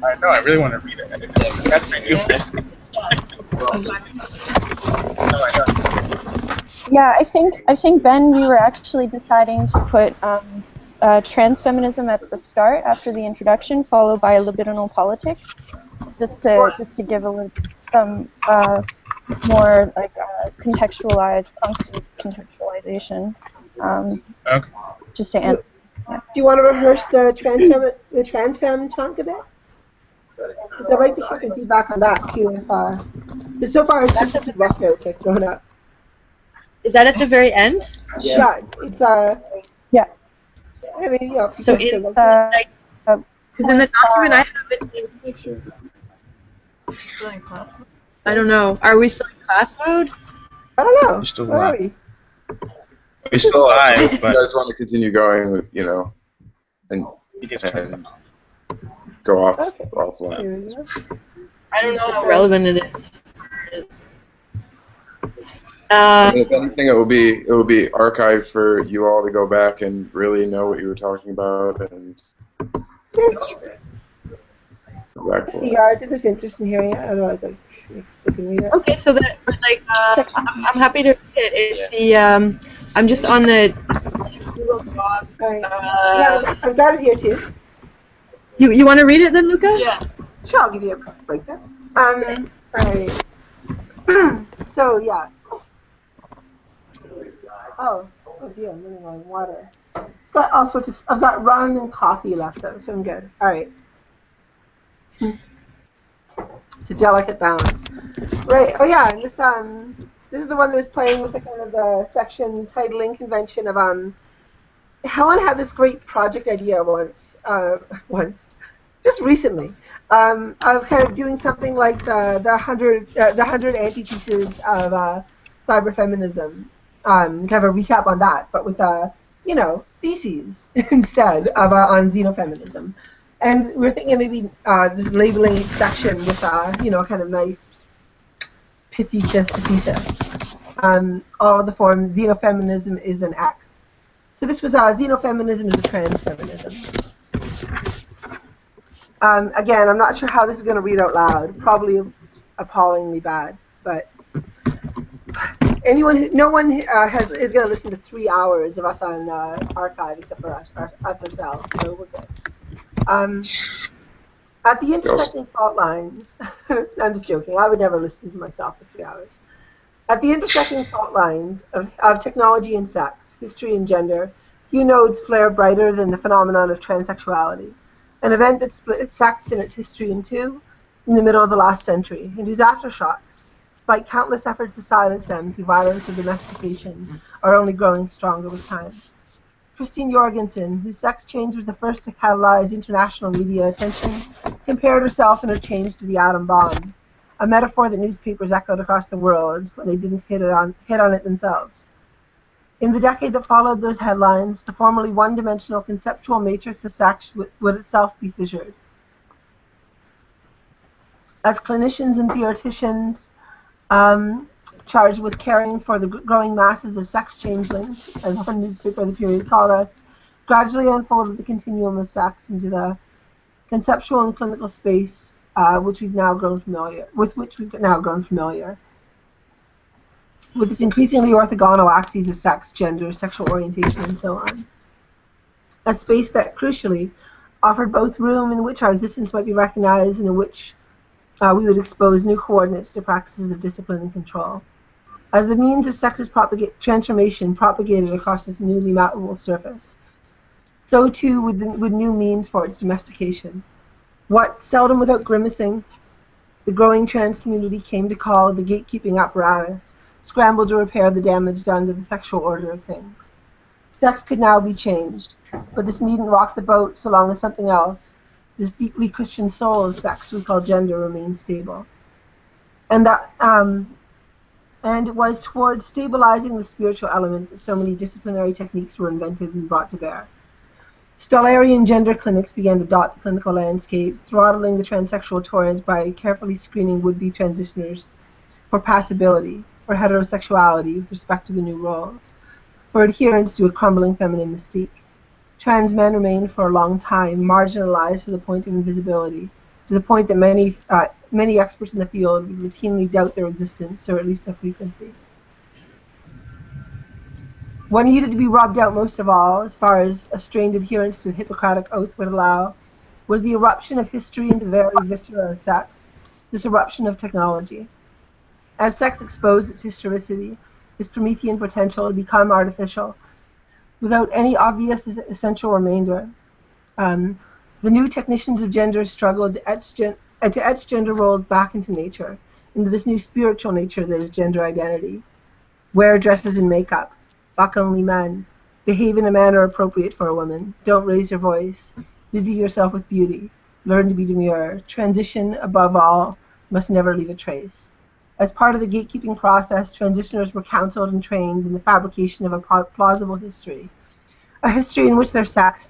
I know. I really want to read it. That's my new thing. Yeah, I think Ben, we were actually deciding to put transfeminism at the start after the introduction, followed by libidinal politics, just to give a little some more like contextualized, concrete contextualization. Okay. Just to answer. Do you want to rehearse the transfem chunk a bit? Because I'd like to hear some feedback on that too. Because so far it's just a rough notes I've thrown up. Is that at the very end? Yeah, it's yeah. I mean, yeah. So it's like because in the document I have it. I don't know. Are we still in class mode? I don't know. We're still Where alive. are we? We're still alive, If you but guys want to continue going, you know, and go off offline. Here we go. I don't know how relevant it is. I mean, if anything, it will be archived for you all to go back and really know what you were talking about and. That's true. Yeah, it's just interesting hearing it. Otherwise, like, we can read it. Okay, so that like I'm happy to read it. It's the I'm just on the Google Doc. Right. Yeah, I've got it here too. You want to read it then, Luca? Yeah. Sure, I'll give you a breakdown. Alright. So yeah. Oh dear, I'm running out of water. Got all sorts of. I've got rum and coffee left though, so I'm good. All right. It's a delicate balance. Right. Oh yeah, and this is the one that was playing with the kind of the section titling convention of Helen had this great project idea once, just recently, of kind of doing something like the 100 antitheses of cyberfeminism. Kind of a recap on that, but with theses instead of on xenofeminism. And we're thinking maybe just labeling each section with kind of nice pithy thesis. All of the forms xenofeminism is an X. So this was xenofeminism is a transfeminism. Again, I'm not sure how this is going to read out loud. Probably appallingly bad, but no one is going to listen to 3 hours of us on archive except for us ourselves. So we're good. At the intersecting fault lines, I'm just joking. I would never listen to myself for 3 hours. At the intersecting fault lines of technology and sex, history and gender, few nodes flare brighter than the phenomenon of transsexuality, an event that split sex and its history in two in the middle of the last century, and whose aftershocks, despite countless efforts to silence them through violence or domestication, are only growing stronger with time. Christine Jorgensen, whose sex change was the first to catalyze international media attention, compared herself and her change to the atom bomb, a metaphor that newspapers echoed across the world when they didn't hit on it themselves. In the decade that followed those headlines, the formerly one-dimensional conceptual matrix of sex would itself be fissured. As clinicians and theoreticians charged with caring for the growing masses of sex changelings, as one newspaper of the period called us, gradually unfolded the continuum of sex into the conceptual and clinical space with which we've now grown familiar. With its increasingly orthogonal axes of sex, gender, sexual orientation, and so on. A space that, crucially, offered both room in which our existence might be recognized and in which we would expose new coordinates to practices of discipline and control. As the means of sex's transformation propagated across this newly malleable surface, so too would new means for its domestication. What, seldom without grimacing, the growing trans community came to call the gatekeeping apparatus, scrambled to repair the damage done to the sexual order of things. Sex could now be changed, but this needn't rock the boat so long as something else, this deeply Christian soul of sex we call gender, remains stable. And that And it was towards stabilizing the spiritual element that so many disciplinary techniques were invented and brought to bear. Stellarian gender clinics began to dot the clinical landscape, throttling the transsexual torrent by carefully screening would-be transitioners for passability, for heterosexuality with respect to the new roles, for adherence to a crumbling feminine mystique. Trans men remained for a long time marginalized to the point of invisibility, to the point that many experts in the field would routinely doubt their existence, or at least their frequency. What needed to be rubbed out most of all, as far as a strained adherence to the Hippocratic Oath would allow, was the eruption of history into the very viscera of sex, this eruption of technology. As sex exposed its historicity, its Promethean potential to become artificial, without any obvious essential remainder, the new technicians of gender struggled to etch gender roles back into nature, into this new spiritual nature that is gender identity. Wear dresses and makeup, fuck only men, behave in a manner appropriate for a woman, don't raise your voice, busy yourself with beauty, learn to be demure, transition above all, must never leave a trace. As part of the gatekeeping process, transitioners were counseled and trained in the fabrication of a plausible history, a history in which their sex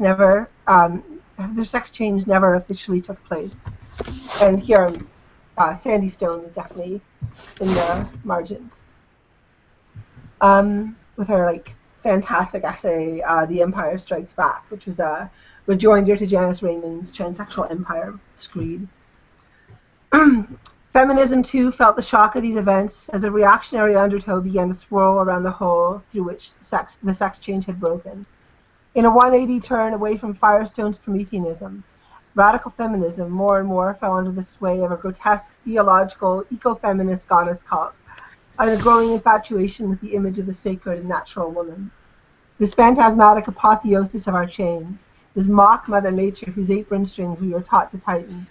change never officially took place. And here, Sandy Stone is definitely in the margins. With her fantastic essay, "The Empire Strikes Back," which was a rejoinder to Janice Raymond's Transsexual Empire screed. Feminism, too, felt the shock of these events as a reactionary undertow began to swirl around the hole through which the sex change had broken. In a 180 turn away from Firestone's Prometheanism, radical feminism more and more fell under the sway of a grotesque, theological, eco-feminist goddess cult, and a growing infatuation with the image of the sacred and natural woman. This phantasmatic apotheosis of our chains, this mock Mother Nature whose apron strings we were taught to tighten.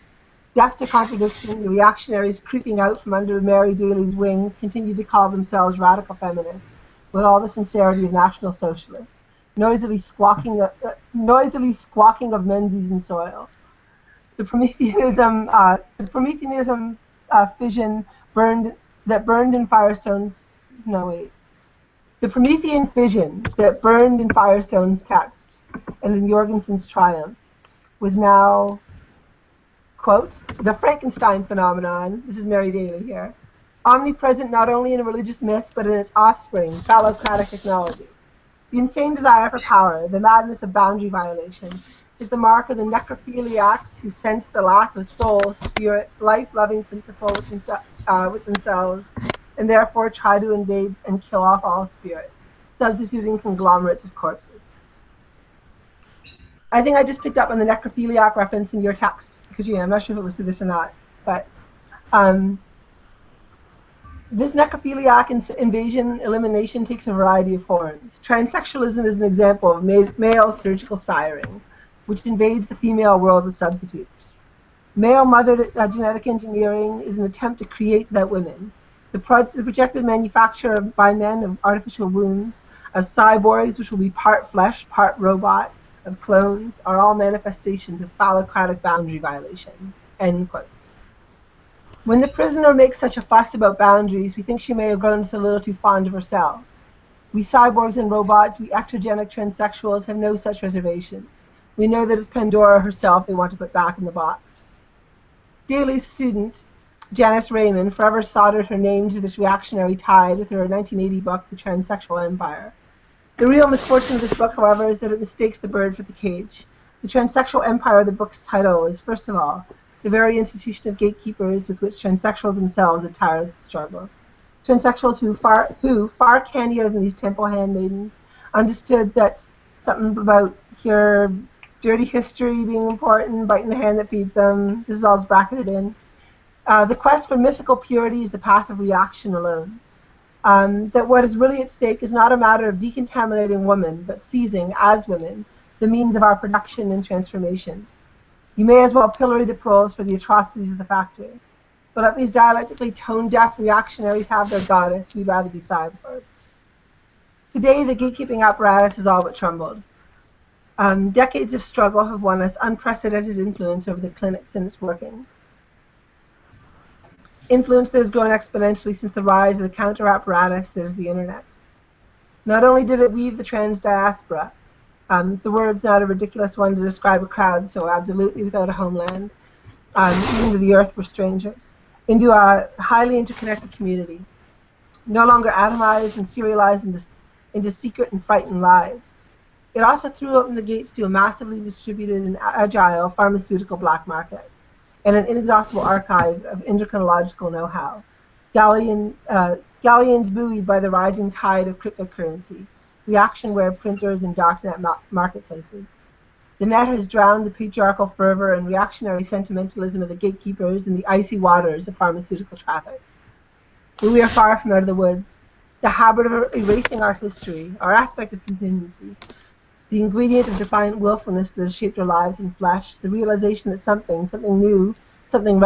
Deaf to contradiction, the reactionaries creeping out from under Mary Daly's wings continued to call themselves radical feminists, with all the sincerity of National Socialists, noisily squawking of Menzies and soil. The Prometheanism fission that burned in Firestone's the Promethean fission that burned in Firestone's texts and in Jorgensen's triumph was now, quote, the Frankenstein phenomenon, this is Mary Daly here, omnipresent not only in a religious myth but in its offspring, phallocratic technology. The insane desire for power, the madness of boundary violation, is the mark of the necrophiliacs who sense the lack of soul, spirit, life-loving principle with themselves, and therefore try to invade and kill off all spirit, substituting conglomerates of corpses. I think I just picked up on the necrophiliac reference in your text, because I'm not sure if it was to this or not, but this necrophiliac invasion elimination takes a variety of forms. Transsexualism is an example of male surgical siring, which invades the female world with substitutes. Male mother genetic engineering is an attempt to create without women. The projected manufacture by men of artificial wombs, of cyborgs which will be part flesh, part robot, of clones, are all manifestations of phallocratic boundary violation. End quote. When the prisoner makes such a fuss about boundaries, we think she may have grown just a little too fond of herself. We cyborgs and robots, we ectogenic transsexuals, have no such reservations. We know that it's Pandora herself they want to put back in the box. Daly's student, Janice Raymond, forever soldered her name to this reactionary tide with her 1980 book, The Transsexual Empire. The real misfortune of this book, however, is that it mistakes the bird for the cage. The transsexual empire, the book's title, is, first of all, the very institution of gatekeepers with which transsexuals themselves have tirelessly struggled. Transsexuals who, far cannier than these temple handmaidens, understood that something about your dirty history being important, biting the hand that feeds them, this is all bracketed in. The quest for mythical purity is the path of reaction alone. That what is really at stake is not a matter of decontaminating women, but seizing, as women, the means of our production and transformation. You may as well pillory the proles for the atrocities of the factory. But let these dialectically tone-deaf reactionaries have their goddess, we'd rather be cyborgs. Today, the gatekeeping apparatus is all but trembled. Decades of struggle have won us unprecedented influence over the clinics and its workings. influence that has grown exponentially since the rise of the counter apparatus that is the internet. Not only did it weave the trans diaspora, the word's not a ridiculous one to describe a crowd so absolutely without a homeland, even to the earth were strangers, into a highly interconnected community, no longer atomized and serialized into secret and frightened lives. It also threw open the gates to a massively distributed and agile pharmaceutical black market and an inexhaustible archive of endocrinological know-how. Galleons buoyed by the rising tide of cryptocurrency, reactionware printers and darknet marketplaces. The net has drowned the patriarchal fervor and reactionary sentimentalism of the gatekeepers in the icy waters of pharmaceutical traffic. But we are far from out of the woods. The habit of erasing our history, our aspect of contingency, the ingredient of defiant willfulness that has shaped our lives in flesh, the realization that something new, something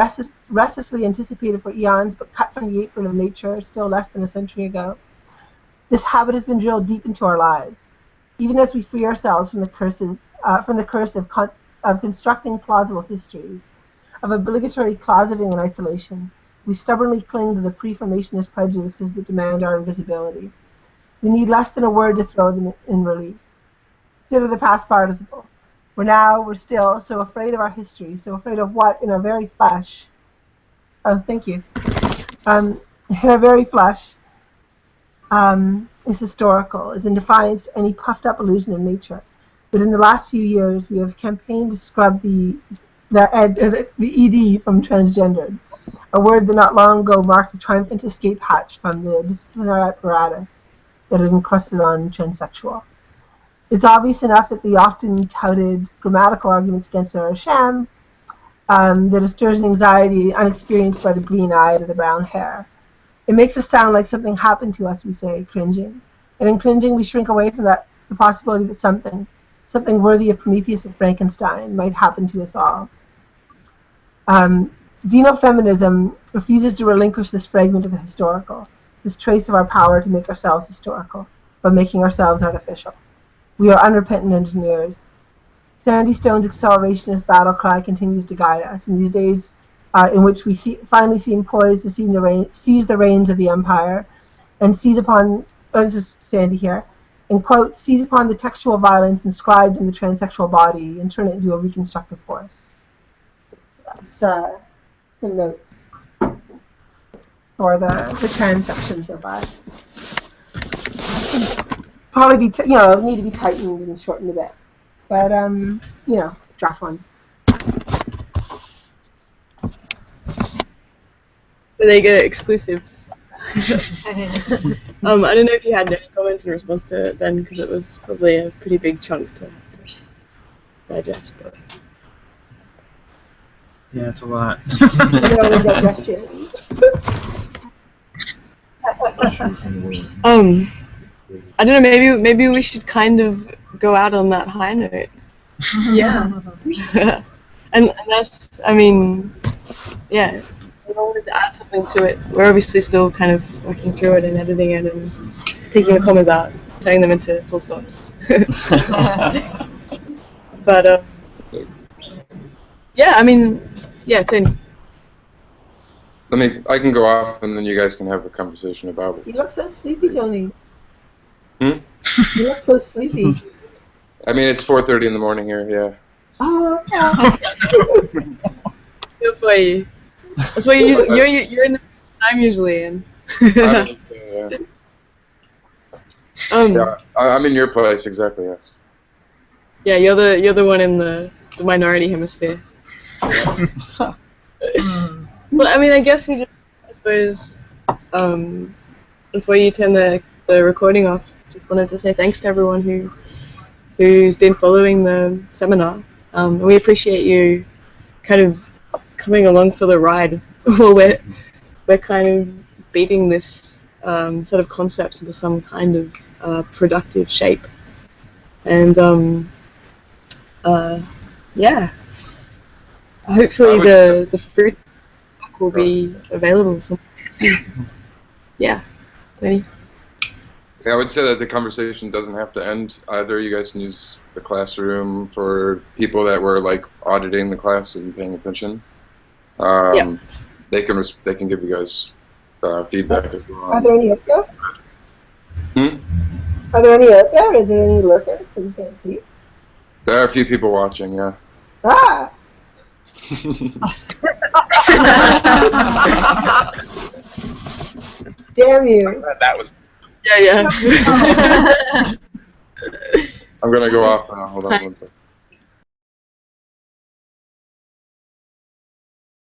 restlessly anticipated for eons but cut from the apron of nature still less than a century ago. This habit has been drilled deep into our lives. Even as we free ourselves from the curse of constructing plausible histories, of obligatory closeting and isolation, we stubbornly cling to the pre-formationist prejudices that demand our invisibility. We need less than a word to throw them in relief. Consider the past participle. We're still so afraid of our history, so afraid of what in our very flesh. Oh, thank you. In our very flesh is historical, is in defiance to any puffed-up illusion of nature. That in the last few years we have campaigned to scrub the ED from transgendered, a word that not long ago marked a triumphant escape hatch from the disciplinary apparatus that had encrusted on transsexual. It's obvious enough that the often touted grammatical arguments against are a sham, that it stirs an anxiety unexperienced by the green eye or the brown hair. It makes us sound like something happened to us, we say, cringing. And in cringing, we shrink away from the possibility that something worthy of Prometheus or Frankenstein might happen to us all. Xenofeminism refuses to relinquish this fragment of the historical, this trace of our power to make ourselves historical, by making ourselves artificial. We are unrepentant engineers. Sandy Stone's accelerationist battle cry continues to guide us in these days in which we finally seem poised to seize the reins of the empire and seize upon, this is Sandy here, and quote, seize upon the textual violence inscribed in the transsexual body and turn it into a reconstructive force. That's some notes for the trans section so far. Probably need to be tightened and shortened a bit, but draft one. But they get exclusive. I don't know if you had any comments in response to it then, because it was probably a pretty big chunk to digest. But yeah, it's a lot. I don't know. Maybe we should kind of go out on that high note. Yeah. and that's, I mean, yeah. I wanted to add something to it. We're obviously still kind of working through it and editing it and taking the commas out, turning them into full stops. But yeah, I mean, yeah, Tony. I can go off and then you guys can have a conversation about it. You look so sleepy, Tony. You look so sleepy. I mean, it's 4:30 in the morning here, yeah. Oh, yeah. Good for you. That's why you're in the time usually, and yeah, I'm in your place exactly. Yes. Yeah, you're the one in the minority hemisphere. Well, I mean, I guess we just, I suppose, before you turn the recording off, just wanted to say thanks to everyone who's been following the seminar. We appreciate you kind of coming along for the ride while we're kind of beating this set of concepts into some kind of productive shape. And yeah, hopefully the fruit will be available. Yeah, Tony. Yeah, I would say that the conversation doesn't have to end either. You guys can use the classroom for people that were like auditing the class and paying attention. Yeah. they can give you guys feedback as well. Are there any up there? Are there any out there? Is there any lurkers that you can't see? There are a few people watching, yeah. Ah! Damn you. That was. Yeah. I'm gonna go off now. Hold on one second.